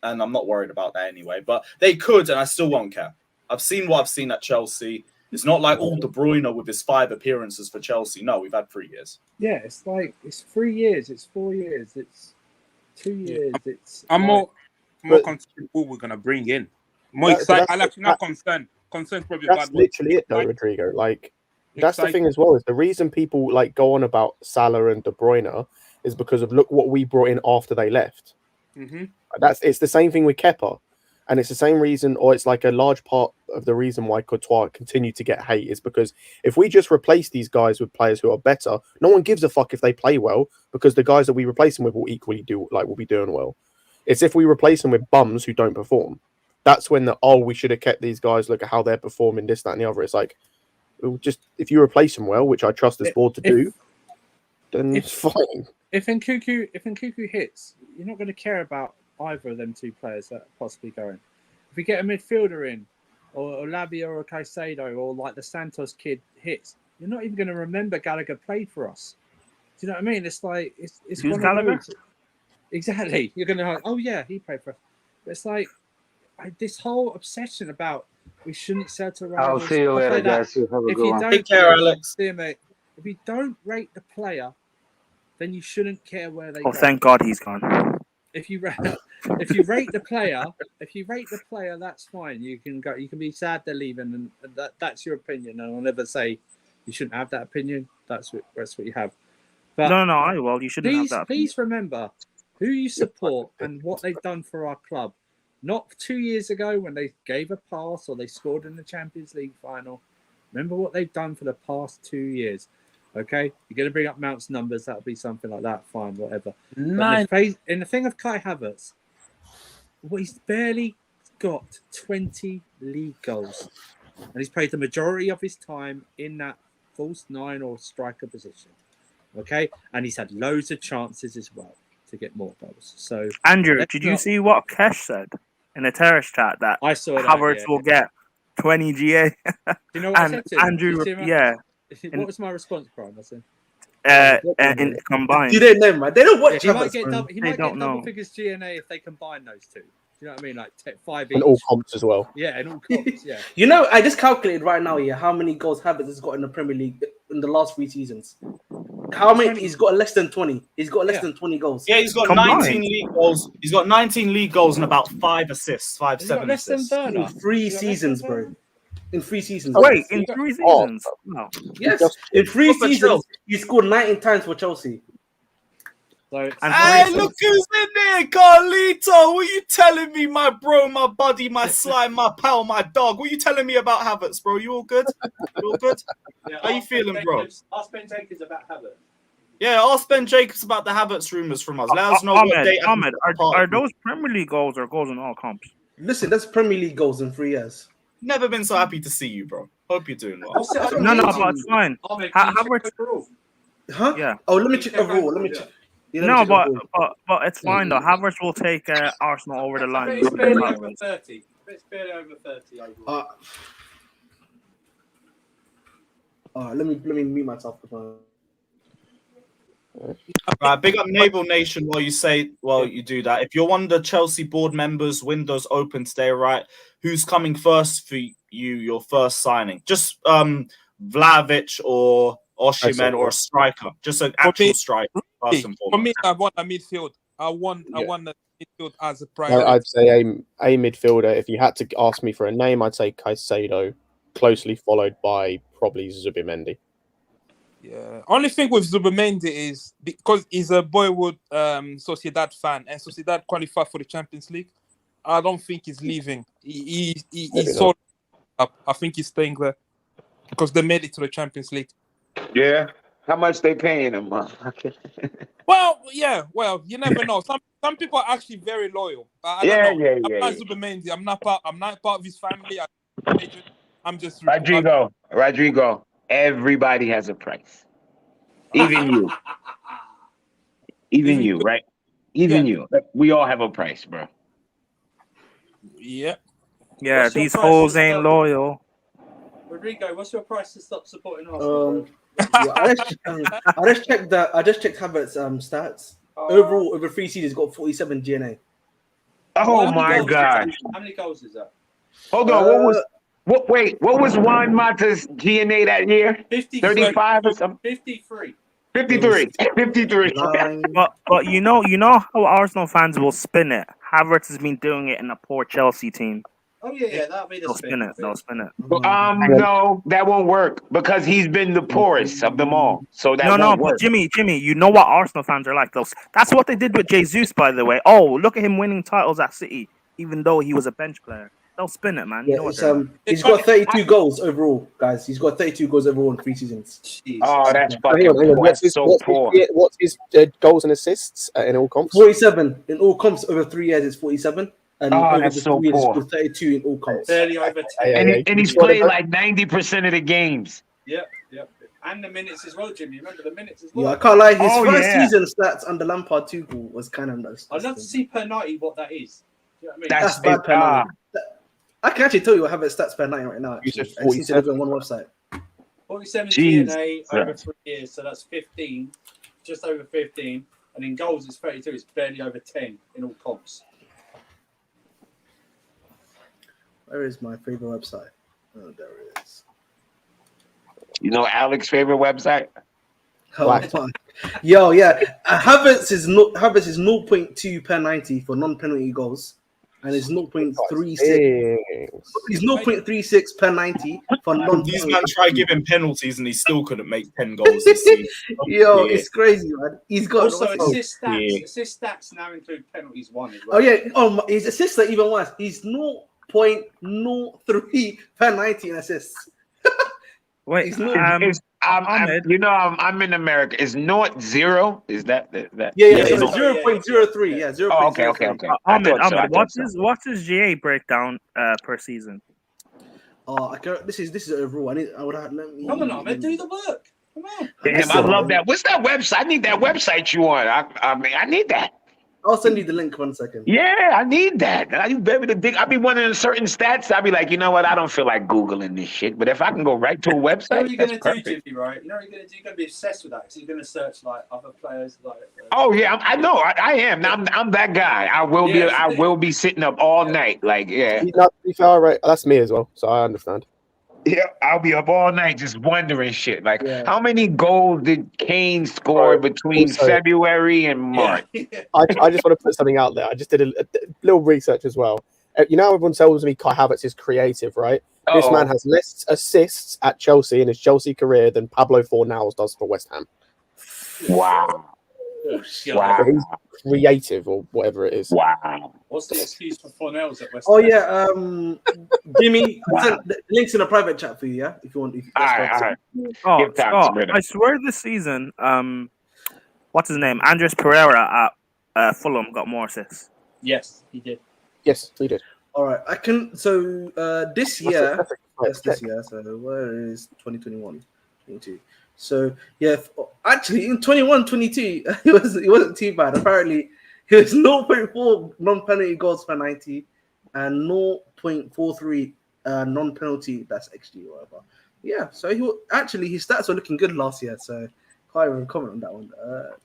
[SPEAKER 3] and I'm not worried about that anyway. But they could, and I still won't care. I've seen what I've seen at Chelsea. It's not like De Bruyne with his 5 appearances for Chelsea. No, we've had 3 years.
[SPEAKER 12] Yeah, it's 3 years. It's 4 years. It's 2 years.
[SPEAKER 7] I'm more concerned who we're gonna bring in. More excited. I'm actually not concerned. Concerned probably.
[SPEAKER 13] That's literally it, though, Rodrigo. Like, that's the thing as well. Is the reason people like go on about Salah and De Bruyne is because of look what we brought in after they left.
[SPEAKER 7] Mm-hmm.
[SPEAKER 13] It's the same thing with Kepa. And it's the same reason, or it's like a large part of the reason why Courtois continued to get hate is because if we just replace these guys with players who are better, no one gives a fuck if they play well because the guys that we replace them with will equally will be doing well. It's if we replace them with bums who don't perform. That's when we should have kept these guys. Look at how they're performing, this, that, and the other. It's like, just if you replace them well, which I trust this board to do, then it's fine.
[SPEAKER 12] If Nkunku hits, you're not going to care about either of them 2 players that are possibly going. If we get a midfielder in, or Lavia or Caicedo, or like the Santos kid hits, you're not even going to remember Gallagher played for us. Do you know what I mean? It's like it's
[SPEAKER 9] Who's
[SPEAKER 12] one
[SPEAKER 9] Gallagher?
[SPEAKER 12] of those. Exactly. You're going to oh yeah, he played for us. But it's like this whole obsession about we shouldn't sell to rivals.
[SPEAKER 6] I'll see you later,
[SPEAKER 12] like that.
[SPEAKER 6] guys. You have a
[SPEAKER 12] If
[SPEAKER 6] good
[SPEAKER 12] you
[SPEAKER 6] one.
[SPEAKER 12] don't,
[SPEAKER 3] Take care, Alex.
[SPEAKER 12] See you, mate. If you don't rate the player, then you shouldn't care where they
[SPEAKER 9] Oh,
[SPEAKER 12] go.
[SPEAKER 9] thank God he's gone.
[SPEAKER 12] If you rate the player, that's fine. You can go. You can be sad they're leaving, and that's your opinion. And I'll never say you shouldn't have that opinion. That's what you have. But
[SPEAKER 9] No, I will. You shouldn't have that opinion.
[SPEAKER 12] Please remember who you support and what they've done for our club. Not 2 years ago when they gave a pass or they scored in the Champions League final. Remember what they've done for the past 2 years. Okay, you're going to bring up Mount's numbers. That'll be something like that. Fine, whatever. In the thing of Kai Havertz, he's barely got 20 league goals, and he's played the majority of his time in that false nine or striker position. Okay, and he's had loads of chances as well to get more goals. So,
[SPEAKER 9] Andrew, did you see what Kesh said in the terrace chat that
[SPEAKER 12] I saw
[SPEAKER 9] Havertz will get 20 GA?
[SPEAKER 12] Do you know what I said to him?
[SPEAKER 9] Andrew, yeah.
[SPEAKER 12] What was my response, Brian? I said,
[SPEAKER 9] in combined.
[SPEAKER 10] You don't know, man. They don't watch.
[SPEAKER 12] He might get double
[SPEAKER 9] know.
[SPEAKER 12] figures GNA if they combine those two. Do you know what I mean? Like 5 each.
[SPEAKER 13] And all comps as well.
[SPEAKER 12] Yeah, and all comps. Yeah.
[SPEAKER 10] You know, I just calculated right now. Yeah, how many goals Havertz has got in the Premier League in the last 3 seasons? How many? He's got less than 20. He's got less than 20 goals.
[SPEAKER 3] Yeah, he's got 19 league goals. He's got 19 league goals and about 5 assists, 7 assists.
[SPEAKER 10] In 3 seasons, bro. In 3 seasons.
[SPEAKER 9] Wait, in 3 seasons? No.
[SPEAKER 10] Yes, in 3 seasons, he scored 19 times for Chelsea.
[SPEAKER 3] Hey, look who's in there, Carlito. What are you telling me, my bro, my buddy, my slime, my pal, my dog? What are you telling me about Havertz, bro? You all good? You all good?
[SPEAKER 12] Yeah,
[SPEAKER 3] How you feeling, bro?
[SPEAKER 12] Ask Ben Jacobs about Havertz.
[SPEAKER 3] Yeah, ask Ben Jacobs about the Havertz rumours from us. Let us know what date.
[SPEAKER 9] Ahmed, are those Premier League goals or goals in all comps?
[SPEAKER 10] Listen, that's Premier League goals in 3 years.
[SPEAKER 3] Never been so happy to see you, bro. Hope you're doing well.
[SPEAKER 9] No, but it's fine. Havertz.
[SPEAKER 10] Huh?
[SPEAKER 9] Yeah.
[SPEAKER 10] Oh, let me check overall. Let me check.
[SPEAKER 9] No, but it's fine though. Havertz will take Arsenal over the line.
[SPEAKER 12] It's barely over 30. It's barely over 30 overall.
[SPEAKER 10] Let me mute myself.
[SPEAKER 3] Right, big up Naval Nation while you do that. If you're one of the Chelsea board members, windows open today, right? Who's coming first for you, your first signing? Just Vlahovic or Osimhen or a striker. Just an actual striker.
[SPEAKER 7] For me, I want a midfield. I want a midfield as a priority.
[SPEAKER 13] I'd say a midfielder. If you had to ask me for a name, I'd say Caicedo, closely followed by probably Zubimendi.
[SPEAKER 7] Yeah. Only thing with Zubimendi is because he's a Boyhood Sociedad fan and Sociedad qualified for the Champions League. I don't think he's leaving. He's sort of up. I think he's staying there because they made it to the Champions League.
[SPEAKER 11] Yeah. How much they paying him?
[SPEAKER 7] Well, you never know. Some people are actually very loyal. I don't know. I'm not Zubimendi. I'm not part of his family. I'm just
[SPEAKER 11] Rodrigo. Everybody has a price. Even you. Even you, right? Even you. We all have a price, bro.
[SPEAKER 7] Yeah.
[SPEAKER 9] Yeah, these hoes ain't loyal.
[SPEAKER 12] Rodrigo, what's your price to stop supporting Arsenal?
[SPEAKER 10] I just checked Havertz stats. Overall, over 3 seasons, he's got 47 GNA.
[SPEAKER 11] Oh my God!
[SPEAKER 12] How many goals is that?
[SPEAKER 11] Hold on, what was Juan Mata's GNA that year? 35 or something?
[SPEAKER 12] 53.
[SPEAKER 11] 53.
[SPEAKER 9] But you know how Arsenal fans will spin it. Havertz has been doing it in a poor Chelsea team.
[SPEAKER 12] Oh yeah, that'll be the spin.
[SPEAKER 9] They'll spin it.
[SPEAKER 11] No, that won't work because he's been the poorest of them all. So that won't work.
[SPEAKER 9] But Jimmy, you know what Arsenal fans are like. That's what they did with Jesus, by the way. Oh, look at him winning titles at City, even though he was a bench player. They'll spin it, man. You know what
[SPEAKER 10] he's got 32 goals overall, guys. He's got 32 goals overall in 3 seasons.
[SPEAKER 11] Jeez. Oh, that's fucking poor.
[SPEAKER 13] What's his goals and assists in all comps?
[SPEAKER 10] 47 in all comps over 3 years. It's 47. And
[SPEAKER 11] that's so poor.
[SPEAKER 10] 32 in all comps.
[SPEAKER 12] Barely over 10.
[SPEAKER 11] And he's playing like 90% of the games.
[SPEAKER 12] Yep. And the minutes as well, Jimmy. Remember the minutes as well.
[SPEAKER 10] Yeah, I can't lie. His first season stats under Lampard Tuchel was kind of nice.
[SPEAKER 12] I'd love to see per 90 what that is. You know what I mean?
[SPEAKER 11] That's bad.
[SPEAKER 10] I can actually tell you what Havertz stats per 90 right now.
[SPEAKER 13] You said
[SPEAKER 10] Actually. I see it on one
[SPEAKER 13] 47.
[SPEAKER 10] website.
[SPEAKER 12] 47
[SPEAKER 11] Jeez.
[SPEAKER 12] TNA over 3 years, so that's 15, just over 15. And in goals, it's 32. It's barely over 10 in all comps.
[SPEAKER 10] Where is my favorite website? Oh, there it is.
[SPEAKER 11] You know Alex's favorite website?
[SPEAKER 10] Oh, my. Yo, yeah. Havertz is 0.2 per 90 for non-penalty goals, and it's 0.36. He's 0.36 per 90 for non-penalty.
[SPEAKER 3] These man tried giving penalties and he still couldn't make 10 goals this season.
[SPEAKER 10] Yo, it's crazy, man. He's got
[SPEAKER 12] Also, assist stats now include penalties won as well.
[SPEAKER 10] Oh yeah. Oh, his assists are even worse. He's 0.03 per 90 in assists.
[SPEAKER 9] Wait,
[SPEAKER 10] He's not.
[SPEAKER 11] I'm in America. Is not 0? Is that?
[SPEAKER 10] Yeah. So 0.03. Yeah, 0.
[SPEAKER 11] Oh, okay.
[SPEAKER 9] Ahmed, what's his GA breakdown per season?
[SPEAKER 10] Oh, this is overall. I would have let me.
[SPEAKER 12] Come on, man, do the work. Come on.
[SPEAKER 11] Damn, I love that. What's that website? I need that website you on. I mean, I need that.
[SPEAKER 10] I'll send you the link 1 second.
[SPEAKER 11] Yeah, I need that. I be able to dig. I be wanting certain stats. I be like, you know what? I don't feel like Googling this shit. But if I can go right to a website,
[SPEAKER 12] what you're
[SPEAKER 11] that's
[SPEAKER 12] gonna do,
[SPEAKER 11] perfect.
[SPEAKER 12] Jimmy, right? You know what you're gonna do? You're gonna be obsessed with that. So you're gonna search like other players, like.
[SPEAKER 11] Oh yeah, I know. I am. I'm that guy. I will be sitting up all night. Like yeah.
[SPEAKER 13] No, to be fair, right, that's me as well. So I understand.
[SPEAKER 11] Yeah, I'll be up all night just wondering shit. Like, how many goals did Kane score between February and March?
[SPEAKER 13] I just want to put something out there. I just did a little research as well. You know, everyone tells me Kai Havertz is creative, right? This man has less assists at Chelsea in his Chelsea career than Pablo Fornals does for West Ham.
[SPEAKER 11] Wow.
[SPEAKER 13] Wow. He's creative or whatever it is.
[SPEAKER 11] Wow.
[SPEAKER 12] What's the excuse for Fornals at West
[SPEAKER 10] Oh
[SPEAKER 12] Ham?
[SPEAKER 10] yeah, Jimmy, the link's in a private chat for you. Yeah, if you want. All
[SPEAKER 11] right.
[SPEAKER 9] Oh, Scott, I swear this season, what's his name? Andres Pereira at Fulham got more assists.
[SPEAKER 12] Yes, he did.
[SPEAKER 13] Yes, he did.
[SPEAKER 10] All right, I can. So this year, this year. So where is 2021, 22? So yeah, actually in 21-22, it wasn't too bad. Apparently, he was 0.4 non-penalty goals per 90 and 0.43 non-penalty. That's XG or whatever. Yeah, so his stats were looking good last year. So can't even comment on that one.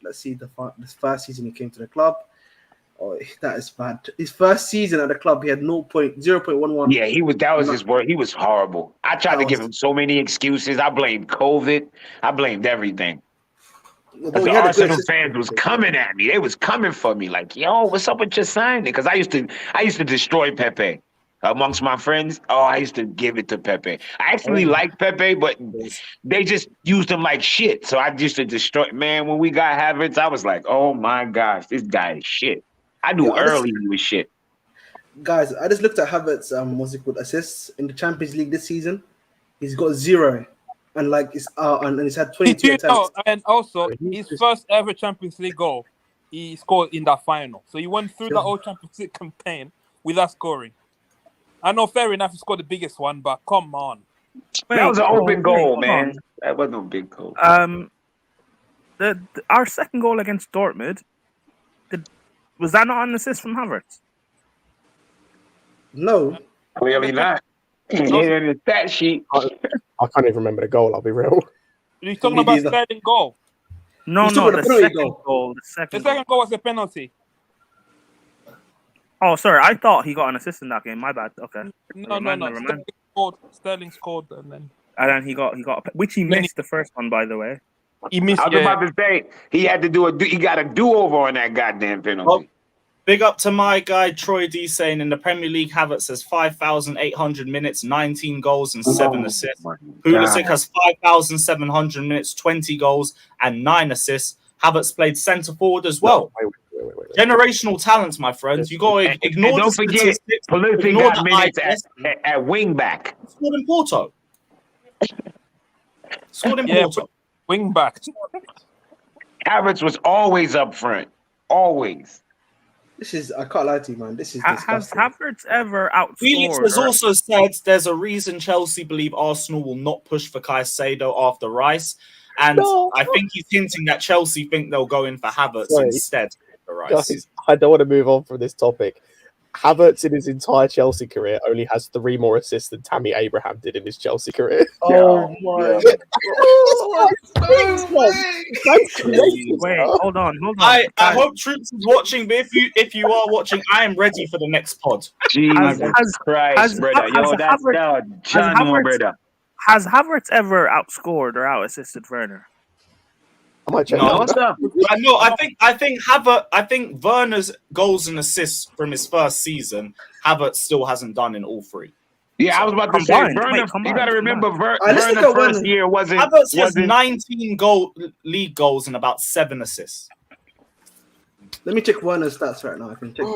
[SPEAKER 10] Let's see this first season he came to the club. Oh, that is bad. His first season at the club, he had 0.11.
[SPEAKER 11] Yeah, that was his word. He was horrible. I tried to give him so many excuses. I blamed COVID. I blamed everything. But the Arsenal fans was coming at me. They was coming for me. Like, yo, what's up with your signing? Because I used to destroy Pepe amongst my friends. Oh, I used to give it to Pepe. I actually liked Pepe, but they just used him like shit. So I used to destroy. Man, when we got Havertz, I was like, oh my gosh, this guy is shit. I knew early he was shit.
[SPEAKER 10] Guys, I just looked at Havertz, what's it called, assists in the Champions League this season. He's got 0, and he's had 22 attempts.
[SPEAKER 7] And also, his first ever Champions League goal, he scored in that final. So he went through the whole Champions League campaign without scoring. I know, fair enough, he scored the biggest one, but come on.
[SPEAKER 11] That was an open goal, man. That wasn't a big goal.
[SPEAKER 9] Our second goal against Dortmund, was that not an assist from Havertz?
[SPEAKER 10] No.
[SPEAKER 11] Clearly not. In the stat sheet.
[SPEAKER 13] I can't even remember the goal, I'll be real.
[SPEAKER 7] Are you talking about Sterling goal?
[SPEAKER 9] No, the second goal. The second
[SPEAKER 7] goal was a penalty.
[SPEAKER 9] Oh, sorry. I thought he got an assist in that game. My bad. Okay.
[SPEAKER 7] No. Sterling scored and
[SPEAKER 9] then he got which he missed the first one, by the way.
[SPEAKER 11] He missed. I was about to say he had to he got a do-over on that goddamn penalty.
[SPEAKER 3] Big up to my guy Troy D saying in the Premier League, Havertz has 5,800 minutes, 19 goals and 7 assists. Pulisic has 5,700 minutes, 20 goals and 9 assists. Havertz played centre forward as well. Wait. Generational talents, my friends. You got to ignore
[SPEAKER 11] don't forget, Pulisic got minutes at wing back.
[SPEAKER 3] Scored in Porto. Porto.
[SPEAKER 7] Wing back.
[SPEAKER 11] Havertz was always up front. Always.
[SPEAKER 10] I can't lie to you, man. This is disgusting.
[SPEAKER 9] Has Havertz ever outscored?
[SPEAKER 3] Felix has also said there's a reason Chelsea believe Arsenal will not push for Caicedo after Rice. And I think he's hinting that Chelsea think they'll go in for Havertz instead of Rice.
[SPEAKER 13] Guys, I don't want to move on from this topic. Havertz in his entire Chelsea career only has 3 more assists than Tammy Abraham did in his Chelsea career.
[SPEAKER 2] Oh my
[SPEAKER 9] Wait, hold on.
[SPEAKER 3] I hope Troops is watching, but if you are watching, I am ready for the next pod.
[SPEAKER 11] Jesus Christ, brother. Yo, that's John, brother.
[SPEAKER 9] Has Havertz ever outscored or out-assisted Werner?
[SPEAKER 13] I might check.
[SPEAKER 3] No, I think Werner's goals and assists from his first season, Havertz still hasn't done in all 3.
[SPEAKER 11] Yeah, I was about to say, Werner, you got to remember, Werner's first year wasn't...
[SPEAKER 3] Havertz has 19 league goals and about 7 assists.
[SPEAKER 10] Let me check Werner's stats right now. I can check.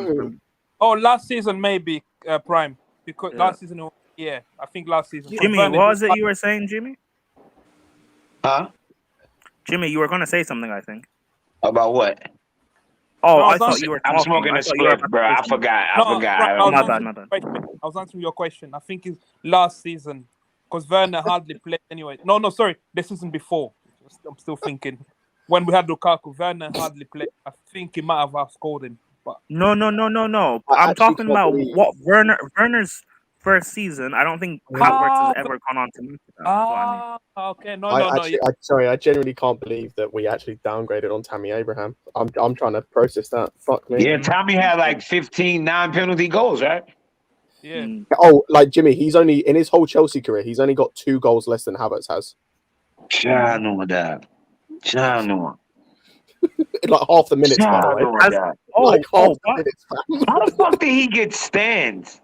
[SPEAKER 7] Last season maybe, Prime. Because last season, I think last season.
[SPEAKER 9] Jimmy, what was it you were saying, Jimmy?
[SPEAKER 11] Huh?
[SPEAKER 9] Jimmy, you were going to say something, I think.
[SPEAKER 11] About what?
[SPEAKER 9] Oh, I thought you were talking.
[SPEAKER 11] I'm smoking a spliff, bro. I forgot.
[SPEAKER 9] My bad.
[SPEAKER 7] I was answering your question. I think it's last season because Werner hardly played anyway. No, sorry. The season before. I'm still thinking. When we had Lukaku, Werner hardly played. I think he might have outscored him. But
[SPEAKER 9] No. I'm talking about what Werner's first season. I don't think Havertz has ever gone on to meet that.
[SPEAKER 7] Okay.
[SPEAKER 13] I genuinely can't believe that we actually downgraded on Tammy Abraham. I'm trying to process that. Fuck me.
[SPEAKER 11] Yeah, Tammy had like 15 non-penalty goals, right?
[SPEAKER 7] Yeah.
[SPEAKER 13] Oh, like Jimmy, he's only in his whole Chelsea career, he's only got 2 goals less than Havertz has.
[SPEAKER 11] I know that. I know.
[SPEAKER 13] In like half the minutes, by the way.
[SPEAKER 11] How the fuck did he get stands?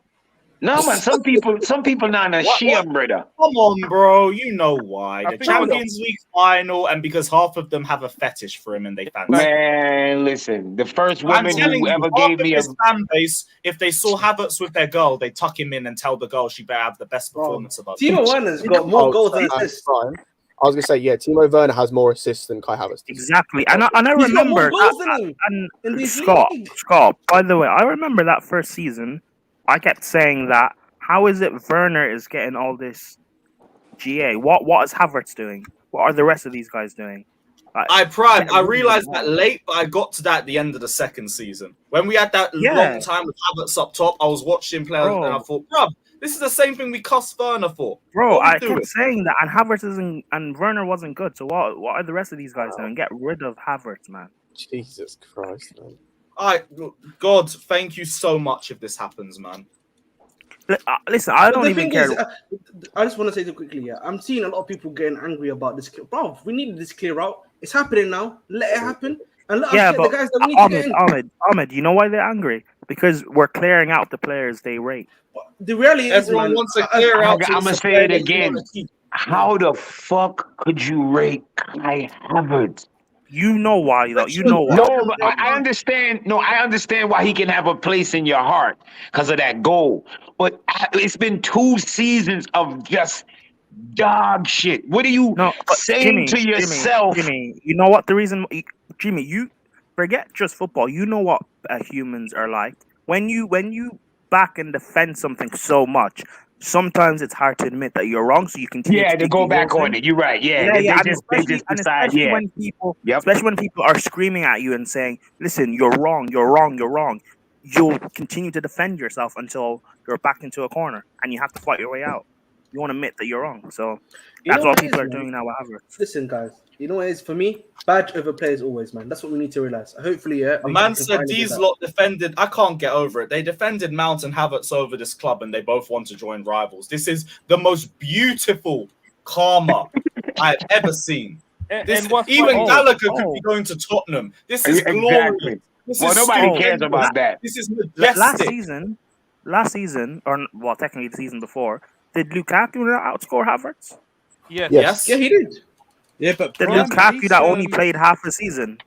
[SPEAKER 11] No, man, some people not a shit, brother.
[SPEAKER 3] Come on, bro. You know why. The Champions League final, and because half of them have a fetish for him and they fancy.
[SPEAKER 11] Man, listen, the first woman who ever gave me a
[SPEAKER 3] fan base, if they saw Havertz with their girl, they tuck him in and tell the girl she better have the best performance of us.
[SPEAKER 10] Timo Werner's got more goals than assists.
[SPEAKER 13] I was going to say, Timo Werner has more assists than Kai Havertz.
[SPEAKER 9] Exactly. And I remember Scott, by the way, I remember that first season, I kept saying that, how is it Werner is getting all this GA? What is Havertz doing? What are the rest of these guys doing?
[SPEAKER 3] I realized that late, but I got to that at the end of the second season. When we had that long time with Havertz up top, I was watching him play and I thought, bro, this is the same thing we cussed Werner for.
[SPEAKER 9] Bro, I kept saying that, and Havertz and Werner wasn't good. So what are the rest of these guys doing? Get rid of Havertz, man.
[SPEAKER 13] Jesus Christ, man.
[SPEAKER 3] God, thank you so much if this happens, man.
[SPEAKER 9] Listen, I don't even care.
[SPEAKER 10] I just want to say this quickly. I'm seeing a lot of people getting angry about this. Bro, we needed this clear out. It's happening now. Let it happen. And let us get the guys that we need to get in.
[SPEAKER 9] Ahmed, you know why they're angry? Because we're clearing out the players they rate.
[SPEAKER 10] The reality is,
[SPEAKER 3] everyone wants to clear out.
[SPEAKER 11] I'm going to say it again. How the fuck could you rate Kai Havertz?
[SPEAKER 9] You know why, though. You know why.
[SPEAKER 11] No, I understand. No, I understand why he can have a place in your heart because of that goal. But it's been 2 seasons of just dog shit. What are you saying to yourself?
[SPEAKER 9] Jimmy, you know what the reason... Jimmy, you forget just football. You know what humans are like. When you back and defend something so much, sometimes it's hard to admit that you're wrong, so you continue to
[SPEAKER 11] go back on it. You're right. They just decide.
[SPEAKER 9] Especially when people are screaming at you and saying, "Listen, you're wrong. You'll continue to defend yourself until you're backed into a corner, and you have to fight your way out. You want to admit that you're wrong. So that's what people are doing now with Havertz.
[SPEAKER 10] Listen, guys. You know what it is for me? Badge over players always, man. That's what we need to realize. Hopefully,
[SPEAKER 3] a man said these lot defended. I can't get over it. They defended Mount and Havertz over this club, and they both want to join rivals. This is the most beautiful karma I've ever seen. Even Gallagher could be going to Tottenham. This is glorious. This is
[SPEAKER 11] nobody cares about that.
[SPEAKER 3] This is majestic.
[SPEAKER 9] Last season, or technically the season before, did Lukaku outscore Havertz?
[SPEAKER 3] Yes.
[SPEAKER 10] Yeah, he did.
[SPEAKER 12] Yeah, but
[SPEAKER 9] did Lukaku that only played half the season?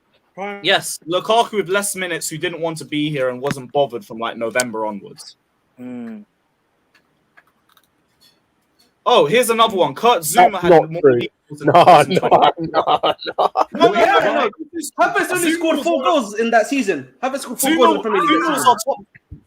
[SPEAKER 3] Yes, Lukaku with less minutes, who didn't want to be here and wasn't bothered from like November onwards. Oh, here's another one. Kurt Zuma had more goals than
[SPEAKER 10] Havertz only scored 4 goals in that season. Havertz scored 4 goals in the Premier League.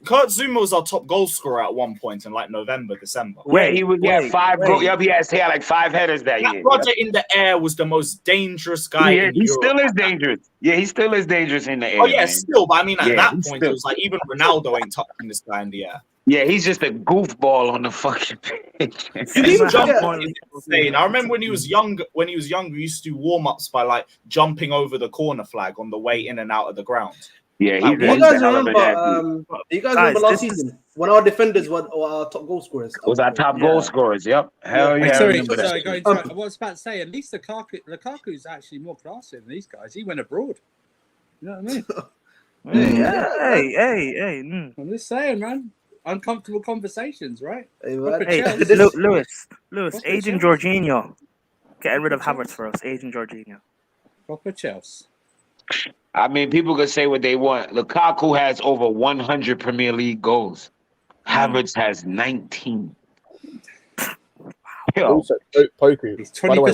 [SPEAKER 3] Kurt Zuma was our top goal scorer at one point in like November, December.
[SPEAKER 11] Yeah, he had 5 goals. Yep, he had like 5 headers that year.
[SPEAKER 3] Roger in the air was the most dangerous guy in
[SPEAKER 11] he
[SPEAKER 3] Europe.
[SPEAKER 11] still is dangerous. Yeah, he still is dangerous in the air.
[SPEAKER 3] Oh yeah,
[SPEAKER 11] man.
[SPEAKER 3] still, but I mean at that point
[SPEAKER 11] still.
[SPEAKER 3] it was like even Ronaldo ain't touching this guy in the air.
[SPEAKER 11] Yeah, he's just a goofball on the fucking pitch.
[SPEAKER 3] He jumping insane. I remember when he was younger, he used to do warm-ups by like jumping over the corner flag on the way in and out of the ground.
[SPEAKER 11] Yeah,
[SPEAKER 3] like,
[SPEAKER 10] you guys remember last season when our defenders were our top goal scorers?
[SPEAKER 11] Was our top goal scorers? Yep. Hell yeah.
[SPEAKER 12] Sorry, I was about to say, at least Lukaku's actually more classy than these guys. He went abroad. You know what I mean?
[SPEAKER 9] Hey.
[SPEAKER 12] I'm just saying, man. Uncomfortable conversations, right?
[SPEAKER 9] Hey, Lewis, aging Jorginho. Getting rid of Havertz for us. Aging Jorginho.
[SPEAKER 12] Proper Chelsea.
[SPEAKER 11] I mean, people can say what they want. Lukaku has over 100 Premier League goals. Havertz has 19.
[SPEAKER 13] Also, Poku. By the way,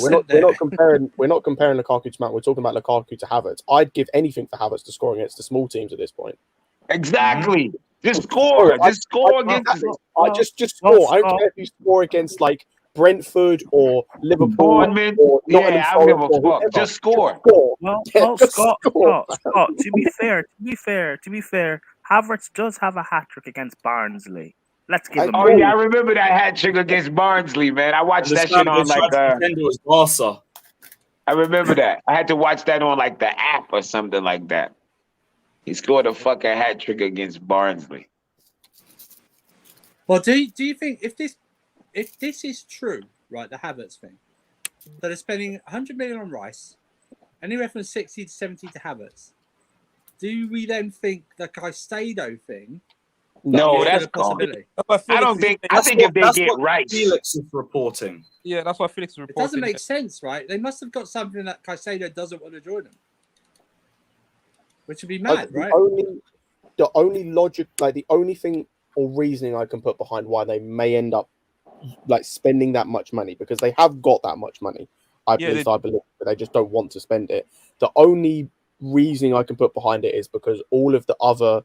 [SPEAKER 13] we're not comparing Lukaku to Mount. We're talking about Lukaku to Havertz. I'd give anything for Havertz to score against the small teams at this point.
[SPEAKER 11] Exactly. Just score. Just score against.
[SPEAKER 13] Just score. I don't care if you score against like Brentford or Liverpool or Nottingham
[SPEAKER 11] I don't give a fuck.
[SPEAKER 13] Whatever.
[SPEAKER 11] Just score.
[SPEAKER 9] Well, Scott, to be fair, Havertz does have a hat trick against Barnsley. Let's give him.
[SPEAKER 11] Oh yeah, I remember that hat trick against Barnsley, man. I watched that shit on like I remember that. I had to watch that on like the app or something like that. He scored a fucking hat trick against Barnsley.
[SPEAKER 12] Well, do you think if this is true, right, the Havertz thing, that they're spending 100 million on Rice, anywhere from 60 to 70 to Havertz, do we then think the Caicedo thing?
[SPEAKER 11] No, that's a possibility. I think if they get Rice,
[SPEAKER 3] Felix is reporting.
[SPEAKER 7] Yeah, that's what Felix is reporting.
[SPEAKER 12] It doesn't make sense, right? They must have got something that Caicedo doesn't want to join them. Which would be mad, right?
[SPEAKER 13] The only logic, like the only thing or reasoning I can put behind why they may end up like spending that much money, because they have got that much money. I believe, but they just don't want to spend it. The only reasoning I can put behind it is because all of the other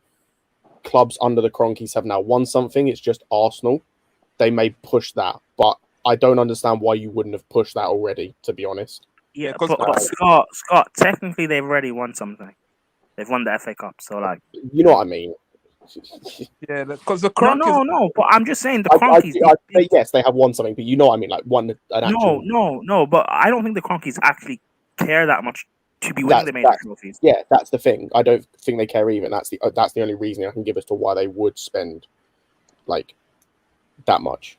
[SPEAKER 13] clubs under the Cronkies have now won something. It's just Arsenal. They may push that, but I don't understand why you wouldn't have pushed that already, to be honest.
[SPEAKER 9] Yeah, but Scott, technically they've already won something. They've won the FA Cup, so like,
[SPEAKER 13] you know what I mean?
[SPEAKER 7] Yeah, because the Cronkies.
[SPEAKER 9] No. But I'm just saying the Cronkies.
[SPEAKER 13] I'd say yes, they have won something, but you know what I mean, like won an actual.
[SPEAKER 9] No. But I don't think the Cronkies actually care that much to be winning the major trophies.
[SPEAKER 13] Yeah, that's the thing. I don't think they care even. That's the only reason I can give as to why they would spend like that much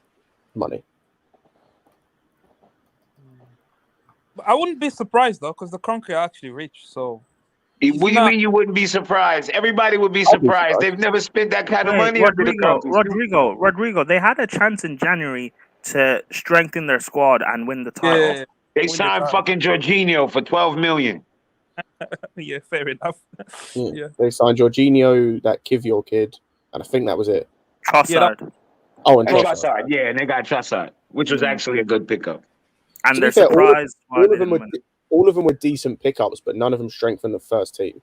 [SPEAKER 13] money.
[SPEAKER 7] I wouldn't be surprised though, because the Cronky are actually rich. So,
[SPEAKER 11] what do you mean you wouldn't be surprised? Everybody would be surprised. They've never spent that kind of money.
[SPEAKER 9] Rodrigo, they had a chance in January to strengthen their squad and win the title.
[SPEAKER 11] Yeah. They signed fucking Jorginho for 12 million.
[SPEAKER 7] Yeah, fair enough.
[SPEAKER 13] Yeah. They signed Jorginho, that Kivior kid, and I think that was it.
[SPEAKER 9] Trossard.
[SPEAKER 13] And
[SPEAKER 11] Trossard. Yeah, and they got Trossard, which was actually a good pickup.
[SPEAKER 9] And they're surprised.
[SPEAKER 13] All of them were decent pickups, but none of them strengthened the first team.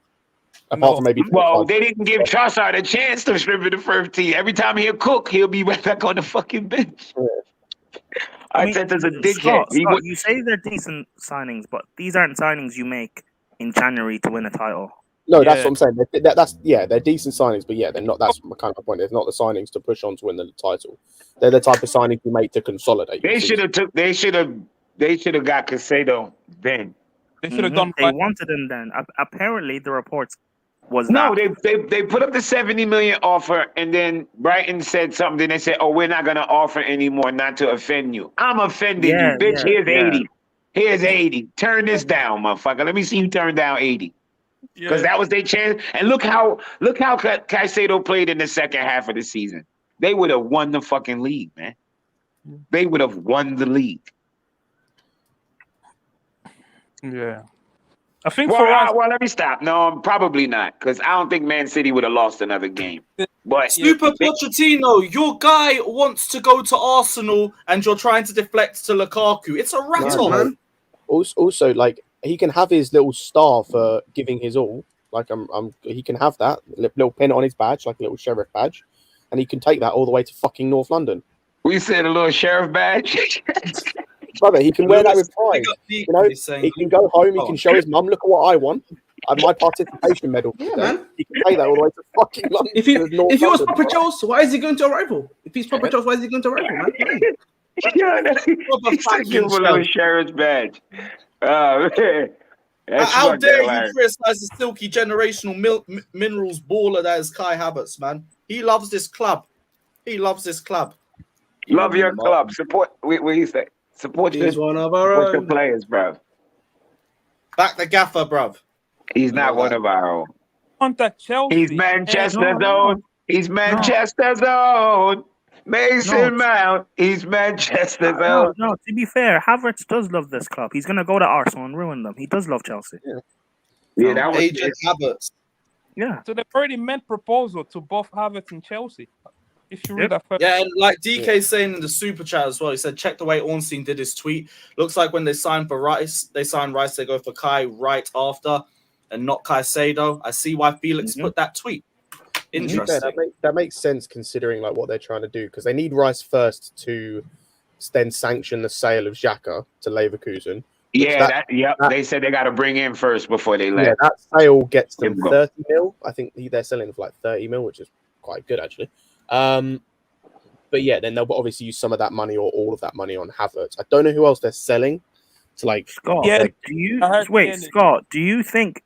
[SPEAKER 13] Apart from maybe.
[SPEAKER 11] Well, they didn't give Trossard a chance to strengthen the first team. Every time he'll cook, he'll be right back on the fucking bench. Yeah. I said there's a dickhead.
[SPEAKER 9] Scott, you say they're decent signings, but these aren't signings you make in January to win a title.
[SPEAKER 13] No, that's what I'm saying. They're decent signings, but they're not. That's my kind of point. It's not the signings to push on to win the title. They're the type of signings you make to consolidate.
[SPEAKER 11] They should have got Caicedo then.
[SPEAKER 7] They should have done.
[SPEAKER 9] They wanted him then. Apparently, the reports was
[SPEAKER 11] they put up the 70 million offer, and then Brighton said something. Then they said, "Oh, we're not going to offer anymore, not to offend you." I'm offending you, bitch. Here's 80. Here's 80. Turn this down, motherfucker. Let me see you turn down 80. Because that was their chance. And look how Caicedo played in the second half of the season. They would have won the fucking league, man. They would have won the league.
[SPEAKER 7] Yeah. I think
[SPEAKER 11] well, let me stop. No, probably not, because I don't think Man City would have lost another game. But
[SPEAKER 3] Super Pochettino, your guy wants to go to Arsenal, and you're trying to deflect to Lukaku. It's a rattle, man.
[SPEAKER 13] Also, like, he can have his little star for giving his all. Like, he can have that little pin on his badge, like a little sheriff badge. and he can take that all the way to fucking North London.
[SPEAKER 11] We said a little sheriff badge.
[SPEAKER 13] Brother, he can wear that with pride. You know, he can go home. He can show his mum, look at what I want. My participation medal.
[SPEAKER 10] Yeah, man.
[SPEAKER 13] He can take that all the way to fucking London.
[SPEAKER 10] If he was proper Chelsea, why is he going to a rival? If he's proper Chelsea, why is he going to a rival, man?
[SPEAKER 11] Yeah, give him a little sheriff's badge. Man.
[SPEAKER 3] How dare you criticize the silky generational minerals baller that is Kai Havertz, man? He loves this club. He loves this club.
[SPEAKER 11] Love your club. Support. What do you say? Support your players, bruv.
[SPEAKER 3] Back the gaffer, bruv.
[SPEAKER 11] He's not one of our own.
[SPEAKER 7] Contact Chelsea.
[SPEAKER 11] He's Manchester's own. He's Manchester's own. Mason Mount. He's Manchester's own.
[SPEAKER 9] No, to be fair, Havertz does love this club. He's going to go to Arsenal and ruin them. He does love Chelsea.
[SPEAKER 11] Yeah, that was
[SPEAKER 3] Agent Havertz.
[SPEAKER 9] Yeah.
[SPEAKER 7] So they've already made proposal to both Havertz and Chelsea. If you read that first.
[SPEAKER 3] Yeah, and like DK saying in the super chat as well, he said, check the way Ornstein did his tweet. Looks like when they signed for Rice, they go for Kai right after and not Caicedo. I see why Felix put that tweet. Interesting.
[SPEAKER 13] That makes sense considering like what they're trying to do, because they need Rice first to then sanction the sale of Xhaka to Leverkusen.
[SPEAKER 11] Yeah, they said they got to bring in first before they let.
[SPEAKER 13] Yeah, that sale gets them 30 mil. I think they're selling for like 30 mil, which is quite good actually. But yeah, then they'll obviously use some of that money or all of that money on Havertz. I don't know who else they're selling to like.
[SPEAKER 9] Scott,
[SPEAKER 13] yeah,
[SPEAKER 9] Scott, do you think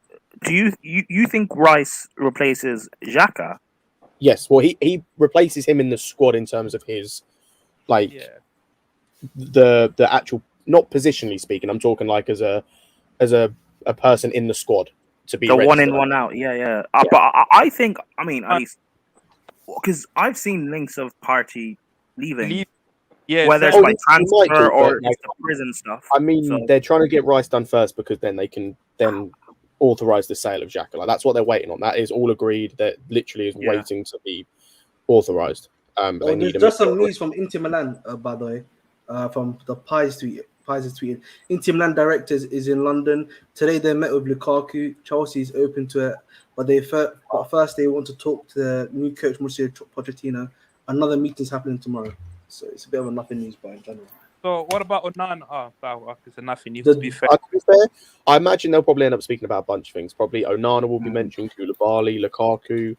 [SPEAKER 9] Rice replaces Xhaka?
[SPEAKER 13] Yes, well, he replaces him in the squad in terms of his the actual, not positionally speaking. I'm talking like as a person in the squad to be
[SPEAKER 9] the one in, one out. Yeah. But I think, I mean, at least because I've seen links of Partey leaving.
[SPEAKER 7] Yeah,
[SPEAKER 9] whether it's like transfer or like, prison stuff.
[SPEAKER 13] I mean, they're trying to get Rice done first because then they can then authorize the sale of Xhaka. Like that's what they're waiting on. That is all agreed. That literally is waiting to be authorized. But they need
[SPEAKER 10] just some news from Inter Milan, by the way, from the Pies tweet. Pies is tweeting. Inter Milan directors is in London today. They met with Lukaku. Chelsea is open to it, but first they want to talk to the new coach Mauricio Pochettino. Another meeting's happening tomorrow. So it's a bit of a nothing news, but in general.
[SPEAKER 7] So what about Onana? Oh, it's a nothing news. To be fair,
[SPEAKER 13] I imagine they'll probably end up speaking about a bunch of things. Probably Onana will be mentioned, Koulibaly, Lukaku,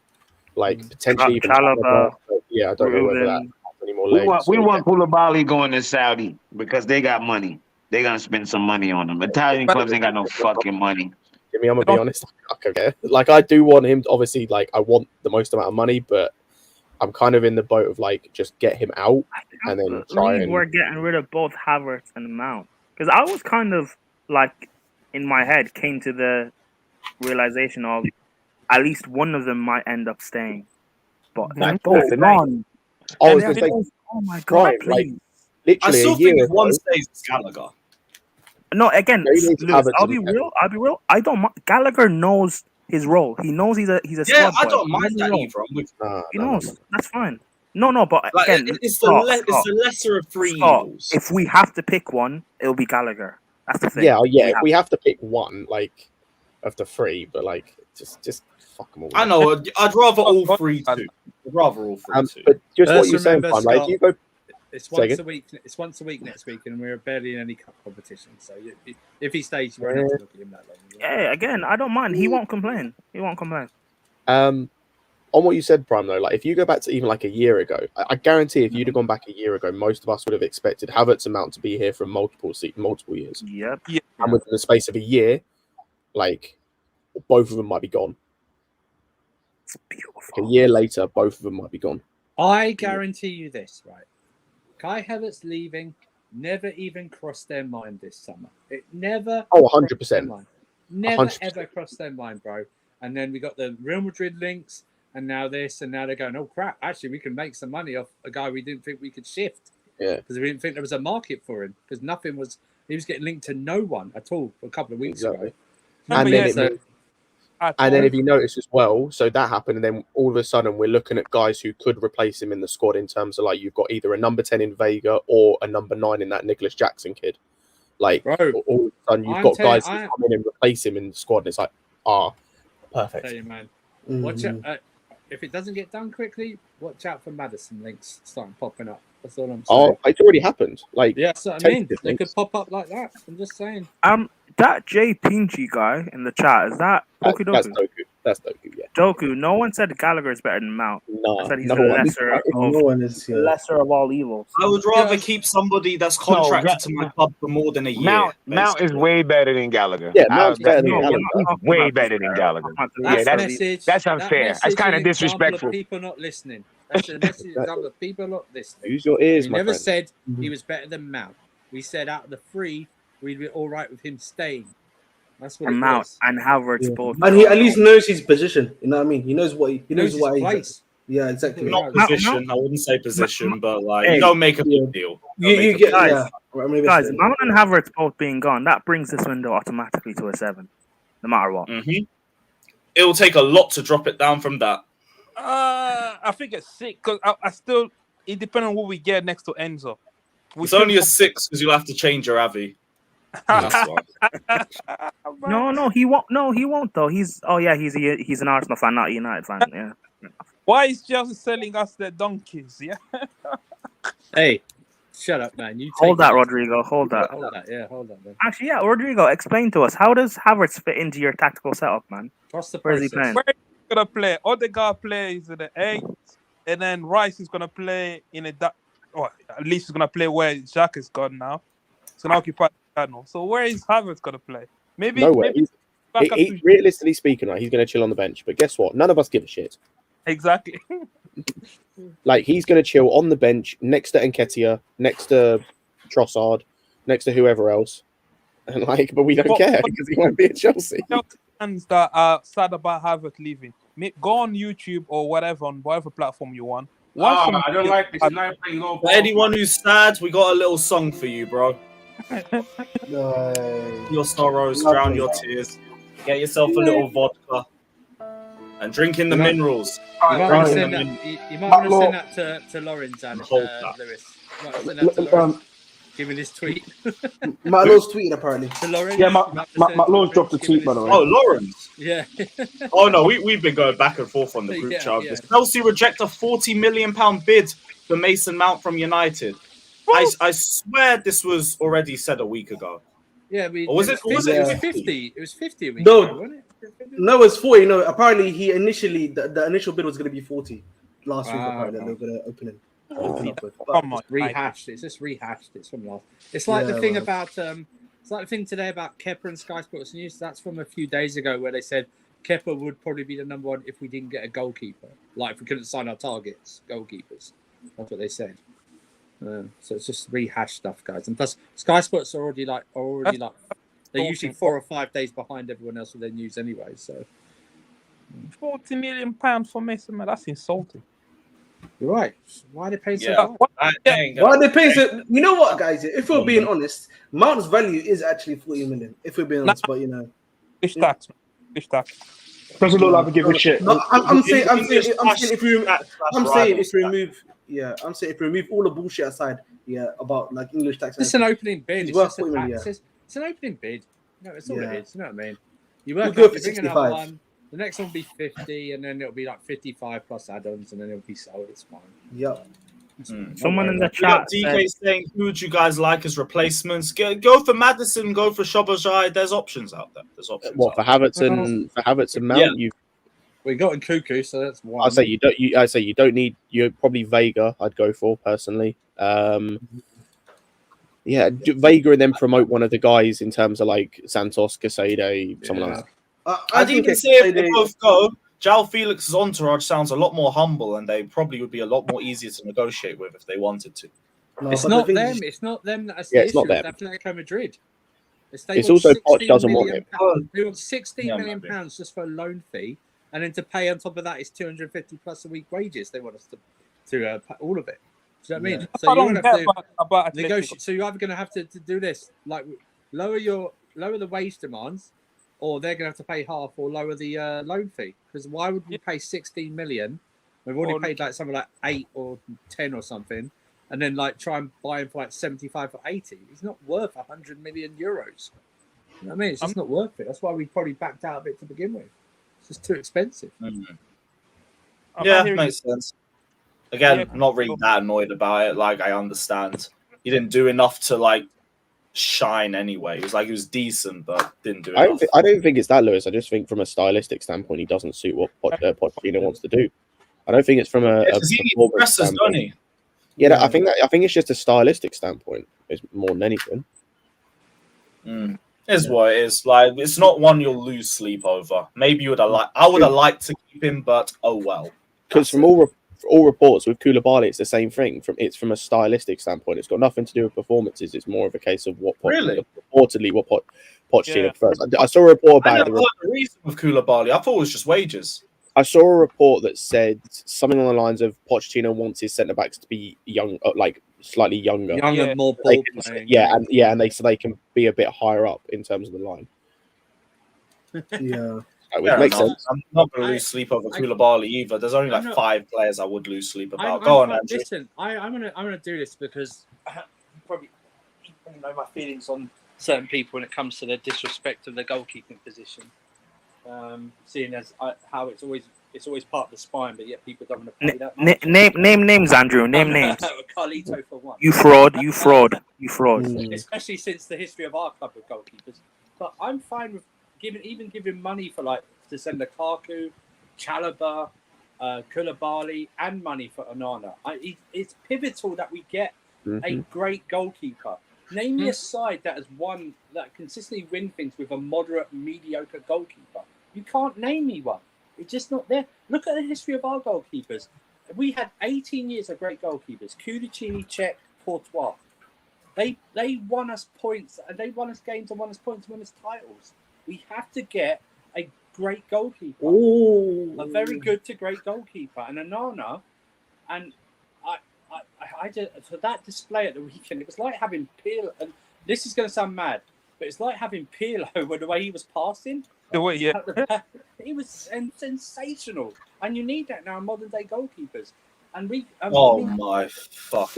[SPEAKER 13] like potentially even Chalobah. Yeah, I don't know whether that has any more legs.
[SPEAKER 11] We want Koulibaly going to Saudi because they got money. They're gonna spend some money on them. Italian clubs ain't got no fucking money.
[SPEAKER 13] I mean, I'm gonna be honest. Okay, like I do want him. Obviously, like I want the most amount of money, but I'm kind of in the boat of like just get him out and then try and.
[SPEAKER 9] We're getting rid of both Havertz and Mount because I was kind of like in my head came to the realization of at least one of them might end up staying, but they're both gone.
[SPEAKER 13] I was gonna say,
[SPEAKER 9] oh my god, please.
[SPEAKER 13] Like, literally,
[SPEAKER 3] I still think if one stays, it's Gallagher.
[SPEAKER 9] No, again, Lewis, I'll be real. I don't mind. Gallagher knows his role. He knows he's a
[SPEAKER 3] yeah.
[SPEAKER 9] squad
[SPEAKER 3] I
[SPEAKER 9] boy.
[SPEAKER 3] don't mind that either.
[SPEAKER 9] He knows. That's fine. No, but
[SPEAKER 3] like,
[SPEAKER 9] again,
[SPEAKER 3] it's the lesser of three evils.
[SPEAKER 9] If we have to pick one, it'll be Gallagher. That's the thing.
[SPEAKER 13] Yeah. If we have to pick one, like of the three, but like just fuck them all.
[SPEAKER 3] I know. I'd rather all three too. I'd rather all three too.
[SPEAKER 13] But just what you're saying, like you go.
[SPEAKER 12] It's once a week. It's once a week next week, and we're barely in any cup competition. So if he stays, you won't have to look at him that long.
[SPEAKER 9] Yeah, again, I don't mind. He won't complain.
[SPEAKER 13] On what you said, Prime, though, like if you go back to even like a year ago, I guarantee if you'd have gone back a year ago, most of us would have expected Havertz and Mount to be here for multiple years.
[SPEAKER 9] Yep.
[SPEAKER 13] And within the space of a year, like both of them might be gone.
[SPEAKER 9] It's beautiful.
[SPEAKER 13] Like, a year later, both of them might be gone.
[SPEAKER 12] I guarantee you this, right? Kai Havertz leaving never even crossed their mind this summer. It never.
[SPEAKER 13] 100%.
[SPEAKER 12] Never 100%. Ever crossed their mind, bro. And then we got the Real Madrid links, and now this, and now they're going, oh crap! Actually, we can make some money off a guy we didn't think we could shift.
[SPEAKER 13] Yeah.
[SPEAKER 12] Because we didn't think there was a market for him. Because nothing was. He was getting linked to no one at all for a couple of weeks ago.
[SPEAKER 13] And then if you notice as well, so that happened, and then all of a sudden we're looking at guys who could replace him in the squad in terms of like you've got either a number 10 in Vega or a number 9 in that Nicholas Jackson kid. Like all of a sudden you've got guys who come in and replace him in the squad, and it's like, perfect.
[SPEAKER 12] Tell you, man. Watch it. if it doesn't get done quickly, watch out for Maddison links starting popping up. That's all I'm saying.
[SPEAKER 13] Oh, it's already happened. Like,
[SPEAKER 12] yeah, that's what I mean.
[SPEAKER 13] tentative
[SPEAKER 12] They could
[SPEAKER 13] links.
[SPEAKER 12] pop up like that. I'm just saying.
[SPEAKER 9] That J Pinchy guy in the chat, is that Doku
[SPEAKER 13] That's
[SPEAKER 9] Doku?
[SPEAKER 13] Doku. That's Doku. Yeah.
[SPEAKER 9] Doku. No one said Gallagher is better than Mount.
[SPEAKER 13] No,
[SPEAKER 9] I said he's
[SPEAKER 13] no
[SPEAKER 9] the
[SPEAKER 13] one.
[SPEAKER 9] lesser of all evils.
[SPEAKER 3] I would rather keep somebody that's contracted to my club for more than a year.
[SPEAKER 11] Mount is way better than Gallagher.
[SPEAKER 13] Yeah, Mount's better than Gallagher.
[SPEAKER 11] Way better than Gallagher. Yeah, that's unfair. That's kind of disrespectful.
[SPEAKER 12] Of people not listening. That's a message example of people not listening.
[SPEAKER 13] Use your ears,
[SPEAKER 12] We
[SPEAKER 13] my
[SPEAKER 12] never
[SPEAKER 13] friend.
[SPEAKER 12] said he was better than Mount. We said out of the three, we'd be all right with him staying. That's what
[SPEAKER 9] And
[SPEAKER 12] it
[SPEAKER 9] Mount
[SPEAKER 12] was.
[SPEAKER 9] and Havertz both.
[SPEAKER 10] And he at least knows his position. You know what I mean? He knows what he knows
[SPEAKER 12] his
[SPEAKER 10] what
[SPEAKER 12] place.
[SPEAKER 10] Yeah, exactly.
[SPEAKER 3] Not position. I wouldn't say position, but like
[SPEAKER 9] Hey,
[SPEAKER 3] you don't make a big deal.
[SPEAKER 10] You get
[SPEAKER 9] guys,
[SPEAKER 10] yeah.
[SPEAKER 9] Mount and Havertz both being gone, that brings this window automatically to a 7, no matter what.
[SPEAKER 3] Mm-hmm. It will take a lot to drop it down from that.
[SPEAKER 7] I think it's 6 because I still. It depends on what we get next to Enzo.
[SPEAKER 3] It's only a 6 because you'll have to change your Avi. That's why.
[SPEAKER 9] No, he won't. No, he won't though. He's an Arsenal fan, not a United fan. Yeah.
[SPEAKER 7] Why is Chelsea selling us their donkeys? Yeah.
[SPEAKER 12] Hey, shut up, man. You
[SPEAKER 9] Hold
[SPEAKER 12] take
[SPEAKER 9] that,
[SPEAKER 12] it.
[SPEAKER 9] Rodrigo. Hold that.
[SPEAKER 12] Hold that. Yeah, hold that, man.
[SPEAKER 9] Actually, yeah, Rodrigo, explain to us, how does Havertz fit into your tactical setup, man?
[SPEAKER 12] What's the
[SPEAKER 9] Where is he
[SPEAKER 12] process?
[SPEAKER 9] playing?
[SPEAKER 7] Where is he gonna play? Odegaard plays in the 8, and then Rice is gonna play in a. Or at least he's gonna play where Jack is gone now. He's gonna occupy the channel. So where is Havertz gonna play? Maybe.
[SPEAKER 13] Nowhere.
[SPEAKER 7] Maybe back up to
[SPEAKER 13] Realistically speaking, right, he's going to chill on the bench. But guess what? None of us give a shit.
[SPEAKER 7] exactly.
[SPEAKER 13] Like, he's going to chill on the bench next to Nketiah, next to Trossard, next to whoever else. And like, but we don't care because he won't be at Chelsea.
[SPEAKER 7] Fans that are sad about Havertz leaving, go on YouTube or whatever on whatever platform you want.
[SPEAKER 4] I don't like this. Now playing low
[SPEAKER 3] For anyone who's sad, we got a little song for you, bro. Your sorrows, drown your tears. Get yourself a little vodka and drink in the minerals.
[SPEAKER 12] You might want to send that to Lawrence and Lewis. You might send that to Lawrence. Give me this tweet.
[SPEAKER 10] Matt Law's tweeted apparently.
[SPEAKER 12] To Lawrence.
[SPEAKER 14] Yeah, Matt Law's dropped a tweet, by the way.
[SPEAKER 3] Oh, Lawrence.
[SPEAKER 12] Yeah.
[SPEAKER 3] Oh no, we've been going back and forth on the group chat.
[SPEAKER 12] Yeah.
[SPEAKER 3] Chelsea reject a £40 million bid for Mason Mount from United. I swear this was already said a week ago.
[SPEAKER 12] Yeah,
[SPEAKER 3] Or was it
[SPEAKER 12] 50? It was 50 a week
[SPEAKER 10] No.
[SPEAKER 12] ago, wasn't it?
[SPEAKER 10] No, it's 40. No, apparently he initially the initial bid was going to be 40 last week. Apparently they were going to open it.
[SPEAKER 7] Come on,
[SPEAKER 12] rehashed. It's just rehashed. It's from last. It's like the thing about it's like the thing today about Kepa and Sky Sports News. That's from a few days ago where they said Kepa would probably be the number 1 if we didn't get a goalkeeper. Like if we couldn't sign our targets, goalkeepers. That's what they said. So it's just rehashed stuff, guys. And plus, Sky Sports are already like they're usually 4 or 5 days behind everyone else with their news anyway. So
[SPEAKER 7] £40 million for Mason Mount. That's insulting.
[SPEAKER 12] You're right. Why are they paying so much?
[SPEAKER 10] Why are they paying so? You know what, guys? If we're being honest, Mount's value is actually 40 million. If we're being honest, but you know,
[SPEAKER 7] Fish tax.
[SPEAKER 14] Doesn't look like we give a shit.
[SPEAKER 10] No, I'm saying if we remove all the bullshit aside, about like English tax.
[SPEAKER 12] It's an opening bid.
[SPEAKER 10] It's worth 40 million.
[SPEAKER 12] It's an opening bid. No, it's all it is. You know what I mean? You
[SPEAKER 10] We'll
[SPEAKER 12] work
[SPEAKER 10] go
[SPEAKER 12] out,
[SPEAKER 10] for
[SPEAKER 12] you bring
[SPEAKER 10] 65.
[SPEAKER 12] another one. The next one will be 50, and then it'll be like 55 plus add-ons, and then it'll be sold. It's fine.
[SPEAKER 10] Yep.
[SPEAKER 9] Someone in the
[SPEAKER 3] We got
[SPEAKER 9] chat
[SPEAKER 3] DK saying, who would you guys like as replacements? Go for Maddison, go for Szoboszlai. There's options out there. There's options.
[SPEAKER 13] What for Havertz and Mount?
[SPEAKER 3] Yeah.
[SPEAKER 12] We got in Cuckoo, so that's one.
[SPEAKER 13] I say you don't need. You probably Vega. I'd go for personally. Vega and then promote one of the guys in terms of like Santos, Caicedo, someone like that.
[SPEAKER 3] I'd even say if they both go, João Felix's entourage sounds a lot more humble, and they probably would be a lot more easier to negotiate with if they wanted to.
[SPEAKER 12] It's not them. It's not them that's the issue.
[SPEAKER 13] It's not them.
[SPEAKER 12] It's Atletico Madrid.
[SPEAKER 13] It's also Poch doesn't want him.
[SPEAKER 12] They want £16 million just for a loan fee, and then to pay on top of that is 250 plus a week wages. They want us to pay all of it. Do you know what I mean? So you're gonna have to negotiate. So you're either going to have to do this, like lower the wage demands, or they're going to have to pay half or lower the loan fee. Because why would we pay 16 million? We've already paid like something like 8 or 10 or something, and then like try and buy him for like 75 or 80. He's not worth 100 million euros. You know what I mean? It's just not worth it. That's why we probably backed out of it to begin with. It's just too expensive.
[SPEAKER 3] Yeah, makes sense. Again, I'm not really that annoyed about it. Like, I understand he didn't do enough to like shine anyway. It was like he was decent, but didn't do enough.
[SPEAKER 13] I don't think it's that, Lewis. I just think from a stylistic standpoint, he doesn't suit what Pochettino wants to do. I don't think it's from a
[SPEAKER 3] he needs pressers, don't he?
[SPEAKER 13] Yeah, I think it's just a stylistic standpoint. It's more than anything.
[SPEAKER 3] Is what it is. Like, it's not one you'll lose sleep over. Maybe you would have I would have liked to keep him, but oh well.
[SPEAKER 13] Because from all reports with Koulibaly, it's the same thing. It's from a stylistic standpoint. It's got nothing to do with performances. It's more of a case of what reportedly what Pochettino prefers. I saw a report about
[SPEAKER 3] the reason with Koulibaly. I thought it was just wages.
[SPEAKER 13] I saw a report that said something along the lines of Pochettino wants his centre backs to be young, like slightly younger,
[SPEAKER 15] more ball playing.
[SPEAKER 13] And they so they can be a bit higher up in terms of the line.
[SPEAKER 10] Yeah.
[SPEAKER 13] Which makes sense.
[SPEAKER 3] I'm not going to lose sleep over Koulibaly either. There's only like 5 players I would lose sleep about.
[SPEAKER 15] Go on,
[SPEAKER 3] Andrew.
[SPEAKER 15] Listen, I'm gonna do this because probably know my feelings on certain people when it comes to the disrespect of the goalkeeping position. Seeing as how it's always part of the spine, but yet people don't want to play that much.
[SPEAKER 9] Name names, Andrew. Name names.
[SPEAKER 15] Carlito for one.
[SPEAKER 9] You fraud.
[SPEAKER 15] Especially since the history of our club with goalkeepers. But I'm fine with giving money for like to send Lukaku, Chalobah, Koulibaly, and money for Onana. It's pivotal that we get a great goalkeeper. Name me a side that has won, that consistently win things with a moderate, mediocre goalkeeper. You can't name me one. It's just not there. Look at the history of our goalkeepers. We had 18 years of great goalkeepers. Kudicini, Cech, Courtois. They won us points, and they won us games and won us points and won us titles. We have to get a great goalkeeper. A very good to great goalkeeper. And Onana, and I just, for that display at the weekend, it was like having Pirlo. And this is going to sound mad, but it's like having Pirlo with the way he was passing.
[SPEAKER 7] The way, yeah.
[SPEAKER 15] He was sensational. And you need that now in modern day goalkeepers. And
[SPEAKER 3] my fuck.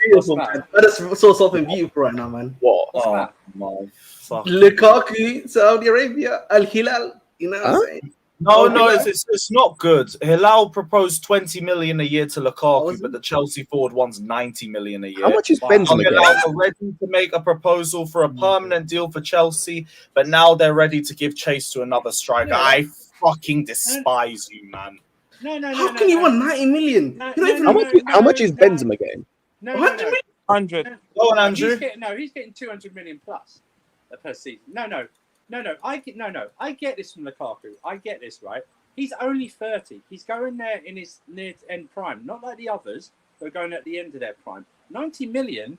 [SPEAKER 10] Beautiful, man. That is so something beautiful right now, man.
[SPEAKER 13] What?
[SPEAKER 3] My fuck.
[SPEAKER 10] Lukaku, Saudi Arabia, Al Hilal. You know what I'm saying?
[SPEAKER 3] No, it's not good. Hilal proposed 20 million a year to Lukaku, but the Chelsea forward wants 90 million a year.
[SPEAKER 13] How much is Benzema getting?
[SPEAKER 3] Hilal are ready to make a proposal for a permanent deal for Chelsea, but now they're ready to give chase to another striker. I fucking despise you, man.
[SPEAKER 15] No.
[SPEAKER 10] How can you want 90 million?
[SPEAKER 13] How much is Benzema getting?
[SPEAKER 7] 100.
[SPEAKER 3] Go on, Andrew.
[SPEAKER 15] He's getting 200 million plus per season. No. I get this from Lukaku. I get this, right? He's only 30. He's going there in his near-end prime, not like the others who are going at the end of their prime. 90 million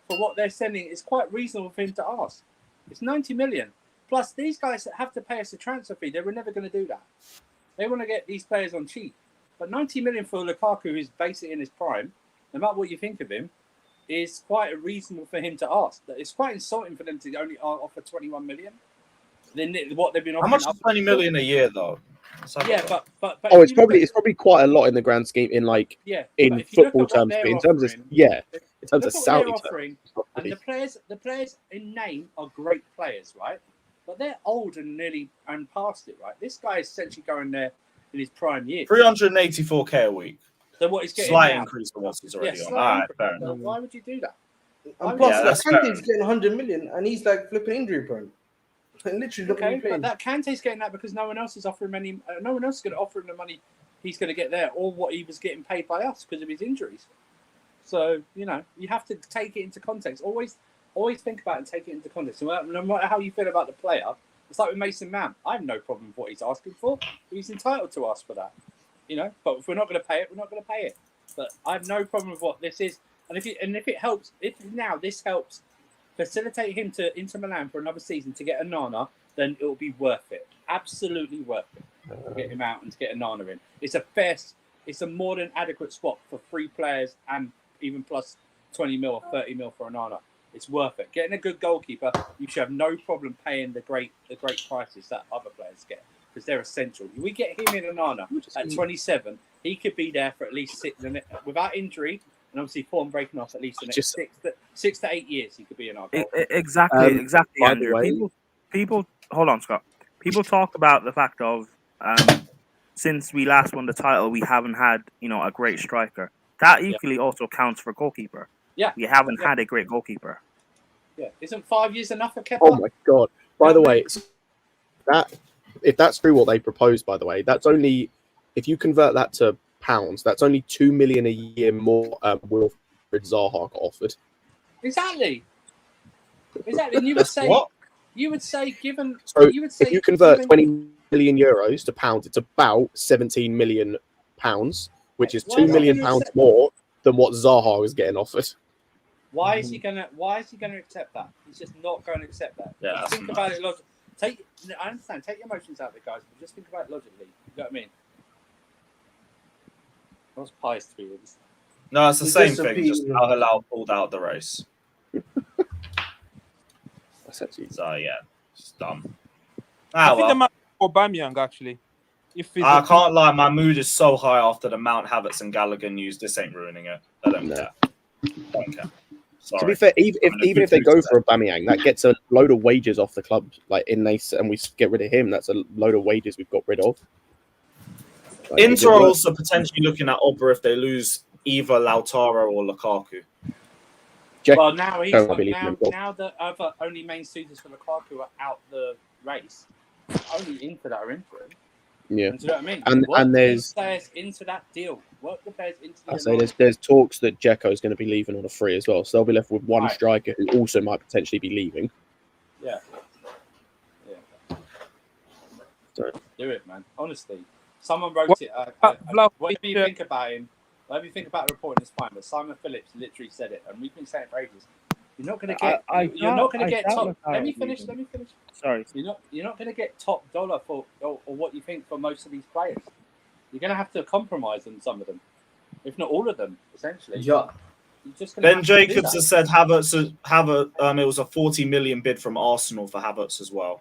[SPEAKER 15] for what they're sending is quite reasonable for him to ask. It's 90 million. Plus, these guys have to pay us a transfer fee. They were never going to do that. They want to get these players on cheap. But 90 million for Lukaku, who's basically in his prime, no matter what you think of him, is quite reasonable for him to ask. It's quite insulting for them to only offer 21 million. Then what they've been offering.
[SPEAKER 3] How much is 20 million a year, though?
[SPEAKER 15] Yeah, but
[SPEAKER 13] it's probably quite a lot in the grand scheme in in football terms, but in terms of Saudi
[SPEAKER 15] terms. And the players in name are great players, right? But they're old and nearly and past it, right? This guy is essentially going there in his prime years.
[SPEAKER 3] 384k a week.
[SPEAKER 15] So what he's getting
[SPEAKER 3] slight
[SPEAKER 15] now,
[SPEAKER 3] increase from what he's already on. All right, fair enough.
[SPEAKER 15] Why would you do that?
[SPEAKER 10] And plus, Kante's getting 100 million, and he's like flipping injury prone. Literally,
[SPEAKER 15] but that Kante's getting that because no one else is offering any. No one else is going to offer him the money he's going to get there, or what he was getting paid by us because of his injuries. So you have to take it into context. Always think about it and take it into context. No matter how you feel about the player, it's like with Mason Mount. I have no problem with what he's asking for. He's entitled to ask for that. But if we're not going to pay it, we're not going to pay it. But I have no problem with what this is. And if it helps, if now this helps facilitate him to Inter Milan for another season to get Onana, then it will be worth it. Absolutely worth it to get him out and to get Onana in. It's a more than adequate swap for 3 players and even plus 20 mil or 30 mil for Onana. It's worth it. Getting a good goalkeeper, you should have no problem paying the great prices that other players get because they're essential. We get him in Onana at 27, he could be there for at least 6 without injury. And obviously, form breaking off at least the next 6 to 8 years, he could be in our goal.
[SPEAKER 9] Exactly, Andrew. People, hold on, Scott. People talk about the fact of since we last won the title, we haven't had, a great striker. That equally also counts for goalkeeper.
[SPEAKER 15] Yeah.
[SPEAKER 9] We haven't had a great goalkeeper.
[SPEAKER 15] Yeah. Isn't 5 years enough for Kepa?
[SPEAKER 13] Oh my god! By the way, if that's true what they proposed, by the way, that's only if you convert that to pounds, that's only 2 million a year more. Wilfred Zaha got offered.
[SPEAKER 15] Exactly. And you would say given.
[SPEAKER 13] So
[SPEAKER 15] you would say
[SPEAKER 13] if you convert 20 million euros to pounds, it's about 17 million pounds, which is 2 million pounds more than what Zaha was getting offered.
[SPEAKER 15] Why is he gonna accept that? He's just not going to accept that.
[SPEAKER 3] Yeah,
[SPEAKER 15] think about it logically. I understand. Take your emotions out of it, guys, but just think about it logically. You know what I mean? What's Pies 3 years?
[SPEAKER 3] No, it's the same thing. Just Al Hilal pulled out the race. So yeah, it's dumb.
[SPEAKER 7] I think the man for Aubameyang actually.
[SPEAKER 3] I can't lie, my mood is so high after the Mount Havertz and Gallagher news. This ain't ruining it. I don't care. Don't care. Sorry.
[SPEAKER 13] To be fair, even if they go for Aubameyang, that gets a load of wages off the club. And we get rid of him. That's a load of wages we've got rid of.
[SPEAKER 3] Inter are also potentially looking at Oba if they lose either Lautaro or Lukaku.
[SPEAKER 15] Well, now the other only main suitors for Lukaku are out the race. Only Inter that are in for him.
[SPEAKER 13] Yeah.
[SPEAKER 15] And do you know what I mean?
[SPEAKER 13] And there's
[SPEAKER 15] into that deal. Work the players into the
[SPEAKER 13] I say there's talks that Dzeko is going to be leaving on a free as well, so they'll be left with one striker who also might potentially be leaving.
[SPEAKER 15] Yeah.
[SPEAKER 13] So.
[SPEAKER 15] Do it, man. Honestly, someone wrote it. Whatever you think about him, whatever you think about reporting is fine. But Simon Phillips literally said it, and we've been saying it for ages. You're not going to get. You're not going to get top. Let me finish.
[SPEAKER 9] Sorry.
[SPEAKER 15] You're not going to get top dollar for or what you think for most of these players. You're going to have to compromise on some of them, if not all of them, essentially.
[SPEAKER 10] Yeah.
[SPEAKER 3] Ben Jacobs has said Havertz. It was a 40 million bid from Arsenal for Havertz as well.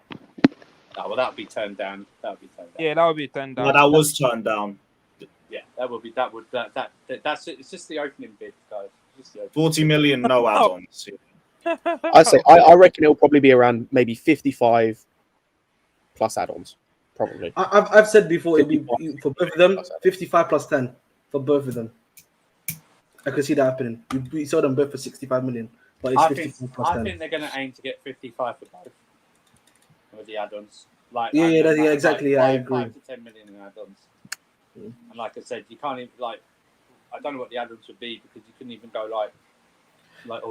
[SPEAKER 15] Oh, well, that would be turned down.
[SPEAKER 7] Yeah, that would be turned down.
[SPEAKER 3] No, that was turned down.
[SPEAKER 15] Yeah, that's it. It's just the opening bid, guys. Just the
[SPEAKER 3] 40 million, no add-ons.
[SPEAKER 13] I reckon it'll probably be around maybe 55 plus add-ons, probably.
[SPEAKER 10] I've said before it'll be for both of them 55 plus 10 for both of them. I could see that happening. We saw them both for 65 million, but it's 55 plus 10.
[SPEAKER 15] I think they're going to aim to get 55 for both with the add-ons.
[SPEAKER 10] Exactly. I agree.
[SPEAKER 15] 5 to 10 million in add-ons. And like I said, you can't even I don't know what the add-ons would be because you couldn't even go like.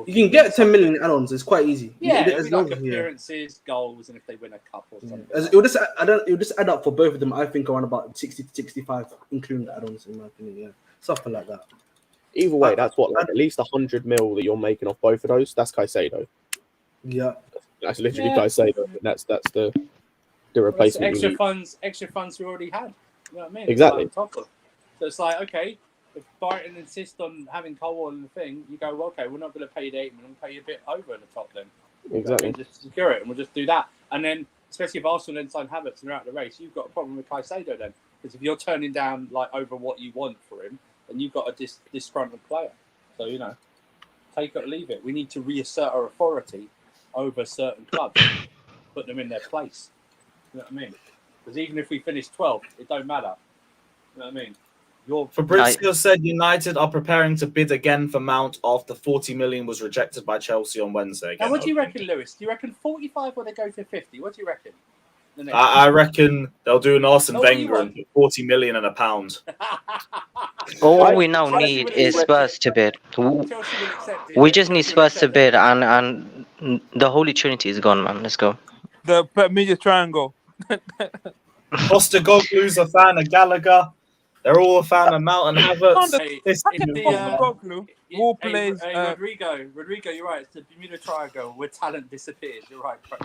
[SPEAKER 10] You can get 10 million add-ons. It's quite easy.
[SPEAKER 15] Yeah, as long as appearances, goals, and if they win a cup or something.
[SPEAKER 10] It will just add up for both of them. I think around about 60 to 65, including the add-ons, in my opinion. Yeah, something like that.
[SPEAKER 13] Either way, that's what at least 100 mil that you're making off both of those. That's Caicedo.
[SPEAKER 10] Yeah,
[SPEAKER 13] that's literally Caicedo. That's the replacement.
[SPEAKER 15] Extra funds we already had. You know what I mean?
[SPEAKER 13] Exactly.
[SPEAKER 15] So it's like, okay, if Brighton insist on having Cole on the thing, you go, well, okay, we're not going to pay you the 8 million, we'll pay you a bit over the top then.
[SPEAKER 13] Exactly.
[SPEAKER 15] And just secure it, and we'll just do that. And then, especially if Arsenal then sign Havertz and they're out of the race, you've got a problem with Caicedo then. Because if you're turning down over what you want for him, then you've got a disgruntled player. So, take it or leave it. We need to reassert our authority over certain clubs, put them in their place. You know what I mean? Because even if we finish 12th, it don't matter. You know what I mean?
[SPEAKER 3] Fabrizio said United are preparing to bid again for Mount after 40 million was rejected by Chelsea on Wednesday.
[SPEAKER 15] Now, what do you reckon, Lewis? Do you reckon 45 or they go for 50? What do you reckon?
[SPEAKER 3] I reckon they'll do an Arsene Wenger and put 40 million and a pound.
[SPEAKER 16] All we now need is Spurs to bid. We just need Spurs to bid, and the Holy Trinity is gone, man. Let's go.
[SPEAKER 7] The Bermuda Triangle.
[SPEAKER 3] Costa Goglu's a fan of Gallagher. They're all a fan of Mount and Havertz.
[SPEAKER 15] Rodrigo, you're right. It's the Bermuda Triangle where talent disappears. You're right, bro.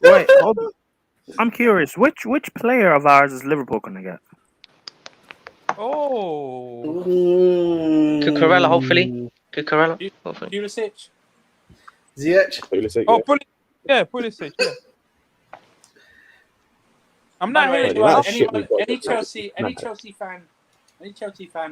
[SPEAKER 9] Wait, I'm curious. Which player of ours is Liverpool going to get?
[SPEAKER 7] Oh,
[SPEAKER 16] Cucurella, hopefully. Cucurella, hopefully.
[SPEAKER 15] Pulisic.
[SPEAKER 10] Ziyech.
[SPEAKER 13] Pulisic.
[SPEAKER 7] Oh, Pulisic. Yeah. I'm not
[SPEAKER 15] any Chelsea fan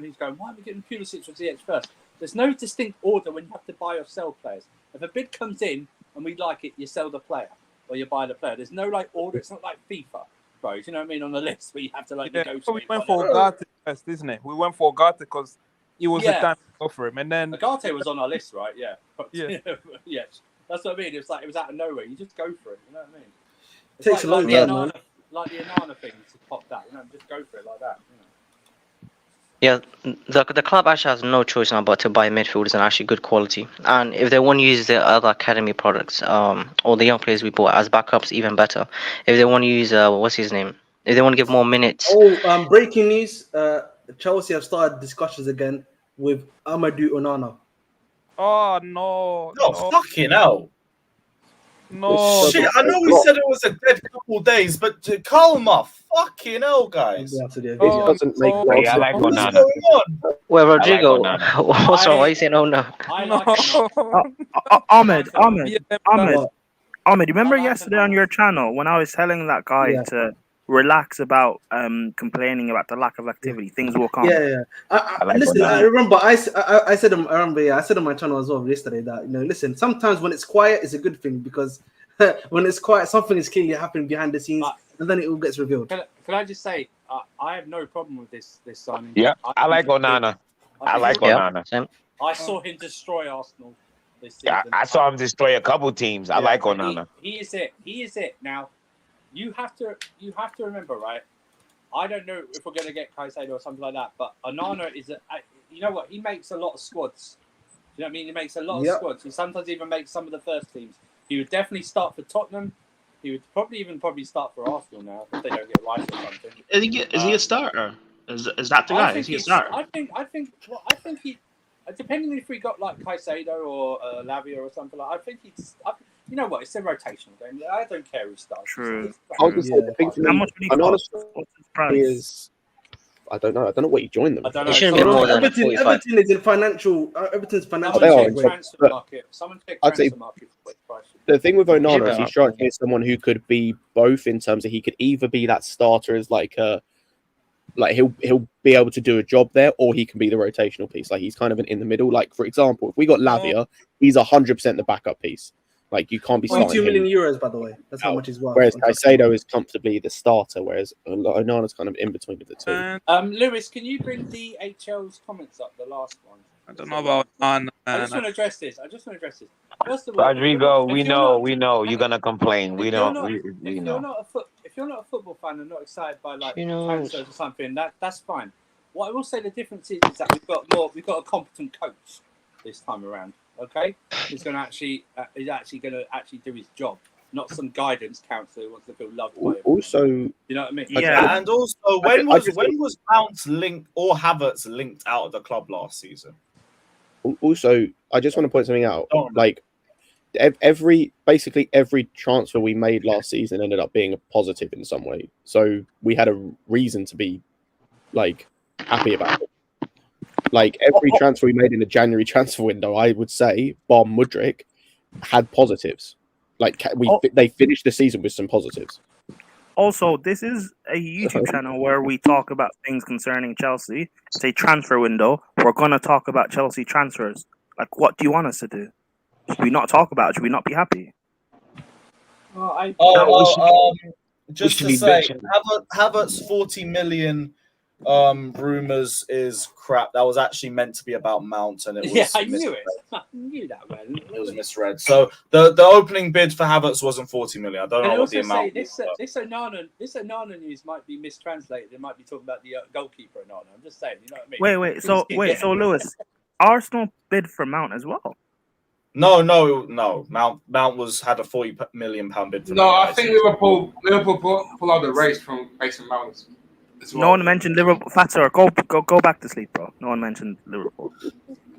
[SPEAKER 15] who's going, why are we getting Pulisic or Ziyech first? There's no distinct order when you have to buy or sell players. If a bid comes in and we like it, you sell the player or you buy the player. There's no order. It's not like FIFA bro. Do you know what I mean? On the list where you have to like
[SPEAKER 7] Yeah,
[SPEAKER 15] negotiate.
[SPEAKER 7] we went for Ugarte first, isn't it? We went for Ugarte because it was the time to go for him, and then
[SPEAKER 15] Ugarte was on our list, right? Yeah.
[SPEAKER 7] Yeah.
[SPEAKER 15] Yes. That's what I mean. It's like it was out of nowhere. You just go for it. You know what I mean? It's
[SPEAKER 10] Takes a long
[SPEAKER 15] the
[SPEAKER 10] time,
[SPEAKER 15] Onana,
[SPEAKER 10] man.
[SPEAKER 15] like the Onana thing to pop that. You know, just go for it like that. You know?
[SPEAKER 16] Yeah, the club actually has no choice now but to buy midfielders and actually good quality. And if they want to use the other academy products, or the young players we bought as backups, even better. If they want to use what's his name? If they want to give more minutes,
[SPEAKER 10] Oh, breaking news. Chelsea have started discussions again with Amadou Onana.
[SPEAKER 7] oh no,
[SPEAKER 3] No, fucking hell.
[SPEAKER 7] no.
[SPEAKER 3] Shit, I know we said it was a dead couple days, but calma, fucking hell, guys.
[SPEAKER 13] It doesn't make
[SPEAKER 11] Oh, yeah, I like
[SPEAKER 3] What's
[SPEAKER 11] Onana.
[SPEAKER 3] going on?
[SPEAKER 16] well, Rodrigo,
[SPEAKER 11] I like Onana.
[SPEAKER 16] what's wrong? Why are you saying oh no?
[SPEAKER 15] I like Onana.
[SPEAKER 9] Ahmed,
[SPEAKER 10] What?
[SPEAKER 9] Ahmed, you remember yesterday on your channel when I was telling that guy to relax about complaining about the lack of activity, things will come.
[SPEAKER 10] Yeah. Listen, I remember I said I said on my channel as well yesterday that listen, sometimes when it's quiet, it's a good thing because when it's quiet, something is clearly happening behind the scenes, and then it all gets revealed.
[SPEAKER 15] Can I just say, I have no problem with this signing.
[SPEAKER 11] Yeah, I like Onana. I like Onana.
[SPEAKER 15] I saw him destroy Arsenal this season.
[SPEAKER 11] I saw him destroy a couple teams. I like Onana.
[SPEAKER 15] He is it. He is it. Now, you have to remember, right? I don't know if we're going to get Caicedo or something like that, but Onana is you know what? He makes a lot of squads. You know what I mean? He makes a lot of squads. He sometimes even makes some of the first teams. He would definitely start for Tottenham. He would probably start for Arsenal now if they don't get Rice or something.
[SPEAKER 14] Is he a starter? Is that the guy? Is he a starter?
[SPEAKER 15] I think he, depending if we got like Caicedo or Lavia or something like, I think he's. You know what? It's a rotational game. I don't care who starts.
[SPEAKER 9] True.
[SPEAKER 13] I was just saying, the thing for me, Onana is. I don't know. I don't know what he joined them.
[SPEAKER 15] I don't know.
[SPEAKER 16] It shouldn't be more than 45.
[SPEAKER 10] Everton is in financial. Everton's financial.
[SPEAKER 15] Someone check
[SPEAKER 13] I'd say
[SPEAKER 15] transfer market.
[SPEAKER 13] the thing with Onana is he strikes me as someone who could be both in terms of he could either be that starter as like he'll be able to do a job there, or he can be the rotational piece. Like he's kind of in the middle. Like for example, if we got Lavia, he's 100% the backup piece. Like you can't be starting
[SPEAKER 10] 22 million euros, by the way. That's how much he's worth.
[SPEAKER 13] Whereas Caicedo is comfortably the starter, whereas Onana's kind of in between the two.
[SPEAKER 15] Lewis, can you bring DHL's comments up? The last one.
[SPEAKER 7] I don't know about Onana.
[SPEAKER 15] I just want to address this. First of all,
[SPEAKER 11] Rodrigo, we know you're gonna complain. We know.
[SPEAKER 15] If you're not a football fan and not excited by like transfers or something, that's fine. What I will say the difference is that we've got a competent coach this time around. Okay, he's going to actually going to do his job, not some guidance counselor who wants to feel loved by him.
[SPEAKER 13] Also,
[SPEAKER 15] you know what I mean?
[SPEAKER 3] Yeah, and also when was Mount linked or Havertz linked out of the club last season?
[SPEAKER 13] Also, I just want to point something out. Like basically every transfer we made last season ended up being a positive in some way. So we had a reason to be like happy about it. Like every transfer we made in the January transfer window, I would say, bar Mudryk, had positives. Like they finished the season with some positives.
[SPEAKER 9] Also, this is a YouTube channel where we talk about things concerning Chelsea. It's a transfer window. We're going to talk about Chelsea transfers. Like, what do you want us to do? Should we not talk about it? Should we not be happy?
[SPEAKER 3] Just to say, Havertz 40 million rumors is crap. That was actually meant to be about Mount, and it was
[SPEAKER 15] I knew it. I knew that, man.
[SPEAKER 3] It was misread. So the opening bid for Havertz wasn't 40 million. I don't know what the amount.
[SPEAKER 15] This Onana news might be mistranslated. They might be talking about the goalkeeper Onana. I'm just saying. You know what I mean?
[SPEAKER 9] So Lewis, Arsenal bid for Mount as well.
[SPEAKER 3] No. Mount had a 40 million pound bid. For
[SPEAKER 17] I think Liverpool pull out the race from Mason Mount. Well.
[SPEAKER 9] No one mentioned Liverpool. Fatser, go back to sleep, bro. No one mentioned Liverpool.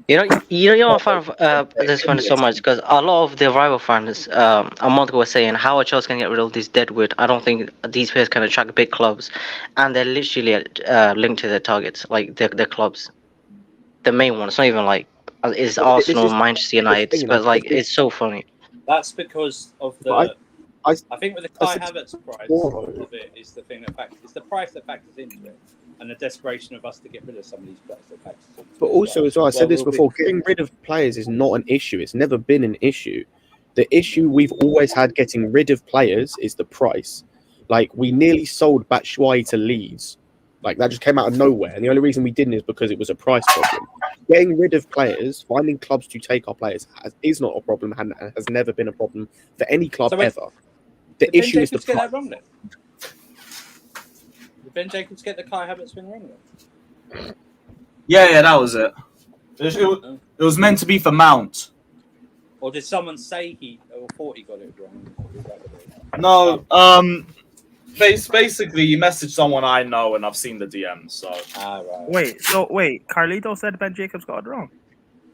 [SPEAKER 16] You know, I'm a fan of this one so much because a lot of the rival fans a month ago were saying how are Chelsea can get rid of this deadwood. I don't think these players can attract big clubs, and they're literally linked to their targets, like their clubs, the main one. It's not even like it's Arsenal, Manchester United, but like it's so funny.
[SPEAKER 15] That's because of the. I think with the Kai Havertz price of it is the thing that factors. It's the price that factors into it, and the desperation of us to get rid of some of these players that factors into it.
[SPEAKER 13] But also, as well, I said this before, getting rid of players is not an issue. It's never been an issue. The issue we've always had getting rid of players is the price. Like, we nearly sold Batshuayi to Leeds. Like, that just came out of nowhere. And the only reason we didn't is because it was a price problem. Getting rid of players, finding clubs to take our players is not a problem and has never been a problem for any club ever. The issue is the price.
[SPEAKER 15] Get that wrong then? Did Ben Jacobs get the Kai Havertz thing wrong then?
[SPEAKER 3] Yeah, that was it. It was meant to be for Mount.
[SPEAKER 15] Or did someone say he or thought he got it wrong?
[SPEAKER 3] No, basically, he messaged someone I know, and I've seen the DM. So.
[SPEAKER 9] Wait, Carlito said Ben Jacobs got it wrong.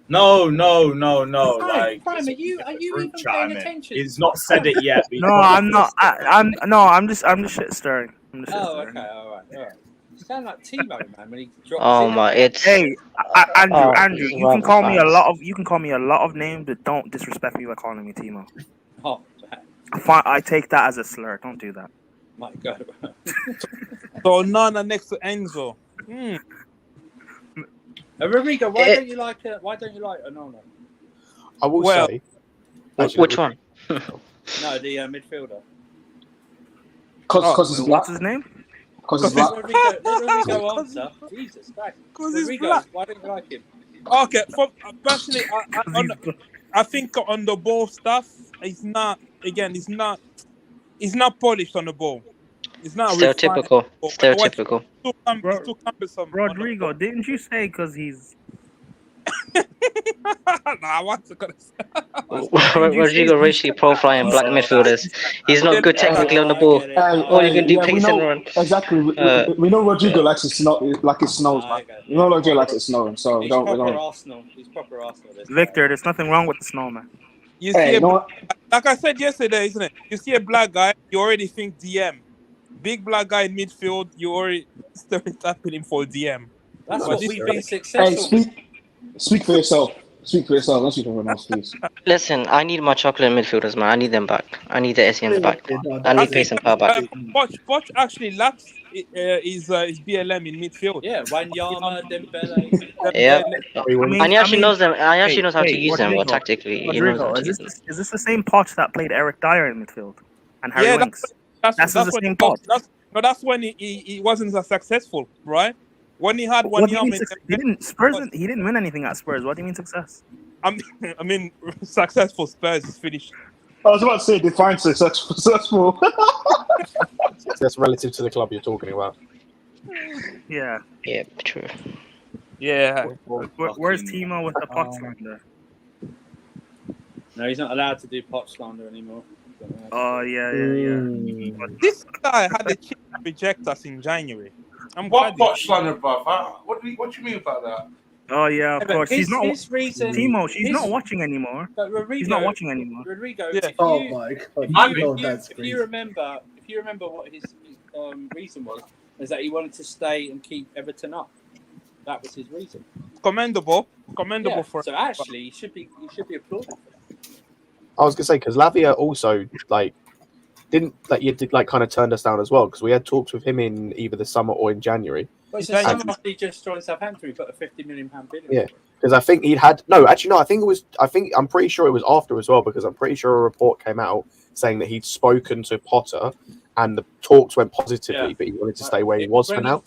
[SPEAKER 3] No.
[SPEAKER 15] Prime, are you even paying attention?
[SPEAKER 3] He's not said it yet.
[SPEAKER 9] No, I'm not. I'm just shit stirring.
[SPEAKER 15] Okay, all right. You sound like Timo, man, when he drops.
[SPEAKER 16] Oh my, it's.
[SPEAKER 9] Hey, Andrew, you can call me a lot of names, but don't disrespect me by calling me Timo.
[SPEAKER 15] Oh,
[SPEAKER 9] I take that as a slur. Don't do that.
[SPEAKER 15] My God.
[SPEAKER 7] So Nana next to Enzo.
[SPEAKER 15] Rodrigo, why don't you like Onana?
[SPEAKER 13] I will say.
[SPEAKER 16] Which one?
[SPEAKER 15] No, the midfielder.
[SPEAKER 17] Because he's black.
[SPEAKER 9] What's his name?
[SPEAKER 17] Because he's black.
[SPEAKER 15] Rodrigo answer. Jesus Christ.
[SPEAKER 7] He's black.
[SPEAKER 15] Why don't you like him?
[SPEAKER 7] Okay, personally, I think on the ball stuff, he's not polished on the ball. It's not
[SPEAKER 16] stereotypical. Stereotypical.
[SPEAKER 7] Too cumbersome.
[SPEAKER 9] Rodrigo, didn't you say because he's?
[SPEAKER 7] Nah, what's it gonna say?
[SPEAKER 16] Rodrigo racially profiling black midfielders. He's not good technically on the ball. All you can do pace and run.
[SPEAKER 17] Exactly. We know Rodrigo likes it like it snows, man. We know Rodrigo likes it snowing, so
[SPEAKER 15] He's proper Arsenal. He's proper Arsenal.
[SPEAKER 9] Victor, there's nothing wrong with the snowman.
[SPEAKER 7] You see, like I said yesterday, isn't it? You see a black guy, you already think DM. Big black guy in midfield, you already stereotyping him for DM.
[SPEAKER 15] That's what we've been successful.
[SPEAKER 17] Hey, speak for yourself. Speak for yourself. Don't speak for everyone else, please.
[SPEAKER 16] Listen, I need my chocolate midfielders, man. I need them back. I need the SEMs back. I need pace and power back.
[SPEAKER 7] Poch actually lacks is BLM in midfield.
[SPEAKER 15] Yeah, Wanyama, Dembele.
[SPEAKER 16] Yeah, and he actually knows them. I actually knows how to use them, or tactically.
[SPEAKER 9] Rodrigo, is this the same Poch that played Eric Dyer in midfield and Harry Winks? That's the same Poch.
[SPEAKER 7] That's when he wasn't as successful, right? When he had one year,
[SPEAKER 9] he didn't win anything at Spurs. What do you mean success?
[SPEAKER 7] I mean successful Spurs is finished.
[SPEAKER 17] I was about to say define successful.
[SPEAKER 13] That's relative to the club you're talking about.
[SPEAKER 9] Yeah.
[SPEAKER 16] Yeah, true.
[SPEAKER 7] Yeah.
[SPEAKER 9] Where's Timo with the pot slander?
[SPEAKER 15] No, he's not allowed to do pot slander anymore.
[SPEAKER 9] Oh yeah.
[SPEAKER 7] This guy had a chance to reject us in January.
[SPEAKER 18] What pot slander, bruv? What do you mean about that?
[SPEAKER 9] Oh yeah, of course. She's not.
[SPEAKER 15] Timo,
[SPEAKER 9] she's not watching anymore. She's not watching anymore.
[SPEAKER 15] Rodrigo, if you remember what his reason was that he wanted to stay and keep Everton up. That was his reason.
[SPEAKER 7] Commendable for.
[SPEAKER 15] So actually, he should be applauded.
[SPEAKER 13] I was gonna say because Lavia also kind of turned us down as well because we had talks with him in either the summer or in January.
[SPEAKER 15] Well, so he just joined Southampton. He put a £50 million bid in.
[SPEAKER 13] Yeah, because I think I'm pretty sure it was after as well because I'm pretty sure a report came out saying that he'd spoken to Potter and the talks went positively, but he wanted to stay where he was for now.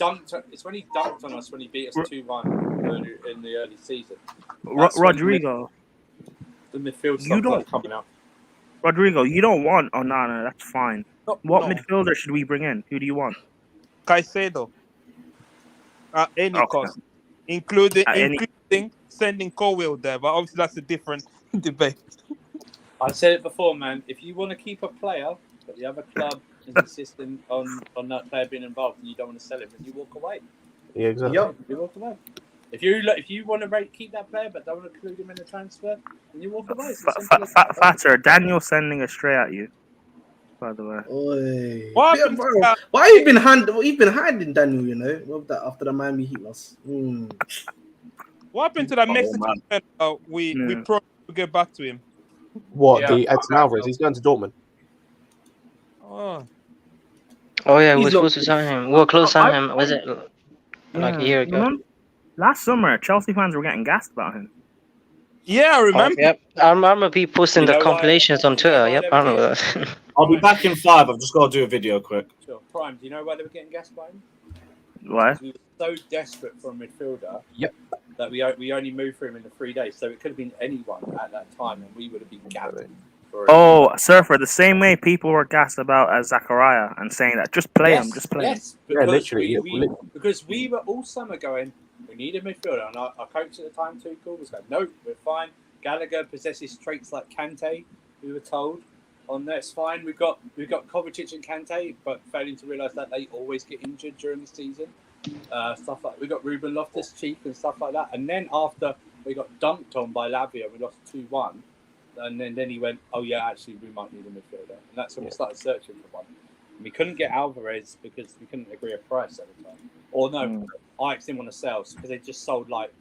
[SPEAKER 15] It's when he dunked on us when he beat us 2-1 in the early season.
[SPEAKER 9] Rodrigo,
[SPEAKER 15] the midfield stuff coming out.
[SPEAKER 9] Rodrigo, you don't want Onana. That's fine. What midfielder should we bring in? Who do you want?
[SPEAKER 7] Caicedo. At any cost, including sending Colwill there, but obviously that's a different debate.
[SPEAKER 15] I said it before, man. If you want to keep a player, but the other club is insisting on that player being involved, and you don't want to sell him, then you walk away.
[SPEAKER 13] Yeah, exactly.
[SPEAKER 15] Yep, you walk away. If you want to keep that player but don't want to include him in the transfer, then you walk away.
[SPEAKER 9] Fatter, Daniel's sending a stray at you. By the way.
[SPEAKER 10] Oi. Why have you been hiding Daniel? You know, after the Miami Heat loss.
[SPEAKER 7] What happened to that Mexican fella? We probably will get back to him.
[SPEAKER 13] What the Edson Alvarez? He's going to Dortmund.
[SPEAKER 7] Oh
[SPEAKER 16] yeah, we're supposed to sign him. We were close to sign him. Was it like a year ago?
[SPEAKER 9] Remember? Last summer, Chelsea fans were getting gassed about him.
[SPEAKER 7] Yeah, I remember.
[SPEAKER 16] Yep, I remember people posting the compilations on Twitter. Yep, I remember that.
[SPEAKER 3] I'll be back in 5. I've just got to do a video quick.
[SPEAKER 15] Sure. Prime, do you know why they were getting gassed by him?
[SPEAKER 9] Why?
[SPEAKER 15] We were so desperate for a midfielder.
[SPEAKER 13] Yep.
[SPEAKER 15] That we only moved for him in the 3 days, so it could have been anyone at that time, and we would have been gassed.
[SPEAKER 9] Oh, Surfer, the same way people were gassed about Zachariah and saying that just play him, just play him.
[SPEAKER 15] Yes, because we were all summer going, we need a midfielder, and our coach at the time, Tuchel, was going, no, we're fine. Gallagher possesses traits like Kante, we were told. On that's fine. We've got Kovacic and Kante, but failing to realise that they always get injured during the season. Stuff like we got Ruben Loftus-Cheek and stuff like that. And then after we got dunked on by Lavia, we lost 2-1. And then he went, oh yeah, actually we might need a midfielder. And that's when we started searching for one. And we couldn't get Alvarez because we couldn't agree a price at the time. Or no, Ajax didn't want to sell because they just sold like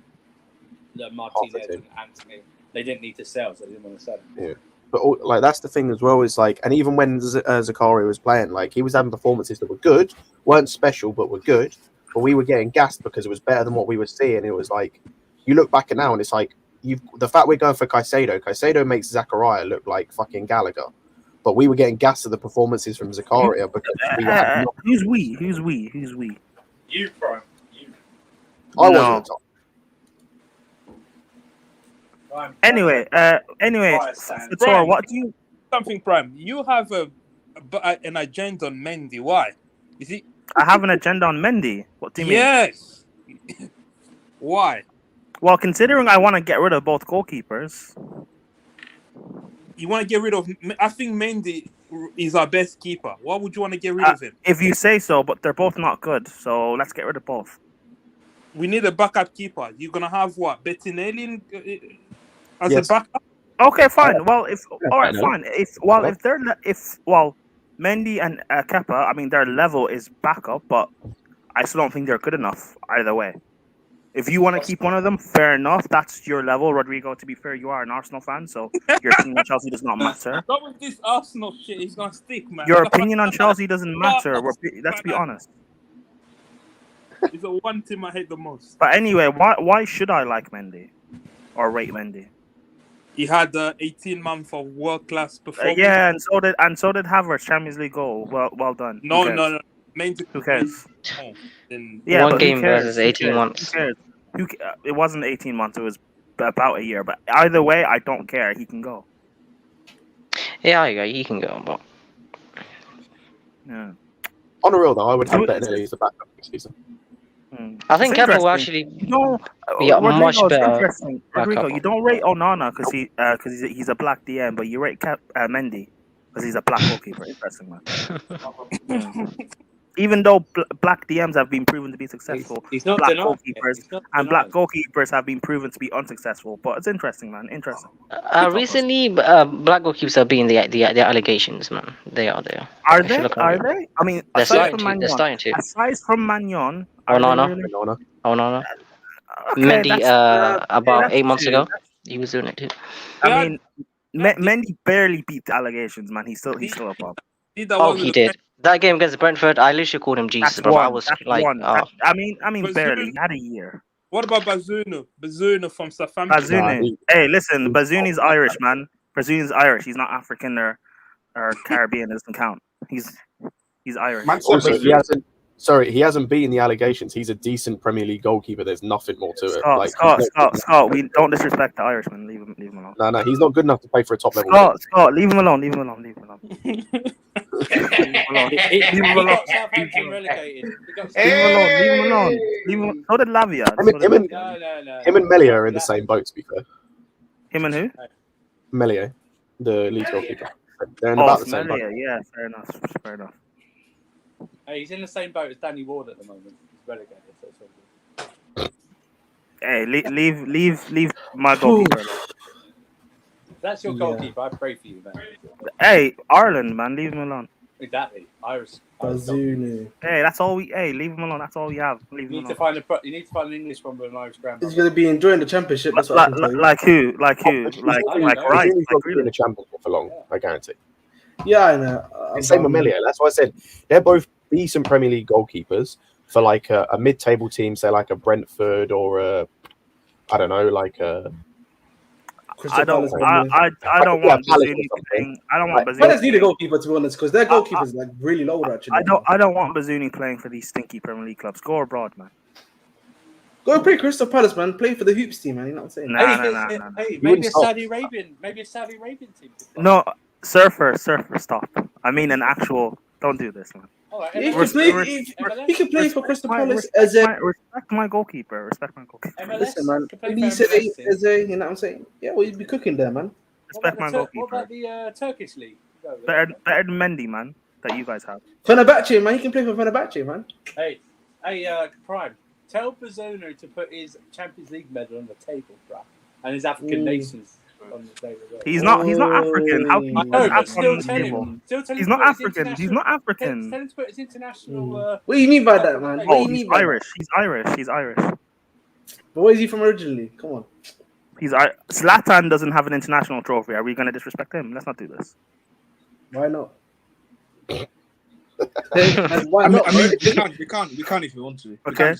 [SPEAKER 15] the Martinez and Anthony. They didn't need to sell, so they didn't want to sell them.
[SPEAKER 13] Yeah. But like that's the thing as well is like, and even when Zakaria was playing, like he was having performances that were good, weren't special, but were good. But we were getting gassed because it was better than what we were seeing. It was like you look back at now and it's like the fact we're going for Caicedo. Caicedo makes Zakaria look like fucking Gallagher, but we were getting gassed at the performances from Zakaria because we had
[SPEAKER 9] Who's we?
[SPEAKER 15] You, Prime. You.
[SPEAKER 13] I wasn't.
[SPEAKER 9] Anyway, Sator, what do you?
[SPEAKER 7] Something, Prime. You have an agenda on Mendy. Why? Is it?
[SPEAKER 9] I have an agenda on Mendy. What do you mean?
[SPEAKER 7] Yes. Why?
[SPEAKER 9] Well, considering I want to get rid of both goalkeepers.
[SPEAKER 7] You want to get rid of? I think Mendy is our best keeper. Why would you want to get rid of him?
[SPEAKER 9] If you say so, but they're both not good. So let's get rid of both.
[SPEAKER 7] We need a backup keeper. You're gonna have what? Bettinelli as a backup?
[SPEAKER 9] Okay, fine. Well, fine. If Mendy and Kepa, I mean their level is backup, but I still don't think they're good enough either way. If you want to keep one of them, fair enough. That's your level, Rodrigo. To be fair, you are an Arsenal fan, so your opinion on Chelsea does not matter.
[SPEAKER 7] Not with this Arsenal shit. He's gonna stick, man.
[SPEAKER 9] Your opinion on Chelsea doesn't matter. Let's be honest.
[SPEAKER 7] It's the one team I hate the most.
[SPEAKER 9] But anyway, why should I like Mendy or rate Mendy?
[SPEAKER 7] He had the 18-month of world-class performance.
[SPEAKER 9] Yeah, and so did Havertz, Champions League goal. Well done.
[SPEAKER 7] No.
[SPEAKER 9] Who cares?
[SPEAKER 16] Yeah, one game versus 18 months.
[SPEAKER 9] Who cares? It wasn't 18 months. It was about a year. But either way, I don't care. He can go.
[SPEAKER 16] Yeah, he can go. But
[SPEAKER 9] yeah.
[SPEAKER 13] On a real though, I would have Bettinelli as the backup this season.
[SPEAKER 16] I think Kepa will actually be much better.
[SPEAKER 9] Rodrigo, you don't rate Onana because he's a black DM, but you rate Mendy because he's a black goalkeeper. Interesting, man. Even though black DMs have been proven to be successful,
[SPEAKER 15] he's not
[SPEAKER 9] black
[SPEAKER 15] denied.
[SPEAKER 9] black goalkeepers have been proven to be unsuccessful. But it's interesting, man. Interesting.
[SPEAKER 16] Recently, black goalkeepers are being the allegations, man. They are there.
[SPEAKER 9] Are they? I mean,
[SPEAKER 16] they're starting
[SPEAKER 9] to. Aside from Magnon,
[SPEAKER 16] Onana. Mendy, about 8 months ago, he was doing it too.
[SPEAKER 9] I mean, Mendy barely beat the allegations, man. He's still a pop.
[SPEAKER 16] He did. That game against Brentford, I literally called him Jesus, bro. I was like, oh.
[SPEAKER 9] I mean, barely. He had a year.
[SPEAKER 7] What about Bazunu? Bazunu from Southampton.
[SPEAKER 9] Bazunu. Hey, listen, Bazuni's Irish, man. Bazuni's Irish. He's not African or Caribbean. It doesn't count. He's Irish.
[SPEAKER 13] Also, he hasn't beaten the allegations. He's a decent Premier League goalkeeper. There's nothing more to it.
[SPEAKER 9] Scott, we don't disrespect the Irishman. Leave him alone.
[SPEAKER 13] No, he's not good enough to play for a top level.
[SPEAKER 9] Scott, leave him alone. Leave him alone.
[SPEAKER 15] He got Southampton relegated.
[SPEAKER 9] Leave him alone. So did Lavia.
[SPEAKER 13] Him and Melia are in the same boat, to be fair.
[SPEAKER 9] Him and who?
[SPEAKER 13] Melia, the Leeds goalkeeper. They're in about the same boat.
[SPEAKER 9] Yeah, fair enough.
[SPEAKER 15] Hey, he's in the same boat as Danny Ward at the moment. He's relegated. So it's all good.
[SPEAKER 9] Hey, leave my goalkeeper alone.
[SPEAKER 15] That's your goalkeeper. I pray for you, man.
[SPEAKER 9] Hey, Ireland, man, leave him alone.
[SPEAKER 15] Exactly, Irish.
[SPEAKER 17] Bazunu.
[SPEAKER 9] Hey, that's all we. Hey, leave him alone. That's all we have.
[SPEAKER 15] You need to find an English one with an Irish grammar.
[SPEAKER 17] He's going to be enjoying the championship. That's what I can tell you.
[SPEAKER 9] Like who? Like right?
[SPEAKER 13] He's not in the championship for long. I guarantee.
[SPEAKER 17] Yeah, I know.
[SPEAKER 13] Same with Melia. That's why I said they're both decent Premier League goalkeepers for like a mid-table team, say like a Brentford or I don't know, like a
[SPEAKER 10] Crystal Palace.
[SPEAKER 9] I don't want Bazuni playing. I don't want Bazuni.
[SPEAKER 10] Palace need a goalkeeper, to be honest, because their goalkeeper is like really low actually.
[SPEAKER 9] I don't want Bazuni playing for these stinky Premier League clubs. Go abroad, man.
[SPEAKER 10] Go and play Crystal Palace, man. Play for the Hoops team, man. You know what I'm saying?
[SPEAKER 15] Hey, maybe a Saudi Arabian team.
[SPEAKER 9] No, surfer, stop. I mean an actual. Don't do this, man.
[SPEAKER 10] Right, he can play for Crystal Palace as a
[SPEAKER 9] respect my goalkeeper. Respect my goalkeeper.
[SPEAKER 10] Listen, man. As a, you know what I'm saying? Yeah, well, you'd be cooking there, man.
[SPEAKER 9] Respect my goalkeeper.
[SPEAKER 15] What about the Turkish league?
[SPEAKER 9] Better than Mendy, man. That you guys have.
[SPEAKER 10] Fenerbahce, man. He can play for Fenerbahce, man.
[SPEAKER 15] Hey, Prime. Tell Bazunu to put his Champions League medal on the table, bro, and his African nations on the table.
[SPEAKER 9] He's not African. How can
[SPEAKER 15] still tell him.
[SPEAKER 9] He's not African. He's not African.
[SPEAKER 15] Tell him to put his international.
[SPEAKER 10] What do you mean by that, man?
[SPEAKER 9] Oh, he's Irish. He's Irish.
[SPEAKER 10] But where is he from originally? Come on.
[SPEAKER 9] Zlatan doesn't have an international trophy. Are we going to disrespect him? Let's not do this.
[SPEAKER 10] Why not?
[SPEAKER 17] Why not? I mean, we can't if we want to.
[SPEAKER 9] Okay.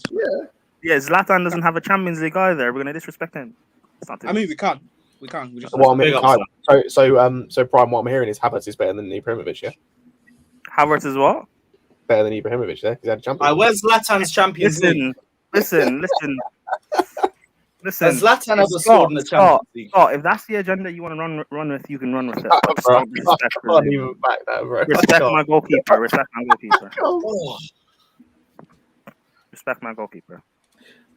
[SPEAKER 9] Yeah, Zlatan doesn't have a Champions League either. We're going to disrespect him.
[SPEAKER 17] We can't. We just.
[SPEAKER 13] Well, I mean, so Prime. What I'm hearing is Havertz is better than Ibrahimovic. Yeah.
[SPEAKER 9] Havertz is what?
[SPEAKER 13] Better than Ibrahimovic. Yeah, he's had a Champions.
[SPEAKER 3] Where's Zlatan's Champions League?
[SPEAKER 9] Listen.
[SPEAKER 3] Has Zlatan ever scored in the Champions League?
[SPEAKER 9] If that's the agenda you want to run with, you can run with it.
[SPEAKER 13] Bro, I can't even back that, bro.
[SPEAKER 9] Respect my goalkeeper. Respect my goalkeeper.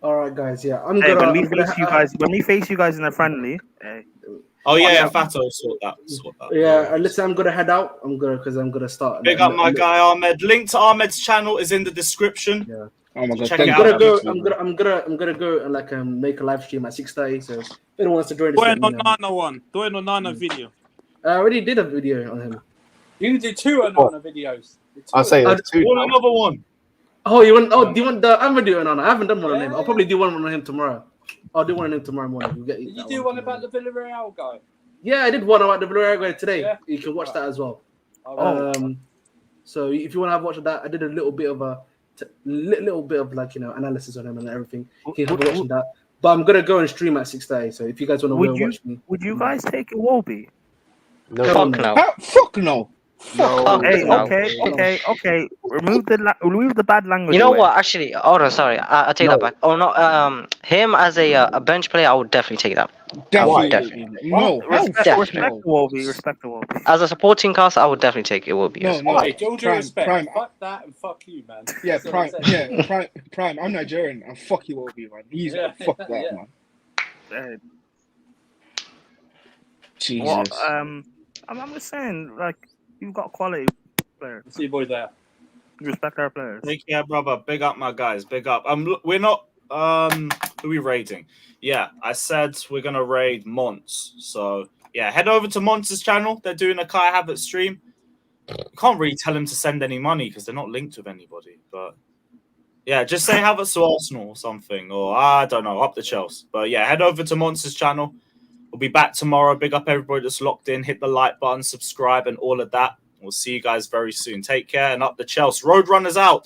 [SPEAKER 10] All right, guys. Yeah,
[SPEAKER 9] when we face you guys in a friendly.
[SPEAKER 3] Fato sort that.
[SPEAKER 10] Yeah, listen, I'm gonna head out. I'm gonna start.
[SPEAKER 3] Big up my guy Ahmed. Link to Ahmed's channel is in the description.
[SPEAKER 10] Yeah.
[SPEAKER 3] Oh my God!
[SPEAKER 10] I'm gonna go and like make a live stream at 6:30. So if anyone wants to join,
[SPEAKER 7] do an Onana video.
[SPEAKER 10] I already did a video on him.
[SPEAKER 15] You can do 2 Onana videos.
[SPEAKER 13] I'll say two.
[SPEAKER 3] Another one.
[SPEAKER 10] Oh, you want? Oh, do you want the I'm video on? I haven't done one on him. I'll probably do one on him tomorrow. I'll do one on him tomorrow morning.
[SPEAKER 15] Did you do one about the Villarreal guy?
[SPEAKER 10] Yeah, I did one about the Villarreal guy today. Yeah. You can watch that as well. So if you want to have watched that, I did a little bit of like analysis on him and everything. You can have a watch on that. But I'm gonna go and stream at 6:30. So if you guys want to watch me,
[SPEAKER 9] would you guys take Iwobi?
[SPEAKER 10] No.
[SPEAKER 17] Fuck no.
[SPEAKER 9] Okay. Remove the bad language.
[SPEAKER 16] You know what? Actually, sorry. I take that back. Him as a bench player, I would definitely take that.
[SPEAKER 17] Definitely. No.
[SPEAKER 9] Respect Iwobi.
[SPEAKER 16] As a supporting cast, I would definitely take Iwobi.
[SPEAKER 15] No. Hey, don't you respect? Prime. Fuck that and fuck you, man.
[SPEAKER 17] Yeah, Prime. I'm Nigerian and fuck Iwobi, man. He's fuck that, man. Jesus.
[SPEAKER 9] I'm just saying, like, you've got quality players.
[SPEAKER 15] See you boys there.
[SPEAKER 9] Respect our players.
[SPEAKER 3] Thank you, brother. Big up, my guys. Big up. We're not. Who are we raiding? Yeah, I said we're gonna raid Monts. So yeah, head over to Monts' channel. They're doing a Kai Havertz stream. You can't really tell him to send any money because they're not linked with anybody. But yeah, just say Havertz to Arsenal or something, or I don't know, up the Chelsea. But yeah, head over to Monts' channel. We'll be back tomorrow. Big up everybody that's locked in. Hit the like button, subscribe, and all of that. We'll see you guys very soon. Take care and up the Chelsea. Roadrunners out.